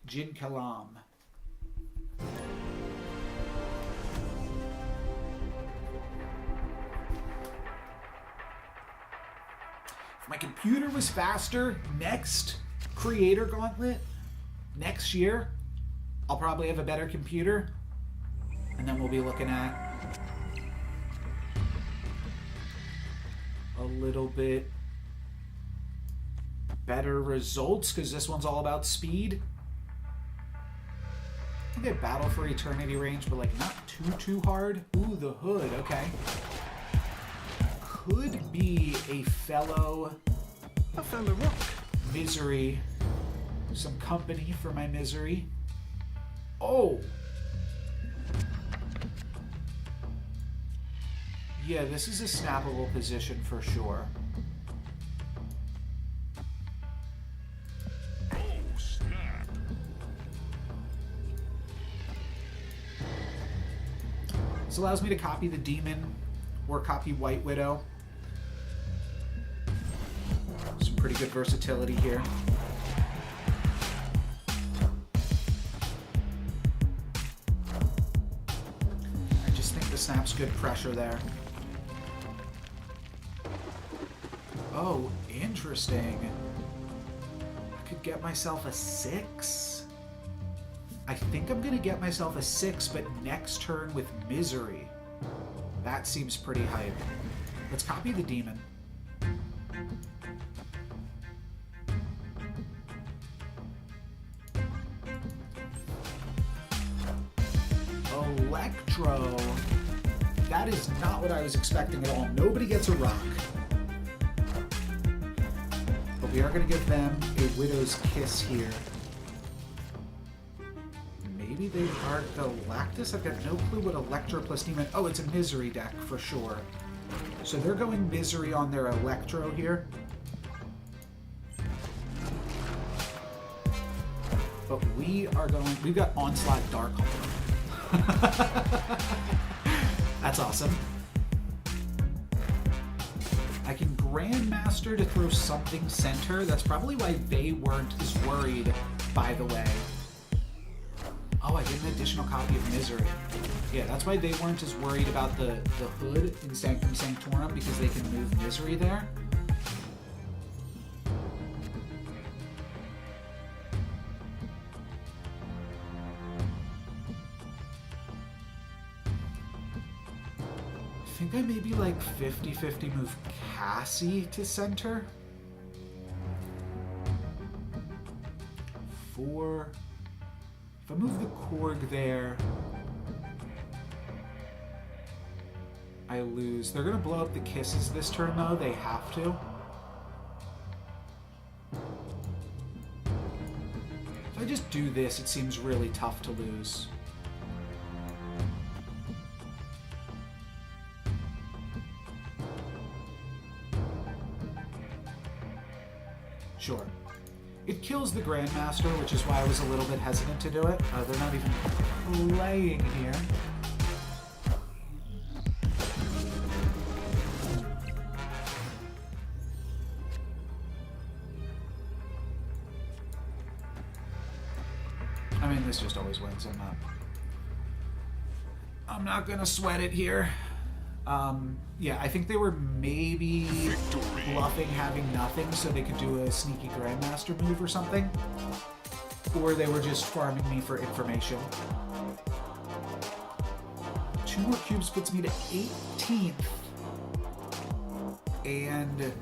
Jin Kalam. If my computer was faster, next Creator Gauntlet, next year, I'll probably have a better computer. And then we'll be looking at a little bit better results, because this one's all about speed. I think I Battle for Eternity range, but like not too hard. Ooh, the hood, okay. Could be a fellow rock. misery. Some company for my misery. Oh! Yeah, this is a snappable position for sure. Oh, snap. This allows me to copy the Demon or copy White Widow. Some pretty good versatility here. I just think the snap's good pressure there. Oh, interesting. I could get myself a 6. I think I'm gonna get myself a 6, but next turn with Misery. That seems pretty hype. Let's copy the Demon. Electro. That is not what I was expecting at all. Nobody gets a rock. But we are going to give them a Widow's Kiss here. Maybe they are Galactus? I've got no clue what Electro plus Demon... Oh, it's a Misery deck for sure. So they're going Misery on their Electro here. But we are going... We've got Onslaught Darkhold. That's awesome. I can Grandmaster to throw something center. That's probably why they weren't as worried, by the way. Oh, I get an additional copy of Misery. Yeah, that's why they weren't as worried about the hood in Sanctum Sanctorum, because they can move Misery there. I think I maybe like 50-50 move Cassie to center. 4. If I move the Korg there, I lose. They're gonna blow up the Kisses this turn though, they have to. If I just do this, it seems really tough to lose. Sure. It kills the Grandmaster, which is why I was a little bit hesitant to do it. They're not even playing here. I mean, this just always wins. I'm not gonna sweat it here. Yeah, I think they were maybe bluffing having nothing so they could do a sneaky Grandmaster move or something. Or they were just farming me for information. 2 more cubes puts me to 18th. And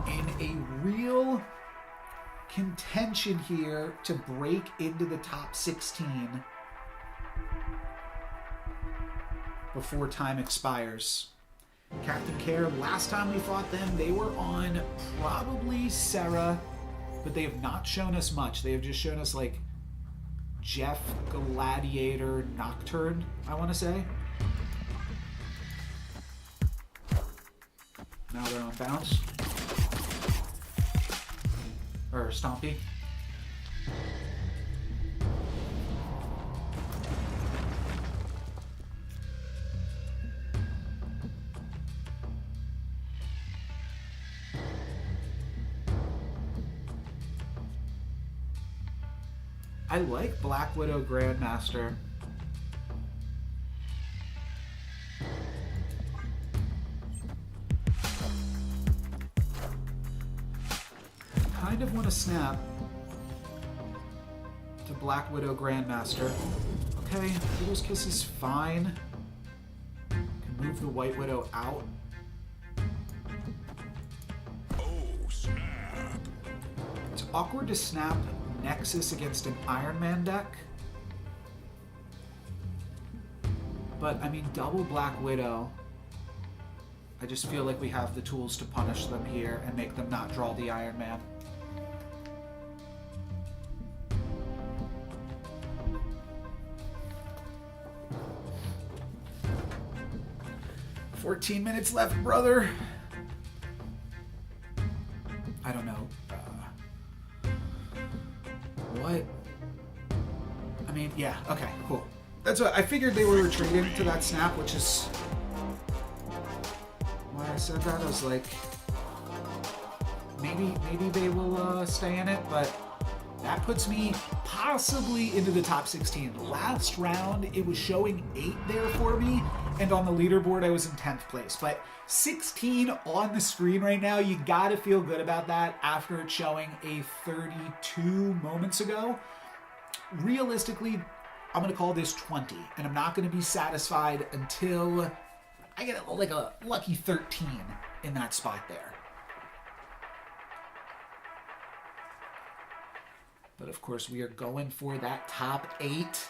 in a real contention here to break into the top 16 before time expires. Captain Care, last time we fought them, they were on probably Serra, but they have not shown us much. They have just shown us like Jeff, Gladiator, Nocturne, I want to say. Now they're on bounce. Or Stompy. I like Black Widow Grandmaster. Kind of want to snap to Black Widow Grandmaster. Okay, Widow's Kiss is fine. Can move the White Widow out. Oh, snap. It's awkward to snap Nexus against an Iron Man deck. But, I mean, double Black Widow. I just feel like we have the tools to punish them here and make them not draw the Iron Man. "14 minutes left, brother." I don't know. What? I mean, yeah, okay, cool. That's what I figured. They were retreating to that snap, which is why I said that. I was like, maybe they will stay in it, but that puts me possibly into the top 16. Last round, it was showing 8 there for me, and on the leaderboard, I was in 10th place. But 16 on the screen right now, you gotta feel good about that after it showing a 32 moments ago. Realistically, I'm gonna call this 20, and I'm not gonna be satisfied until I get like a lucky 13 in that spot there. But of course, we are going for that top 8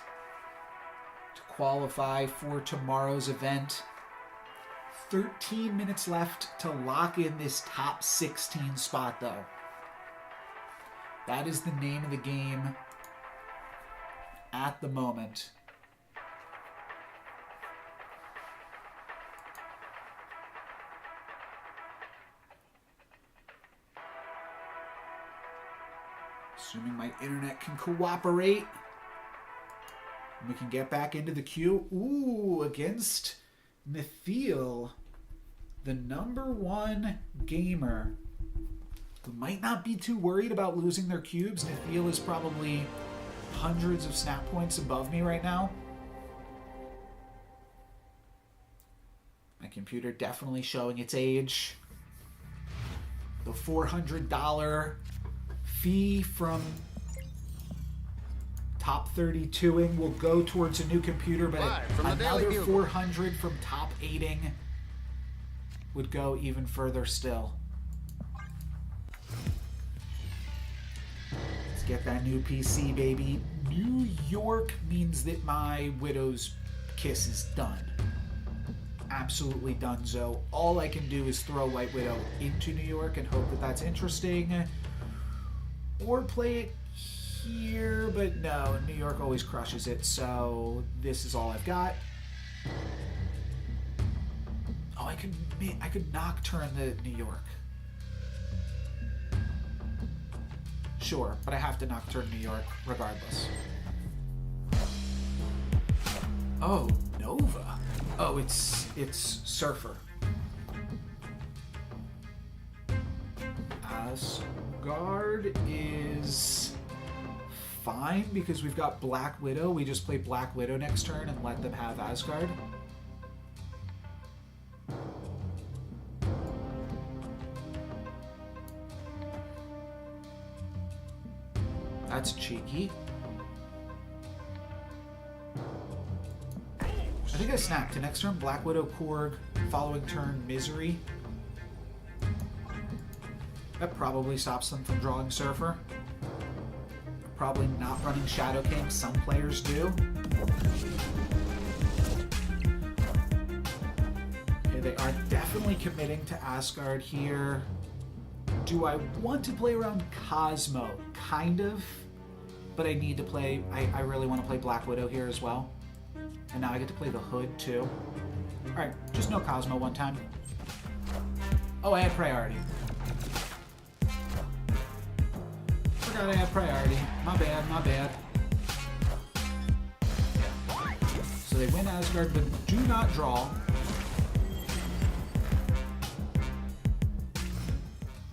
to qualify for tomorrow's event. 13 minutes left to lock in this top 16 spot, though. That is the name of the game at the moment. Assuming my internet can cooperate, we can get back into the queue. Ooh, against Mythiel, the #1 gamer, who might not be too worried about losing their cubes. Mythiel is probably hundreds of snap points above me right now. My computer definitely showing its age. The $400 fee from top 32ing will go towards a new computer, but another 400 from top 8ing would go even further still. Let's get that new PC, baby. New York means that my Widow's Kiss is done. Absolutely done, so all I can do is throw White Widow into New York and hope that that's interesting. Or play it here, but no, New York always crushes it, so this is all I've got. Oh, I could Nocturne the New York. Sure, but I have to Nocturne New York regardless. Oh, Nova. Oh, it's Surfer. Asgard is fine because we've got Black Widow. We just play Black Widow next turn and let them have Asgard. That's cheeky. I think I snapped. Next turn, Black Widow Korg. Following turn, Misery. That probably stops them from drawing Surfer. Probably not running Shadow King. Some players do. Okay, they are definitely committing to Asgard here. Do I want to play around Cosmo? Kind of. But I need to play... I really want to play Black Widow here as well. And now I get to play the Hood, too. Alright, just no Cosmo one time. Oh, I had priority. Forgot I had priority. My bad, my bad. So they win Asgard, but do not draw.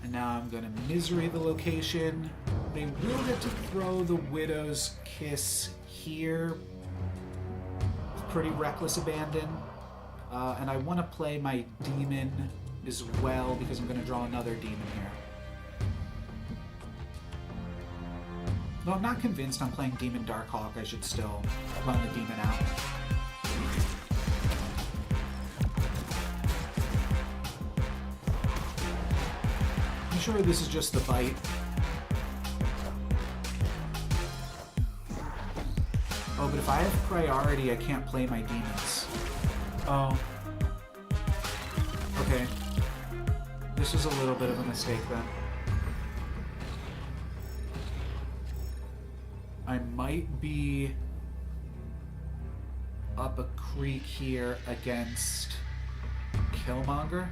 And now I'm going to Misery the location. They will get to throw the Widow's Kiss here. Pretty reckless abandon. And I want to play my demon as well because I'm going to draw another demon here. Though I'm not convinced I'm playing Demon Darkhawk, I should still run the demon out. I'm sure this is just the bite. Oh, but if I have priority, I can't play my demons. Oh. Okay. This is a little bit of a mistake then. I might be up a creek here against Killmonger.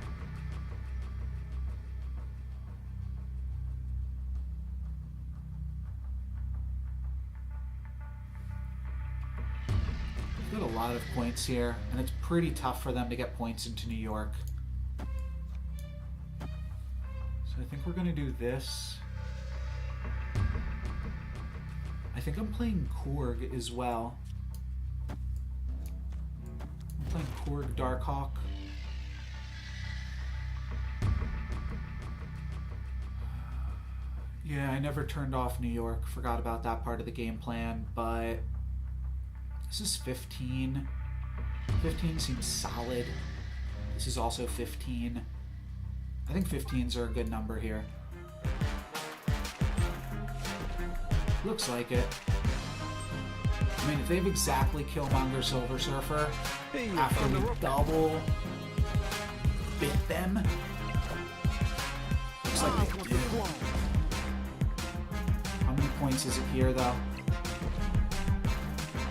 Got a lot of points here, and it's pretty tough for them to get points into New York. So I think we're going to do this. I think I'm playing Korg as well. I'm playing Korg Darkhawk. Yeah, I never turned off New York. Forgot about that part of the game plan, but this is 15. 15 seems solid. This is also 15. I think 15s are a good number here. Looks like it. I mean, if they've exactly Killmonger Silver Surfer after we double bit them, looks like they do. How many points is it here, though?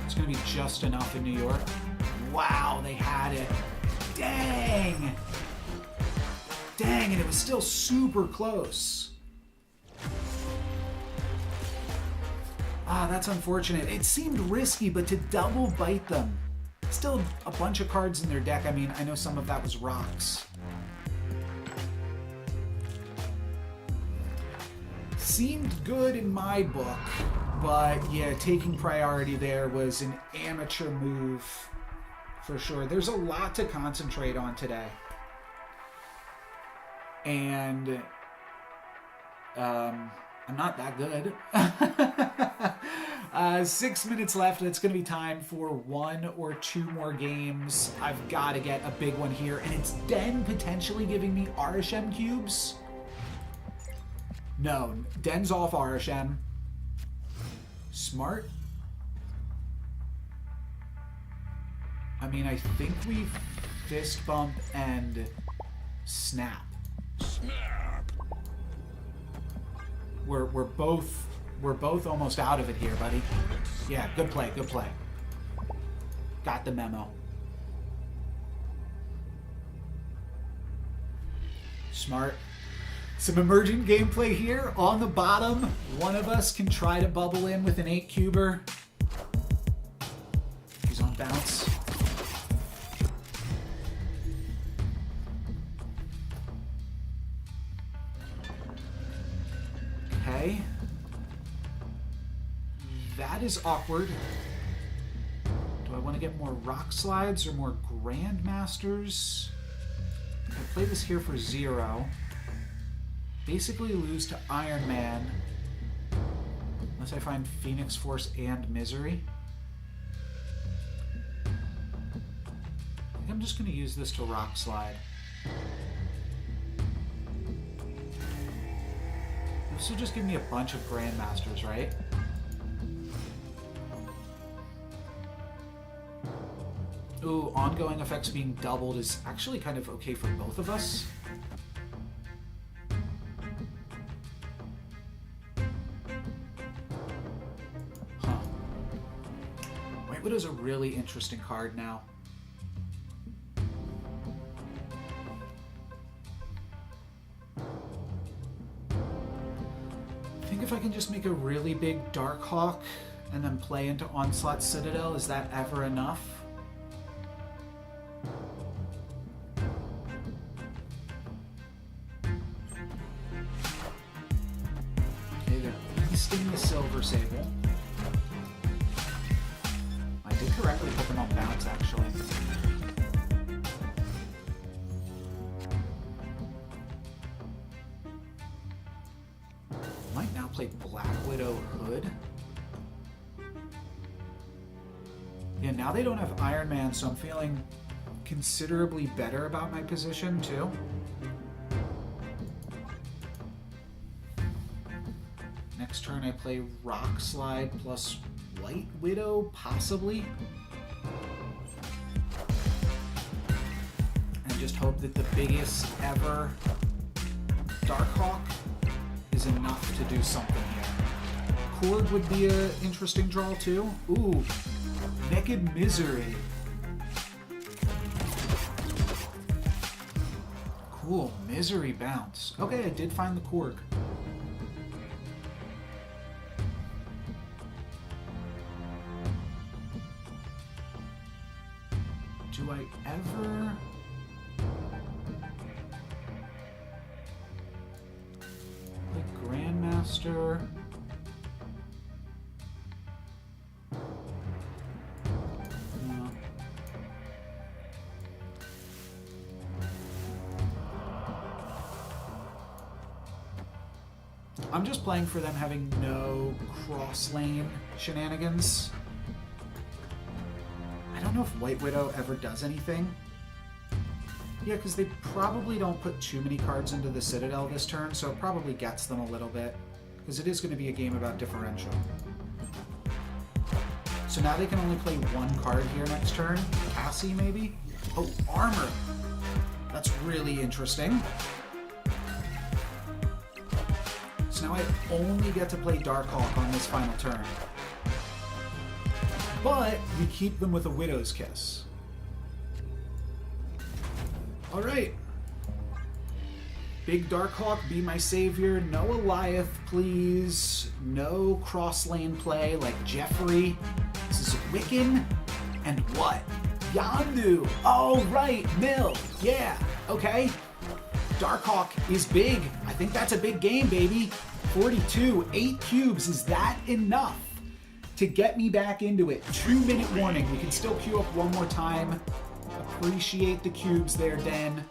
It's going to be just enough in New York. Wow, they had it. Dang! Dang, and it was still super close. Ah, that's unfortunate. It seemed risky, but to double bite them. Still a bunch of cards in their deck. I mean, I know some of that was rocks. Seemed good in my book, but yeah, taking priority there was an amateur move for sure. There's a lot to concentrate on today. And I'm not that good. 6 minutes left. It's going to be time for 1 or 2 more games. I've got to get a big one here. And it's Den potentially giving me Arishem cubes. No, Den's off Arishem. Smart. I mean, I think we fist bump and snap. Snap. We're both almost out of it here, buddy. Yeah, good play, good play. Got the memo. Smart. Some emergent gameplay here on the bottom. One of us can try to bubble in with an 8-cuber. He's on bounce. Okay. That is awkward. Do I want to get more rock slides or more grandmasters? I play this here for 0. Basically lose to Iron Man. Unless I find Phoenix Force and Misery. I think I'm just going to use this to rock slide. This will just give me a bunch of grandmasters, right? Ooh, ongoing effects being doubled is actually kind of okay for both of us. Huh. White Widow's a really interesting card now. I think if I can just make a really big Darkhawk and then play into Onslaught Citadel, is that ever enough? casting the Silver Sable. I did correctly put them on bounce, actually. Might now play Black Widow Hood. Yeah, now they don't have Iron Man, so I'm feeling considerably better about my position, too. Next turn I play Rock Slide plus White Widow, possibly. And just hope that the biggest ever Darkhawk is enough to do something here. Korg would be an interesting draw, too. Ooh, Naked Misery. Cool, Misery bounce. Okay, I did find the Korg. Do I ever... play Grandmaster? No. I'm just playing for them having no cross-lane shenanigans. I don't know if White Widow ever does anything. Yeah, because they probably don't put too many cards into the Citadel this turn, so it probably gets them a little bit. Because it is going to be a game about differential. So now they can only play one card here next turn. Cassie, maybe? Oh, Armor! That's really interesting. So now I only get to play Darkhawk on this final turn. But we keep them with a Widow's Kiss. Alright. Big Darkhawk, be my savior. No Eliath, please. No cross-lane play like Jeffrey. This is Wiccan. And what? Yondu. Oh, right. Mill. Yeah. Okay. Darkhawk is big. I think that's a big game, baby. 42. 8 cubes. Is that enough to get me back into it? 2-minute warning. We can still queue up one more time. Appreciate the cubes there, Den.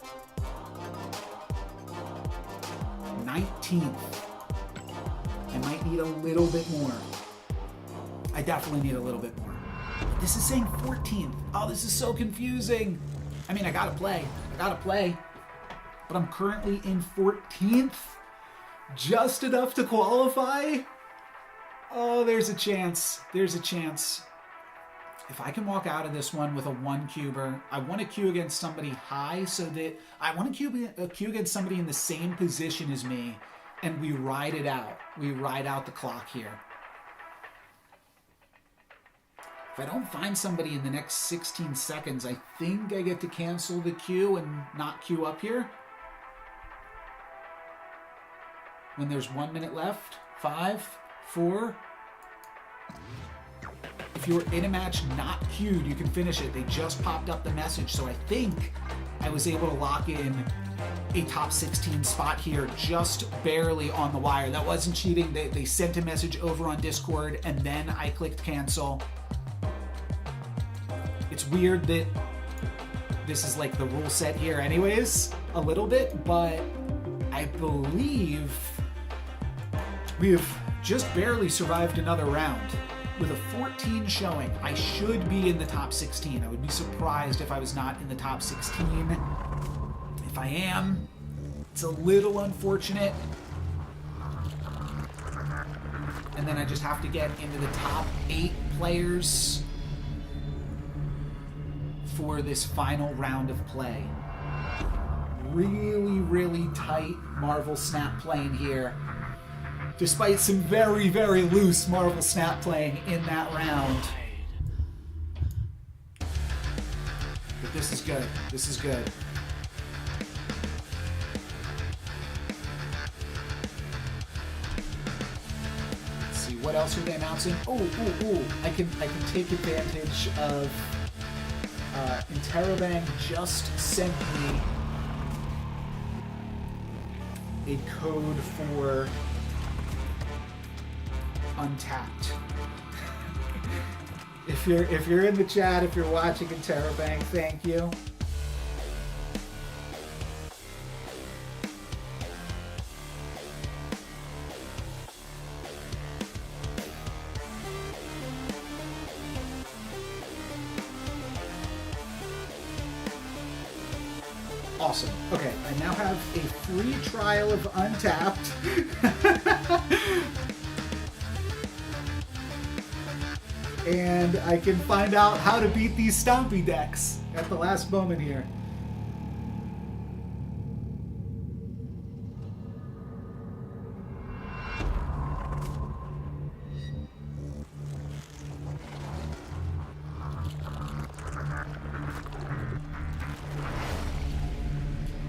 19th. I might need a little bit more. I definitely need a little bit more. But this is saying 14th. Oh, this is so confusing. I mean, I gotta play. But I'm currently in 14th. Just enough to qualify. Oh, there's a chance. If I can walk out of this one with a 1-cuber, I want to queue against somebody high so that I want to queue against somebody in the same position as me, and we ride it out. We ride out the clock here. If I don't find somebody in the next 16 seconds, I think I get to cancel the queue and not queue up here. When there's 1 minute left, 5, 4. If you're in a match not queued, you can finish it. They just popped up the message, so I think I was able to lock in a top 16 spot here, just barely on the wire. That wasn't cheating. They sent a message over on Discord, and then I clicked cancel. It's weird that this is like the rule set here anyways, a little bit, but I believe we have just barely survived another round. With a 14 showing, I should be in the top 16. I would be surprised if I was not in the top 16. If I am, it's a little unfortunate. And then I just have to get into the top 8 players for this final round of play. Really, really tight Marvel Snap playing here. Despite some very, very loose Marvel Snap playing in that round. But this is good. This is good. Let's see, what else are they announcing? Oh, I can take advantage of Interrobang just sent me a code for untapped. If you're in the chat, if you're watching in TerraBank, thank you. Awesome. Okay, I now have a free trial of Untapped. And I can find out how to beat these Stompy decks at the last moment here.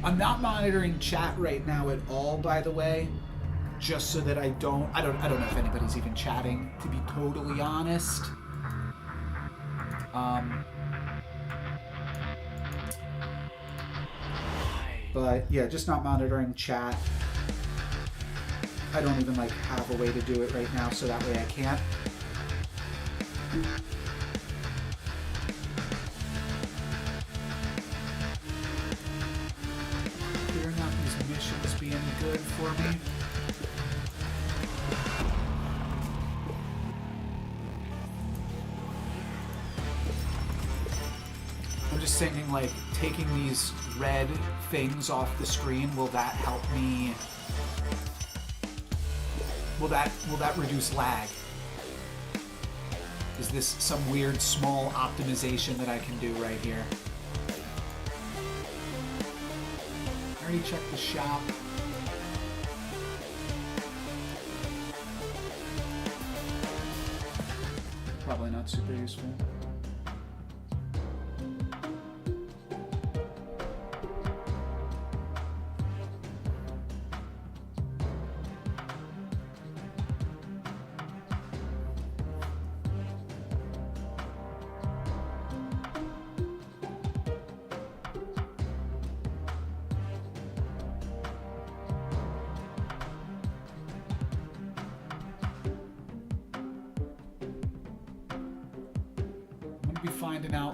I'm not monitoring chat right now at all, by the way, just so that I don't know if anybody's even chatting, to be totally honest. But yeah, just not monitoring chat. I don't even like have a way to do it right now, so that way I can't. Clearing out these missions being good for me. I'm just thinking, like, taking these red things off the screen, will that help me? Will that reduce lag? Is this some weird small optimization that I can do right here? I already checked the shop. Probably not super useful.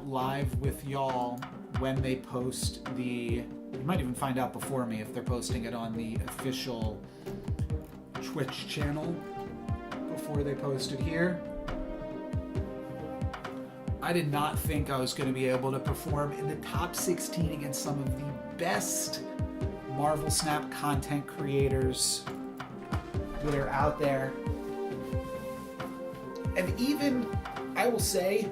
Live with y'all when they post the... You might even find out before me if they're posting it on the official Twitch channel before they post it here. I did not think I was going to be able to perform in the top 16 against some of the best Marvel Snap content creators that are out there. And even, I will say,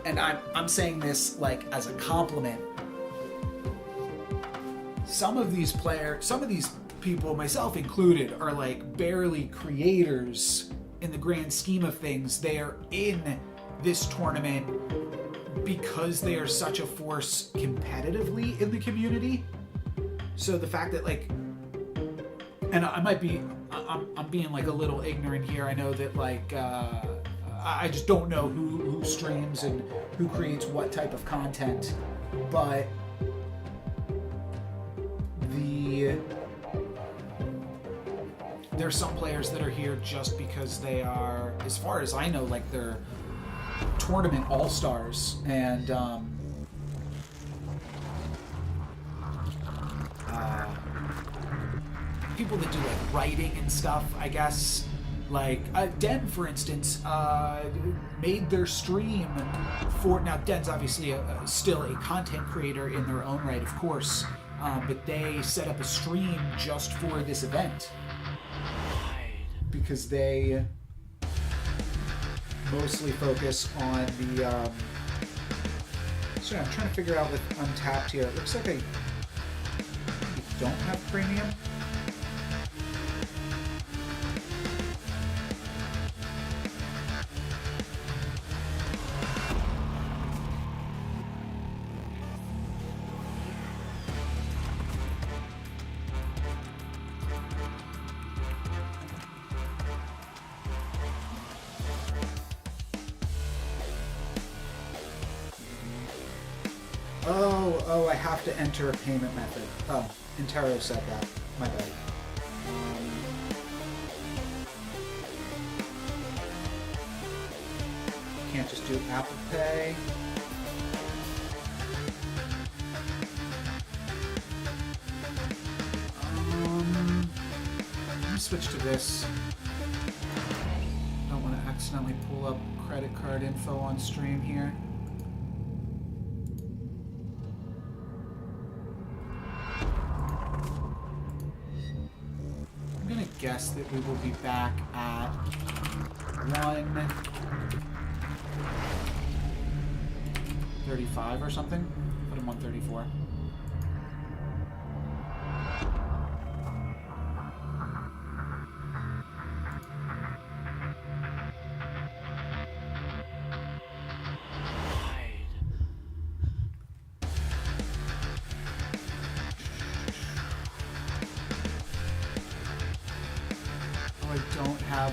and I'm saying this like as a compliment, some of these people, myself included, are like barely creators in the grand scheme of things. They are in this tournament because they are such a force competitively in the community. So the fact that, like, and I'm being like a little ignorant here. I know that, like, I just don't know who streams and who creates what type of content, but there's some players that are here just because they are, as far as I know, like, they're tournament all-stars, and people that do like writing and stuff, I guess. Like, Den, for instance, made their stream for... Now, Den's obviously still a content creator in their own right, of course, but they set up a stream just for this event because they mostly focus on the... Sorry, I'm trying to figure out with Untapped here. It looks like I don't have premium. Oh, I have to enter a payment method. Oh, Intero said that. My bad. can't just do Apple Pay. Let me switch to this. Don't want to accidentally pull up credit card info on stream here. I'm gonna guess that we will be back at 135 or something. Put him 134.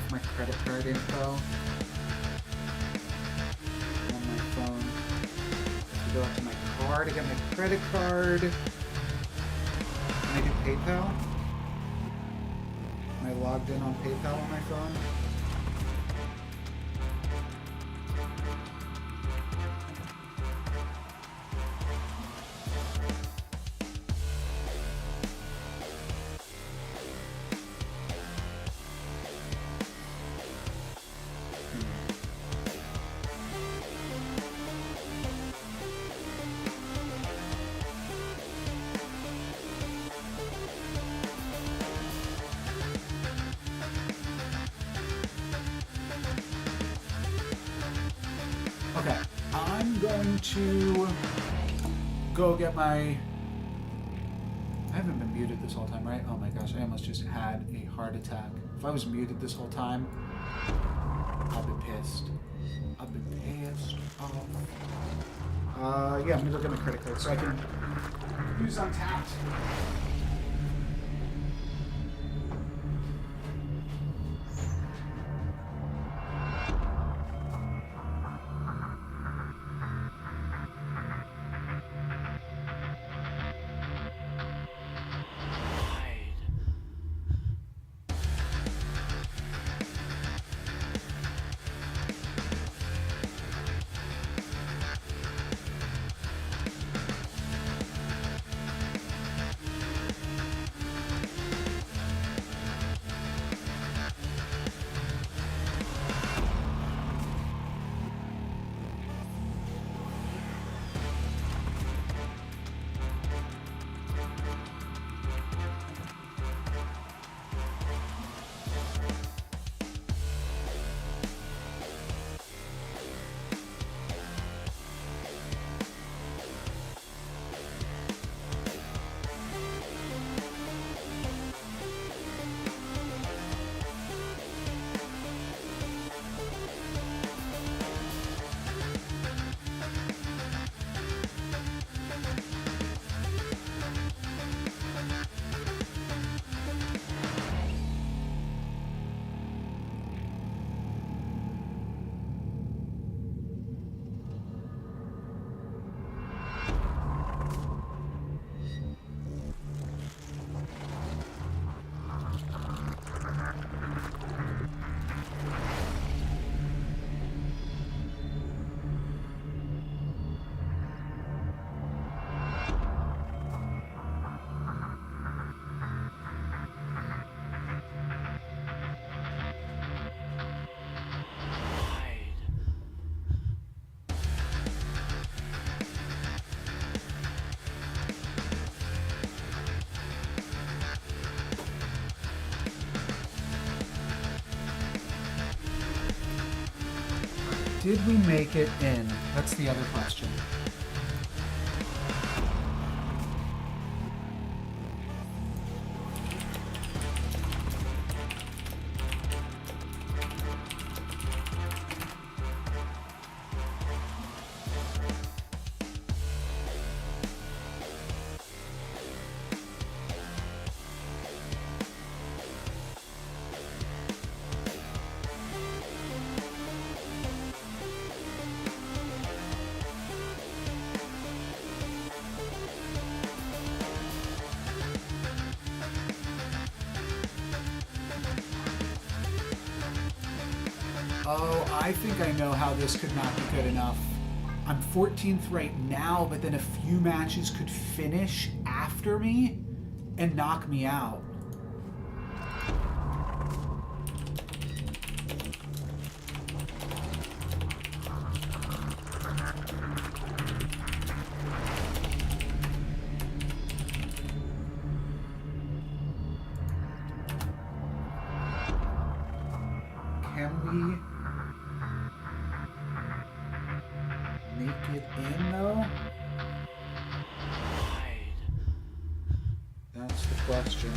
My credit card info on my phone. I have to go up to my car to get my credit card. Can I do PayPal? Am I logged in on PayPal on my phone? Okay, I'm going to go get my... I haven't been muted this whole time, right? Oh my gosh, I almost just had a heart attack. If I was muted this whole time, I'd be pissed. I'd be pissed off. Yeah, I'm gonna go get my credit card so I can use Untapped. Did we make it in? That's the other question. Oh, I think I know how this could not be good enough. I'm 14th right now, but then a few matches could finish after me and knock me out. Can we make it in, though? That's the question.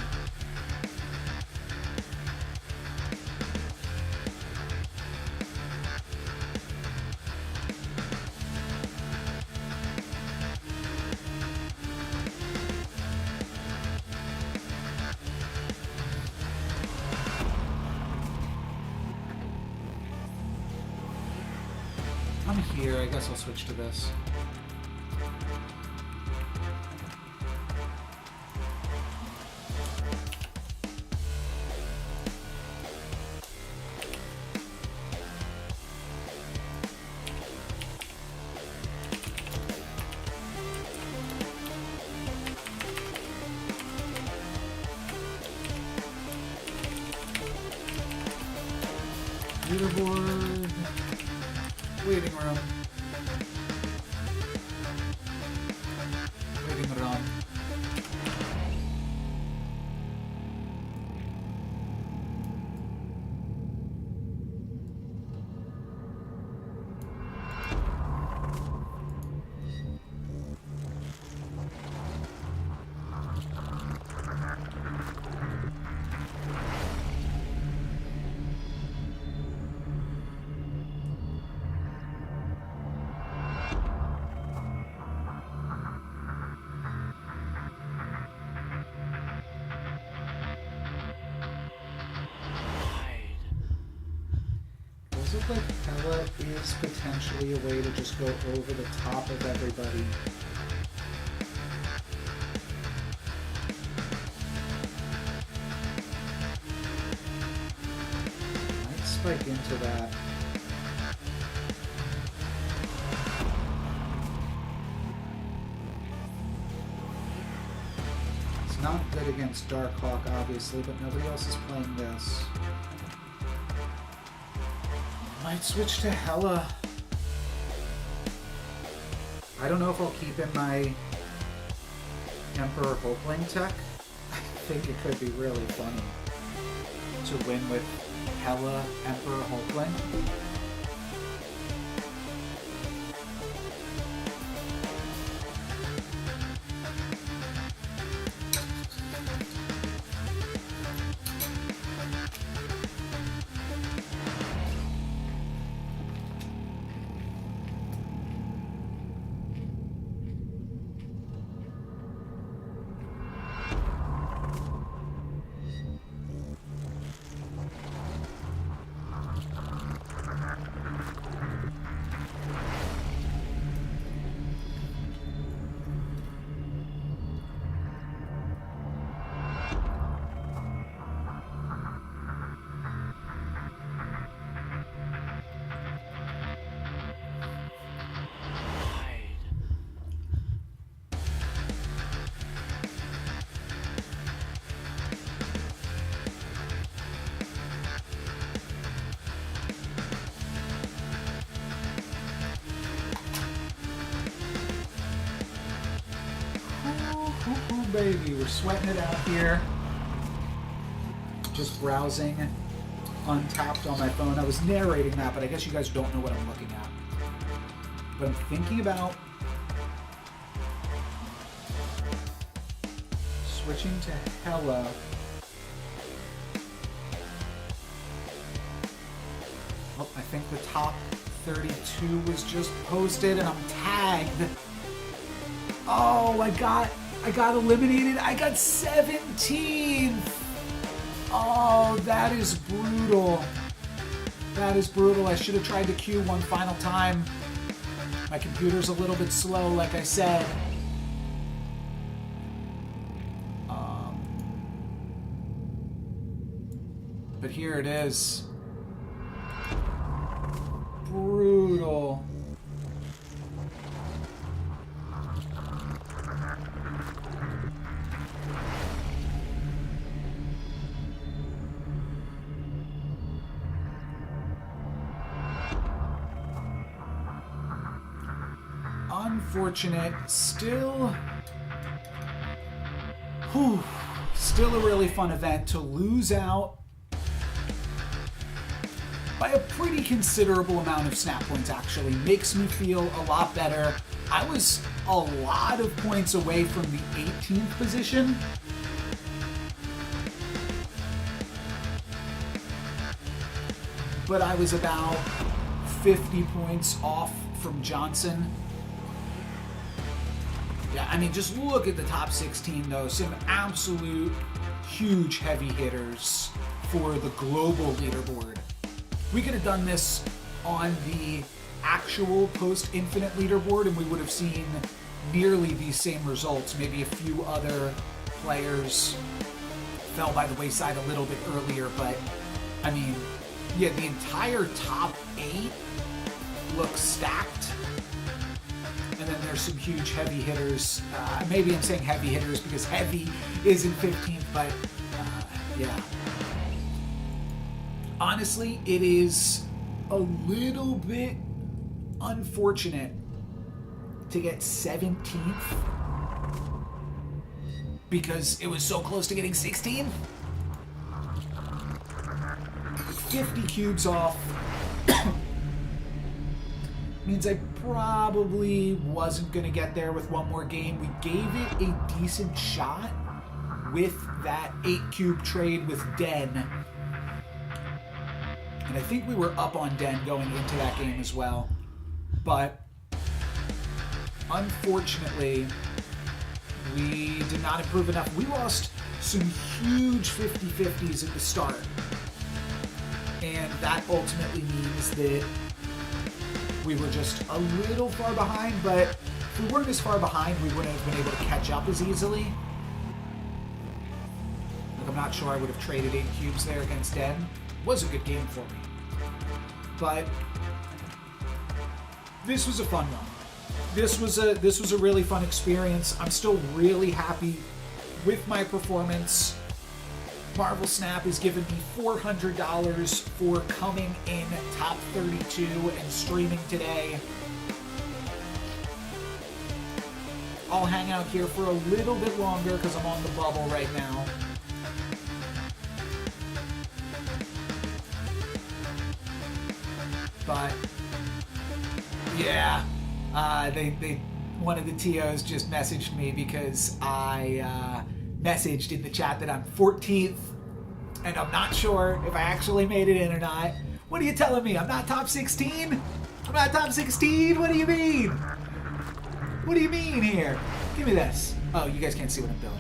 I'm here. I guess I'll switch to this. Leaderboard. Waiting room. Waiting room. Does it look like Hella is potentially a way to just go over the top of everybody? Might spike into that. It's not good against Darkhawk, obviously, but nobody else is playing this. Might switch to Hella. I don't know if I'll keep in my Emperor Hulkling tech. I think it could be really funny to win with Hella Emperor Hulkling. Baby, we're sweating it out here. Just browsing Untapped on my phone. I was narrating that, but I guess you guys don't know what I'm looking at. But I'm thinking about switching to Hella. Oh, I think the top 32 was just posted and I'm tagged. Oh, I got eliminated. I got 17th. Oh, that is brutal. That is brutal. I should have tried to queue one final time. My computer's a little bit slow, like I said. But here it is. brutal. Unfortunate. Still... Whew. Still a really fun event. To lose out by a pretty considerable amount of snap points actually makes me feel a lot better. I was a lot of points away from the 18th position. But I was about 50 points off from Johnson. Yeah, I mean, just look at the top 16, though. Some absolute huge heavy hitters for the global leaderboard. We could have done this on the actual post-infinite leaderboard, and we would have seen nearly these same results. Maybe a few other players fell by the wayside a little bit earlier, but, I mean, yeah, the entire top 8 looks stacked. And then there's some huge heavy hitters. Maybe I'm saying heavy hitters because heavy is in 15th, but yeah. Honestly, it is a little bit unfortunate to get 17th because it was so close to getting 16th. 50 cubes off means I probably wasn't going to get there with one more game. We gave it a decent shot with that 8-cube trade with Den. And I think we were up on Den going into that game as well. But unfortunately, we did not improve enough. We lost some huge 50-50s at the start. And that ultimately means that we were just a little far behind, but if we weren't as far behind, we wouldn't have been able to catch up as easily. Like, I'm not sure I would have traded 8 cubes there against Den. It was a good game for me. But this was a fun one. This was a really fun experience. I'm still really happy with my performance. Marvel Snap has given me $400 for coming in top 32 and streaming today. I'll hang out here for a little bit longer because I'm on the bubble right now. But yeah, one of the TOs just messaged me because I messaged in the chat that I'm 14th, and I'm not sure if I actually made it in or not. What are you telling me? I'm not top 16? I'm not top 16? What do you mean? What do you mean here? Give me this. Oh, you guys can't see what I'm doing.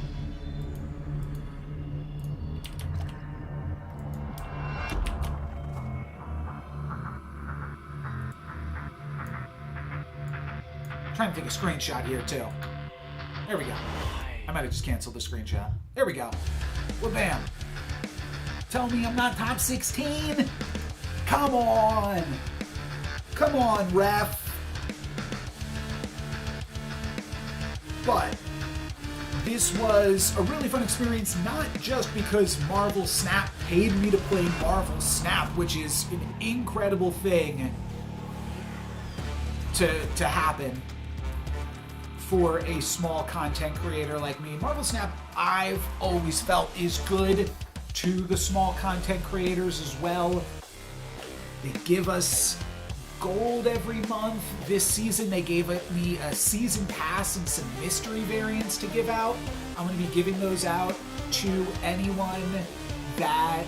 Trying to take a screenshot here too. There we go. I might have just canceled the screenshot. There we go. Well, bam. Tell me I'm not top 16? Come on. Come on, ref. But this was a really fun experience, not just because Marvel Snap paid me to play Marvel Snap, which is an incredible thing to happen for a small content creator like me. Marvel Snap, I've always felt, is good to the small content creators as well. They give us gold every month. This season they gave me a season pass and some mystery variants to give out. I'm going to be giving those out to anyone that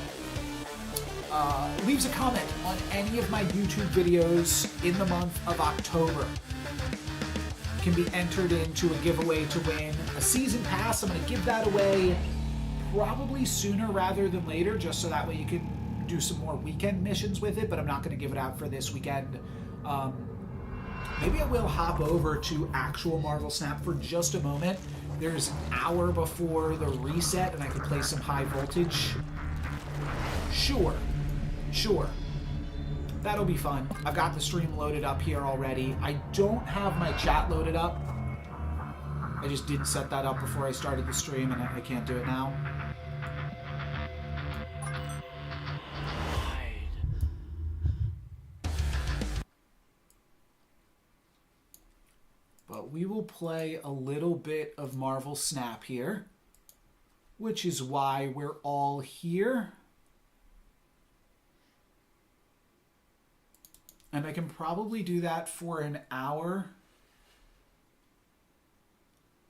leaves a comment on any of my YouTube videos in the month of October. Can be entered into a giveaway to win a season pass. I'm going to give that away probably sooner rather than later, just so that way you can do some more weekend missions with it, but I'm not going to give it out for this weekend. Maybe I will hop over to actual Marvel Snap for just a moment. There's an hour before the reset and I can play some high voltage. Sure. that'll be fun. I've got the stream loaded up here already. I don't have my chat loaded up. I just didn't set that up before I started the stream, and I can't do it now. But we will play a little bit of Marvel Snap here, which is why we're all here. And I can probably do that for an hour.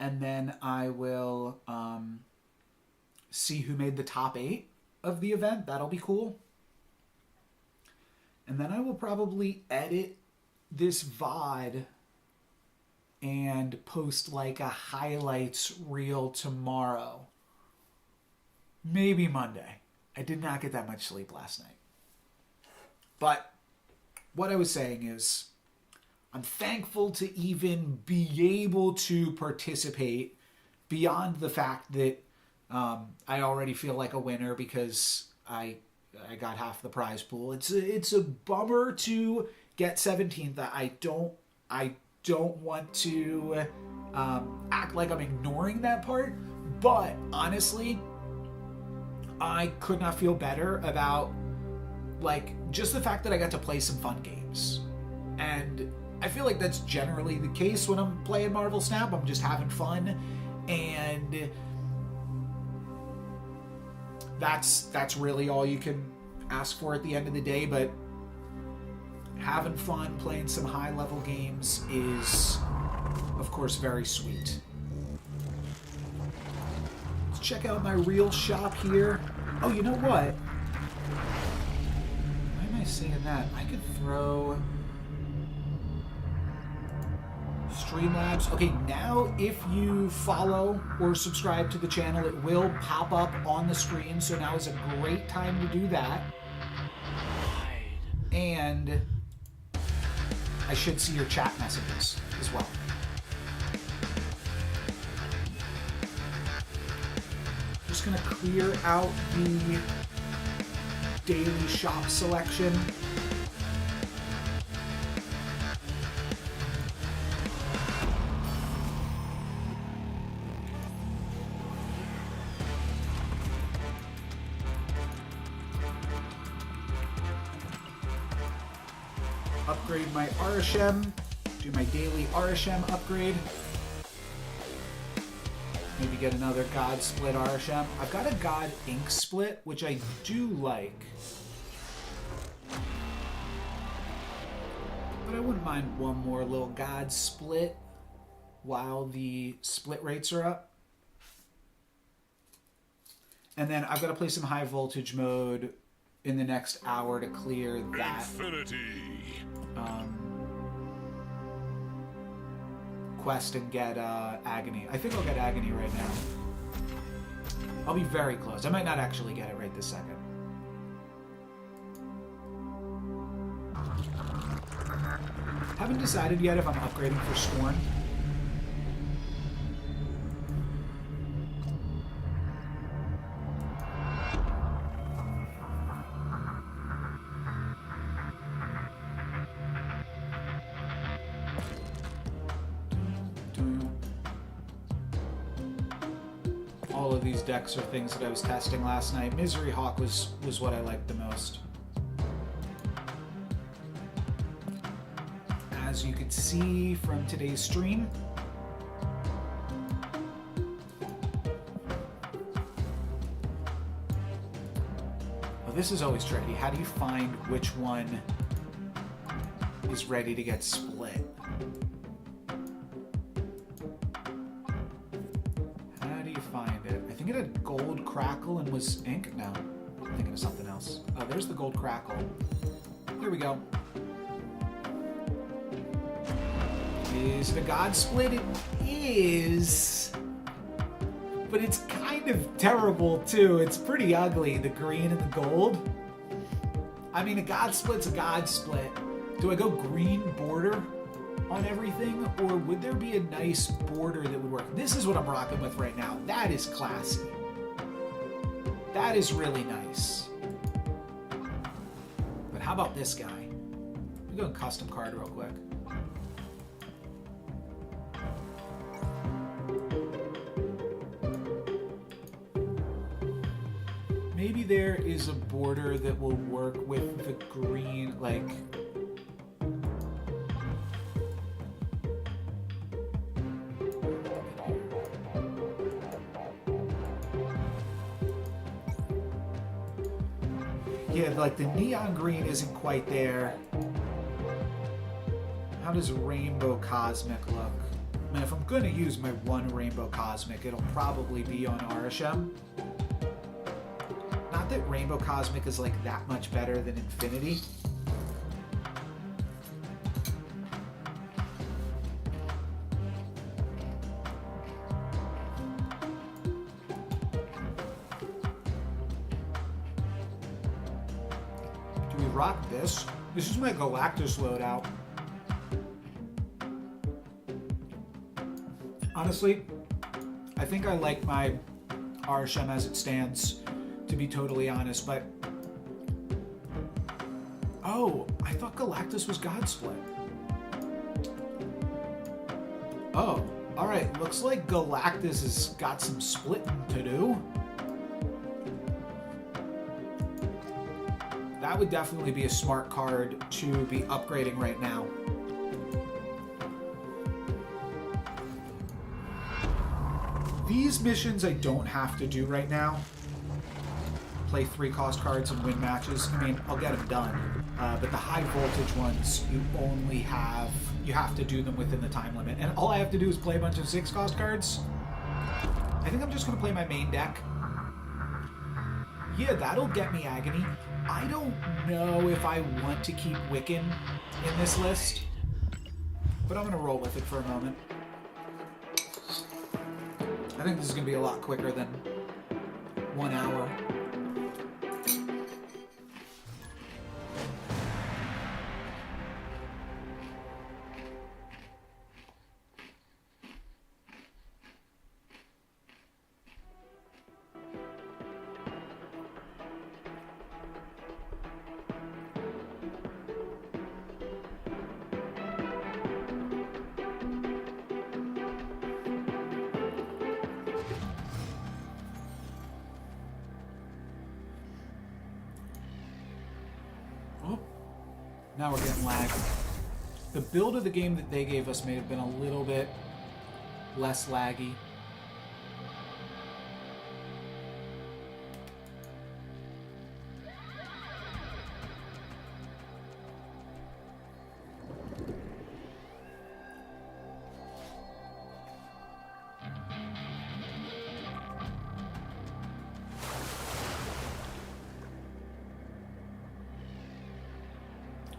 And then I will see who made the top 8 of the event. That'll be cool. And then I will probably edit this VOD and post like a highlights reel tomorrow. Maybe Monday. I did not get that much sleep last night. But what I was saying is, I'm thankful to even be able to participate beyond the fact that I already feel like a winner because I got half the prize pool. It's a bummer to get 17th. I don't want to act like I'm ignoring that part, but honestly, I could not feel better about like just the fact that I got to play some fun games. And I feel like that's generally the case when I'm playing Marvel Snap. I'm just having fun, and that's really all you can ask for at the end of the day. But having fun playing some high-level games is, of course, very sweet. Let's check out my real shop here. Oh, you know what? Why am I saying that? I could throw Streamlabs. Okay, now if you follow or subscribe to the channel, it will pop up on the screen. So now is a great time to do that. And I should see your chat messages as well. Just gonna clear out the daily shop selection. Upgrade my RSM, do my daily RSM upgrade. Maybe get another God Split RSM. I've got a God Ink Split, which I do like. But I wouldn't mind one more little God Split while the split rates are up. And then I've got to play some high voltage mode in the next hour to clear that. Infinity. Quest and get Agony. I think I'll get Agony right now. I'll be very close. I might not actually get it right this second. Haven't decided yet if I'm upgrading for Scorn. All of these decks are things that I was testing last night. Misery Hawk was what I liked the most. As you could see from today's stream, well, this is always tricky. How do you find which one is ready to get split? It had gold crackle and was ink? No, I'm thinking of something else. Oh, there's the gold crackle. Here we go. Is it a God Split? It is. But it's kind of terrible too. It's pretty ugly, the green and the gold. I mean, a God Split's a God Split. Do I go green border on everything, or would there be a nice border that would work? This is what I'm rocking with right now. That is classy. That is really nice. But how about this guy? go and custom card real quick. Maybe there is a border that will work with the green, like... Yeah, like the neon green isn't quite there. How does Rainbow Cosmic look? I mean, if I'm going to use my one Rainbow Cosmic, it'll probably be on Arishem. Not that Rainbow Cosmic is like that much better than Infinity. Do we rock this? This is my Galactus loadout. Honestly, I think I like my Arishem as it stands, to be totally honest, but... Oh, I thought Galactus was Godsplit. Oh, alright, looks like Galactus has got some splitting to do. That would definitely be a smart card to be upgrading right now. These missions I don't have to do right now. Play 3-cost cards and win matches. I mean, I'll get them done. But the high voltage ones, you have to do them within the time limit. And all I have to do is play a bunch of 6-cost cards. I think I'm just going to play my main deck. Yeah, that'll get me Agony. I don't know if I want to keep Wiccan in this list, but I'm going to roll with it for a moment. I think this is going to be a lot quicker than 1 hour. Now we're getting lag. The build of the game that they gave us may have been a little bit less laggy.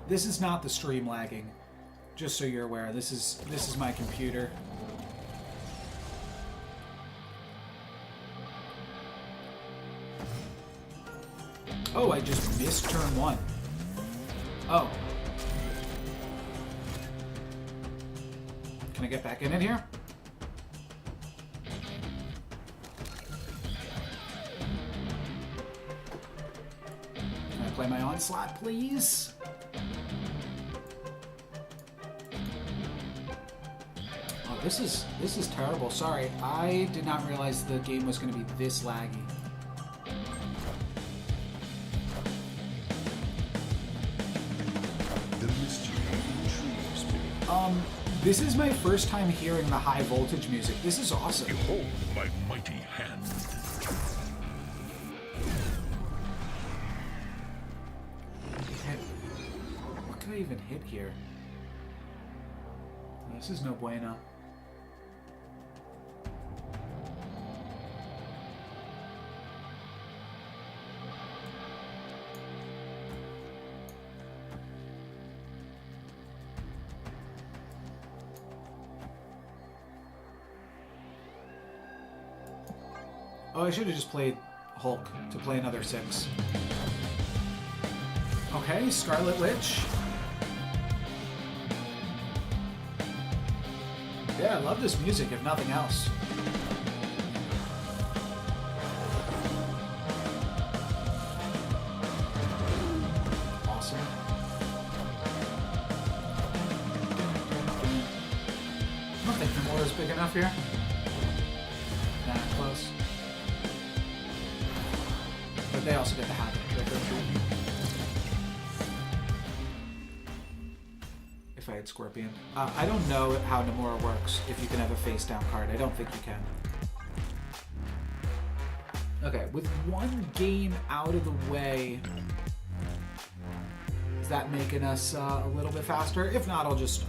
This is not the stream lagging, just so you're aware. This is my computer. Oh, I just missed turn 1. Oh. Can I get back in it here? Can I play my onslaught, please? This is terrible. Sorry, I did not realize the game was going to be this laggy. The mystery intrigues me. This is my first time hearing the high voltage music. This is awesome. Behold my mighty hand. What can I even hit here? This is no bueno. Oh, I should have just played Hulk to play another 6. Okay, Scarlet Witch. Yeah, I love this music, if nothing else. Awesome. enough here? Nah, close. But they also get the habit trigger. If I had Scorpion. I don't know how Nomura works, if you can have a face-down card. I don't think you can. Okay, with one game out of the way, is that making us a little bit faster? If not, I'll just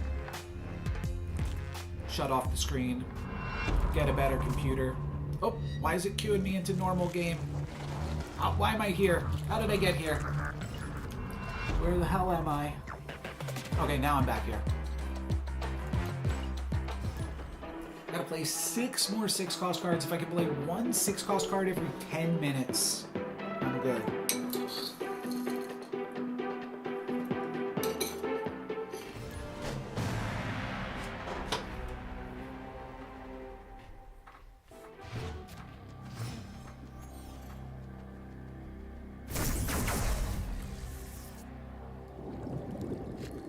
shut off the screen, get a better computer. Oh, why is it queuing me into normal game? Why am I here? How did I get here? Where the hell am I? Okay, now I'm back here. I gotta play 6 more 6-cost cards. If I can play one 6-cost card every 10 minutes, I'm good.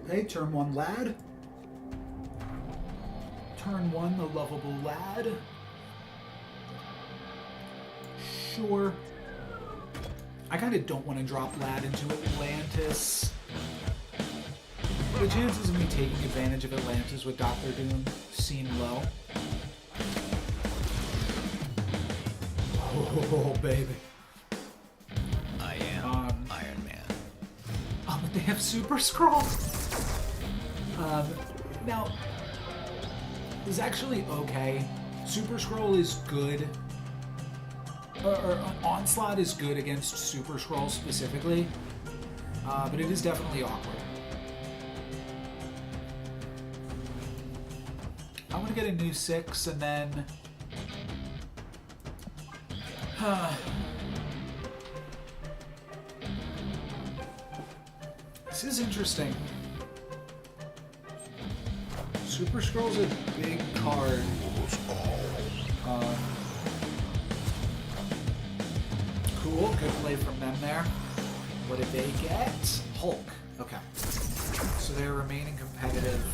Hey, turn 1 lad. Turn 1, the lovable lad. Sure. I kind of don't want to drop lad into Atlantis. The chances of me taking advantage of Atlantis with Dr. Doom seem low. Oh, baby. I am Iron Man. Oh, but they have Super Scroll. Now, is actually okay. Super Scroll is good. Or Onslaught is good against Super Scroll specifically. But it is definitely awkward. I want to get a new 6 and then... This is interesting. Super Scroll's a big card. Cool, good play from them there. What did they get? Hulk. Okay. So they're remaining competitive.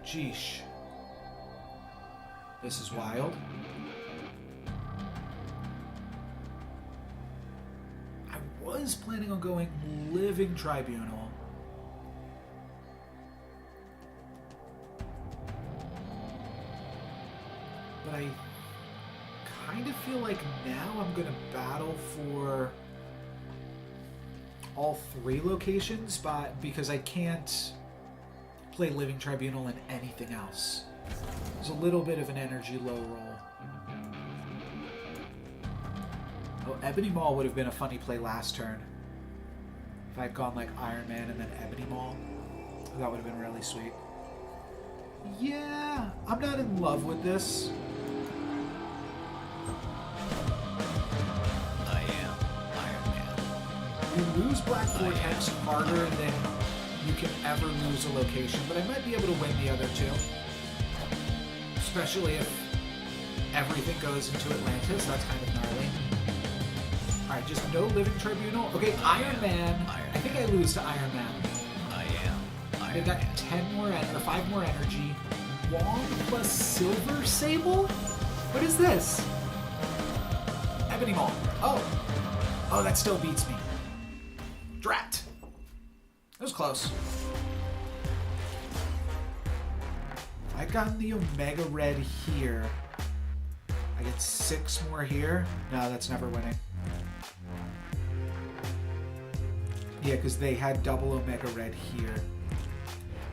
Jeesh. This is wild. I was planning on going Living Tribunal. But I kind of feel like now I'm going to battle for all 3 locations, because I can't play Living Tribunal in anything else. There's a little bit of an energy low roll. Oh, Ebony Maul would have been a funny play last turn. If I had gone like Iron Man and then Ebony Maul. That would have been really sweet. Yeah, I'm not in love with this. I am Iron Man. You lose Black Vortex harder than you can ever lose a location, but I might be able to win the other 2. Especially if everything goes into Atlantis, that's kind of gnarly. Alright, just no Living Tribunal. Okay, Iron Man. I think I lose to Iron Man. I am Iron They've got Man. 10 more, or 5 more energy. Wong plus Silver Sable? What is this? Ebony Maul. Oh, that still beats me. Drat. That was close. I've gotten the Omega Red here. I get 6 more here. No, that's never winning. Yeah, because they had double Omega Red here.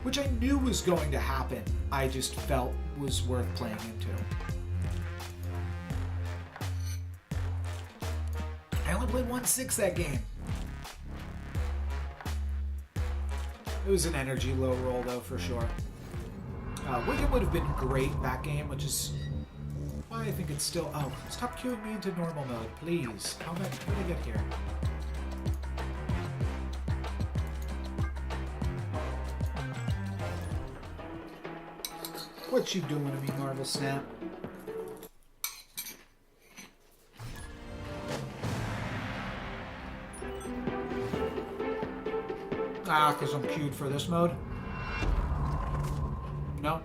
Which I knew was going to happen. I just felt was worth playing into. I only played 1/6 that game. It was an energy low roll though, for sure. Wigan would have been great that game, which is why I think it's still... Oh, stop queuing me into normal mode, please. How did I get here? What you doing to me, Marvel Snap? Because I'm queued for this mode. No.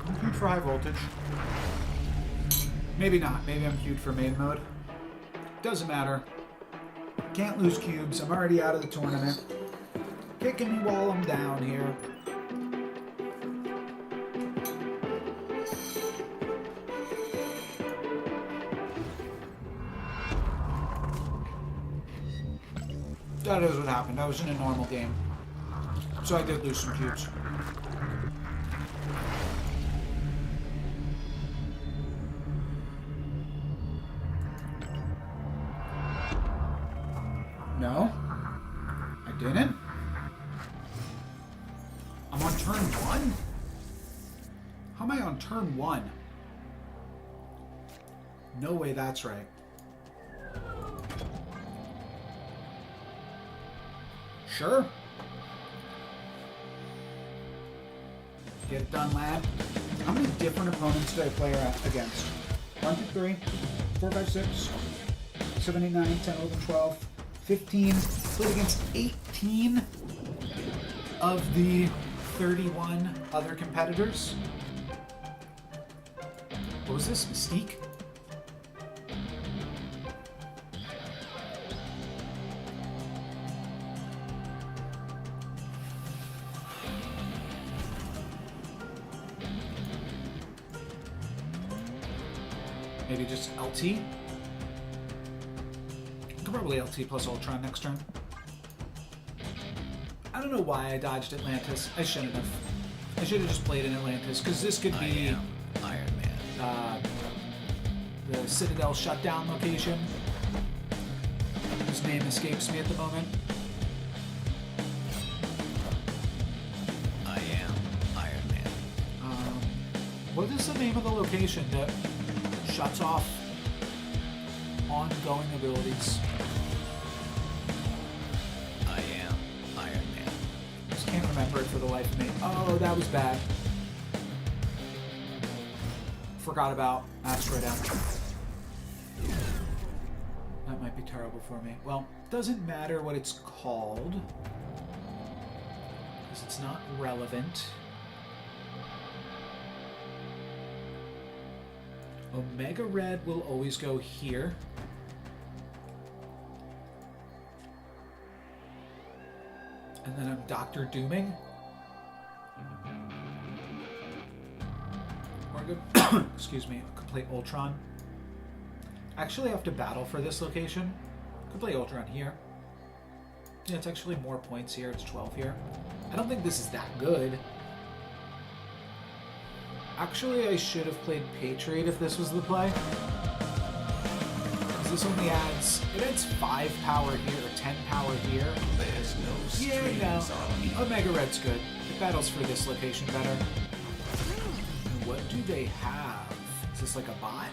I'm queued for high voltage. Maybe not. Maybe I'm queued for main mode. Doesn't matter. Can't lose cubes. I'm already out of the tournament. Kicking me while I'm down here. That is what happened. I was in a normal game. So I did lose some cubes. No, I didn't. I'm on turn 1? How am I on turn 1? No way that's right. Sure. Get it done, lad. How many different opponents did I play against? 1, 2, 3, 4, 5, 6, 7, 8, 9, 10, 11, 12, 15. Played against 18 of the 31 other competitors. What was this? Mystique? Maybe just LT? Could probably LT plus Ultron next turn. I don't know why I dodged Atlantis. I shouldn't have. I should have just played in Atlantis, because this could be I am Iron Man. The Citadel shutdown location, whose name escapes me at the moment. I am Iron Man. What is the name of the location that shuts off ongoing abilities? I am Iron Man. Just can't remember it for the life of me. Oh, that was bad. Forgot about Asteroid M. That might be terrible for me. Well, doesn't matter what it's called, because it's not relevant. Omega Red will always go here. And then I'm Dr. Dooming. Or good. Excuse me. Could play Ultron. Actually, I have to battle for this location. Could play Ultron here. Yeah, it's actually more points here. It's 12 here. I don't think this is that good. Actually, I should have played Patriot if this was the play. Because this only adds... It adds 5 power here, or 10 power here. There's no Yeah, no. strings on me. Omega Red's good. It battles for this location better. And what do they have? Is this like a bot?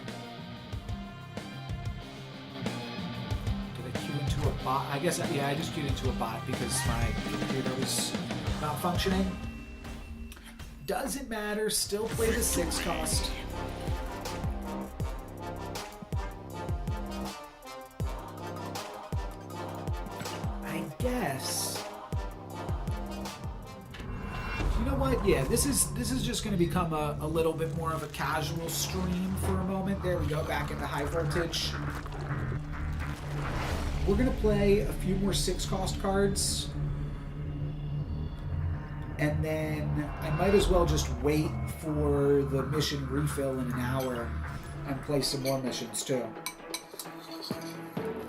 Did I queue into a bot? I guess, yeah, I just queued into a bot because my computer was not functioning. Doesn't matter, still play the 6 cost. I guess. You know what? Yeah, this is just going to become a little bit more of a casual stream for a moment. There we go, back into high voltage. We're going to play a few more 6 cost cards. And then I might as well just wait for the mission refill in an hour and play some more missions too.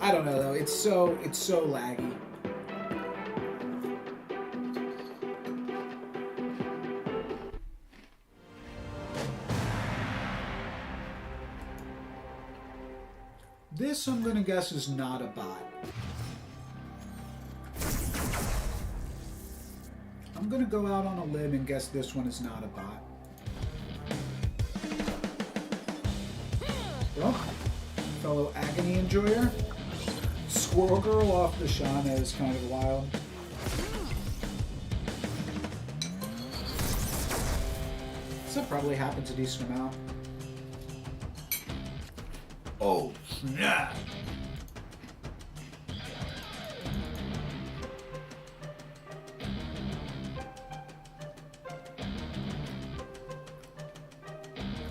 I don't know though, it's so laggy. This I'm gonna guess is not a bot. I'm gonna go out on a limb and guess this one is not a bot. Well, fellow agony enjoyer. Squirrel Girl off the Shana is kind of wild. So that probably happens a decent amount. Oh, snap!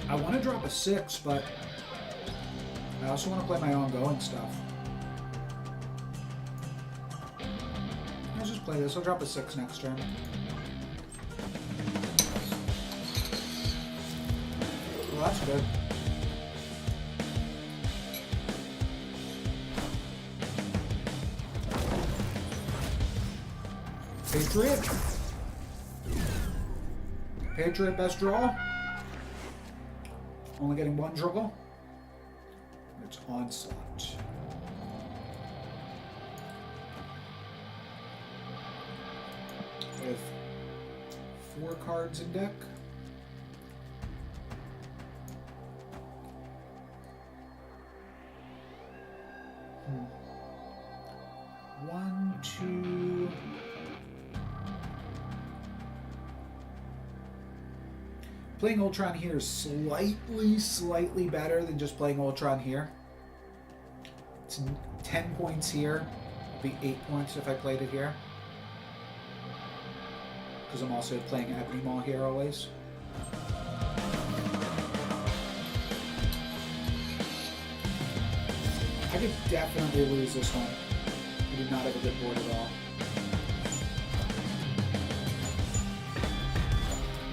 I want to drop a 6, but I also want to play my ongoing stuff. Let's just play this. I'll drop a 6 next turn. Well, that's good. Patriot. Patriot best draw. Only getting 1 draw. It's Onslaught. With 4 cards in deck. One, two. Playing Ultron here is slightly better than just playing Ultron here. It's 10 points here. It'd be 8 points if I played it here. Because I'm also playing Ebony Maw here always. I could definitely lose this one. I do not have a good board at all.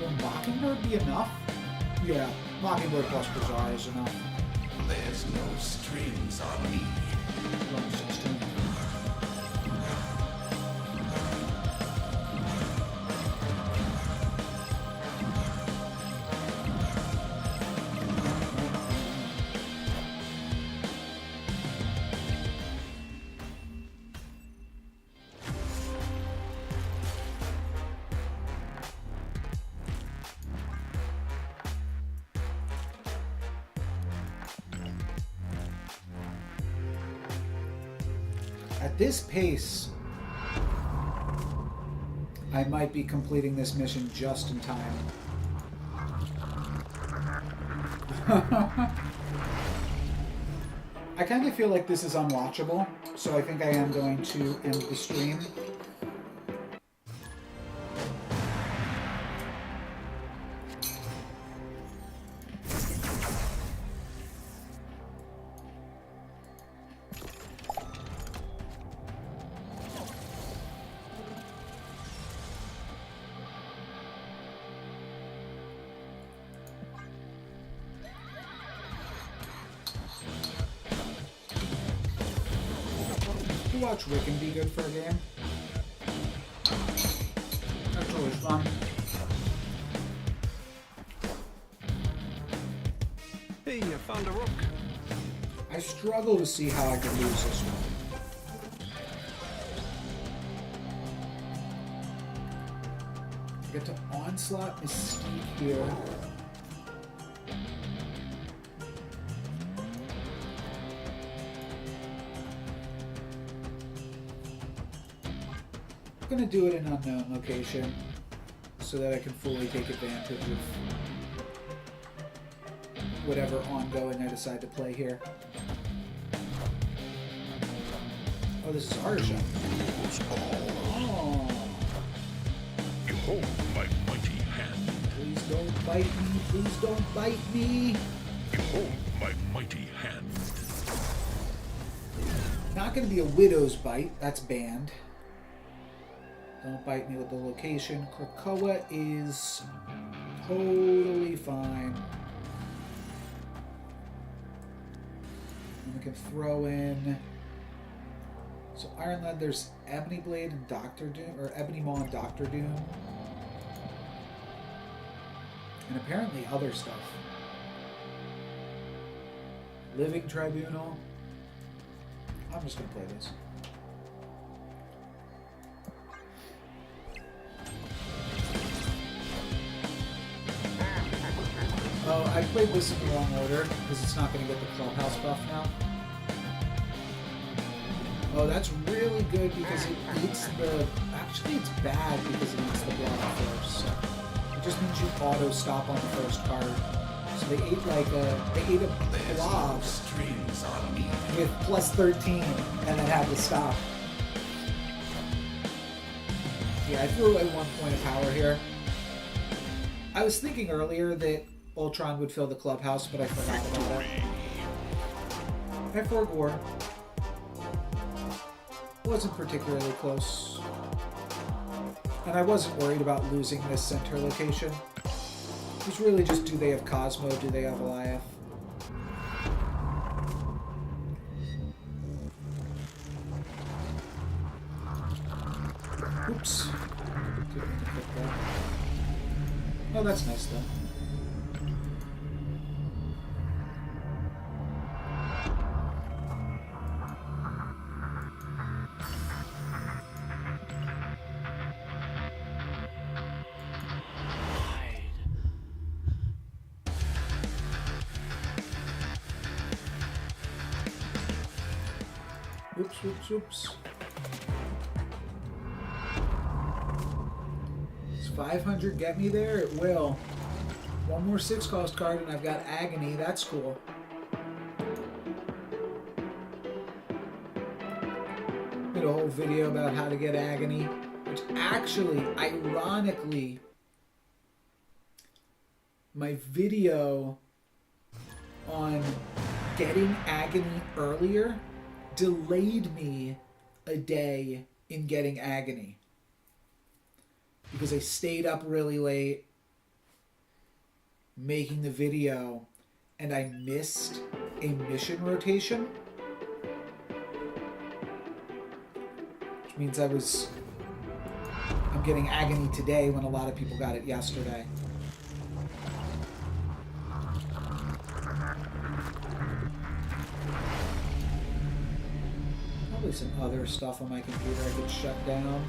Will Mockingbird be enough? Yeah, Mockingbird plus Bazaar is enough. There's no strings on me. 116. At this pace, I might be completing this mission just in time. I kind of feel like this is unwatchable, so I think I am going to end the stream. Watch Wiccan be good for a game. That's always fun. Hey, I found a rook. I struggle to see how I could lose this one. I get to Onslaught Mystique here. I'm going to do it in unknown location so that I can fully take advantage of whatever ongoing I decide to play here. Oh, this is Arsha. Oh. Behold my mighty hand. Please don't bite me. Please don't bite me. Behold my mighty hand. Not going to be a widow's bite. That's banned. Don't bite me with the location. Krakoa is totally fine. And we can throw in... So Iron Lad, there's Ebony Blade and Doctor Doom, or Ebony Maw and Doctor Doom. And apparently other stuff. Living Tribunal. I'm just going to play this. Oh, I played this in the wrong order because it's not going to get the clubhouse buff now. Oh, that's really good because it eats the... Actually, it's bad because it eats the block first. It just means you auto stop on the first card. So they ate like a... They ate a blob Strings on me. with plus 13 and then had to stop. Yeah, I threw away 1 point of power here. I was thinking earlier that Ultron would fill the clubhouse, but I forgot about it. I have 4 gore. Wasn't particularly close. And I wasn't worried about losing this center location. It was really just, do they have Cosmo, do they have Goliath? Oops. Didn't mean to click that. Oh, that's nice though. Oops, oops, oops. Does 500 get me there? It will. One more 6-cost card and I've got Agony. That's cool. Made a whole video about how to get Agony, which actually, ironically, my video on getting Agony earlier delayed me a day in getting Agony because I stayed up really late making the video and I missed a mission rotation, which means I'm getting Agony today when a lot of people got it yesterday. Probably some other stuff on my computer I could shut down.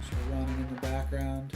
Just running in the background.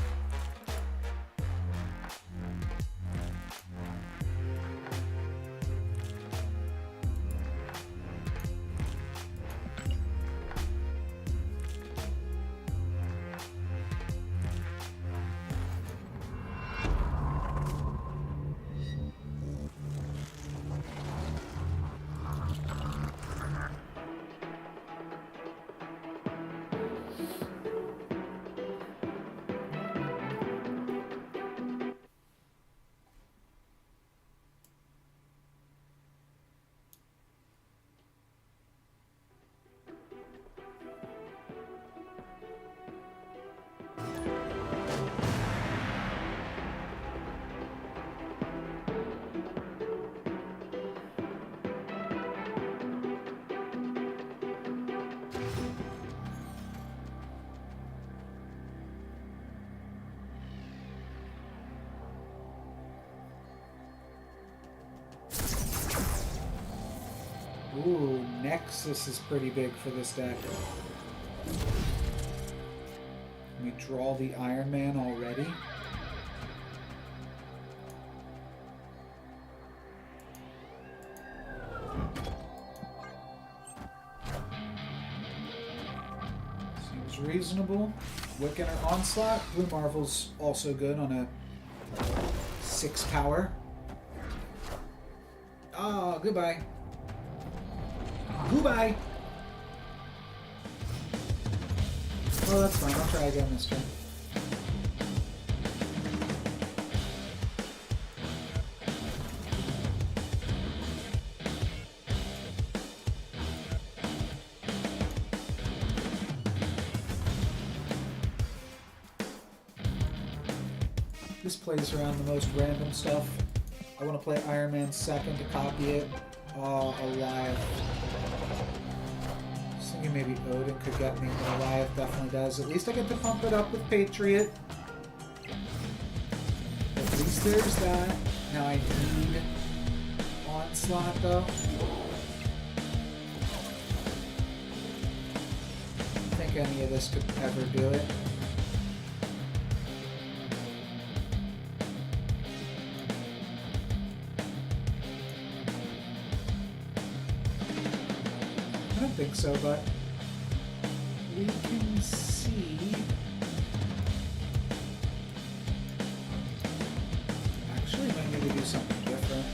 Ooh, Nexus is pretty big for this deck. Can we draw the Iron Man already? Seems reasonable. Wiccan or Onslaught. Blue Marvel's also good on a 6 power. Oh, goodbye. Goodbye. Oh, that's fine. I'll try again this turn. This plays around the most random stuff. I want to play Iron Man second to copy it. Oh, Goliath. I was thinking maybe Odin could get me, but Goliath definitely does. At least I get to pump it up with Patriot. At least there's that. Now I need Onslaught, though. I don't think any of this could ever do it. I don't think so, but we can see. Actually, I might need to do something different.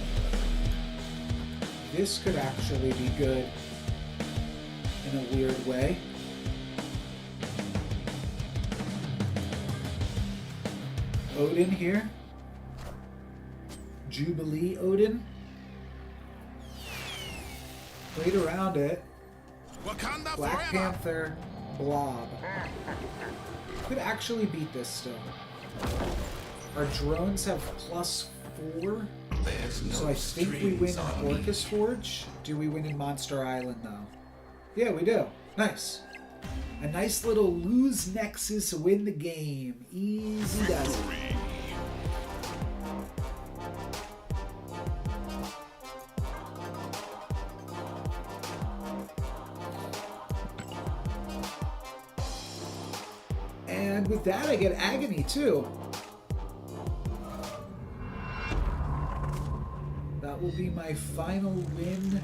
This could actually be good in a weird way. Odin here. Jubilee Odin. Played around it. Black Panther, Blob. Could actually beat this still. Our drones have +4. So I think we win in Orcus Forge. Do we win in Monster Island though? Yeah, we do. Nice. A nice little lose Nexus, win the game. Easy does it. And with that, I get Agony too. That will be my final win.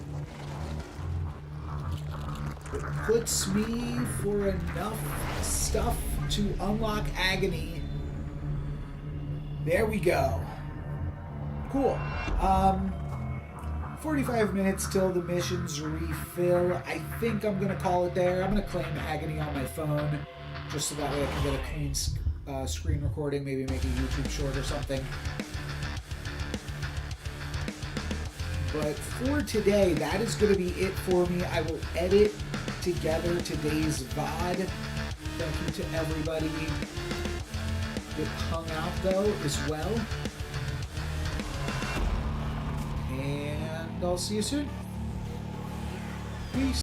It puts me for enough stuff to unlock Agony. There we go. Cool. 45 minutes till the missions refill. I think I'm going to call it there. I'm going to claim Agony on my phone, just so that way I can get a clean screen recording, maybe make a YouTube short or something. But for today, that is going to be it for me. I will edit together today's VOD. Thank you to everybody that hung out, though, as well. And I'll see you soon. Peace.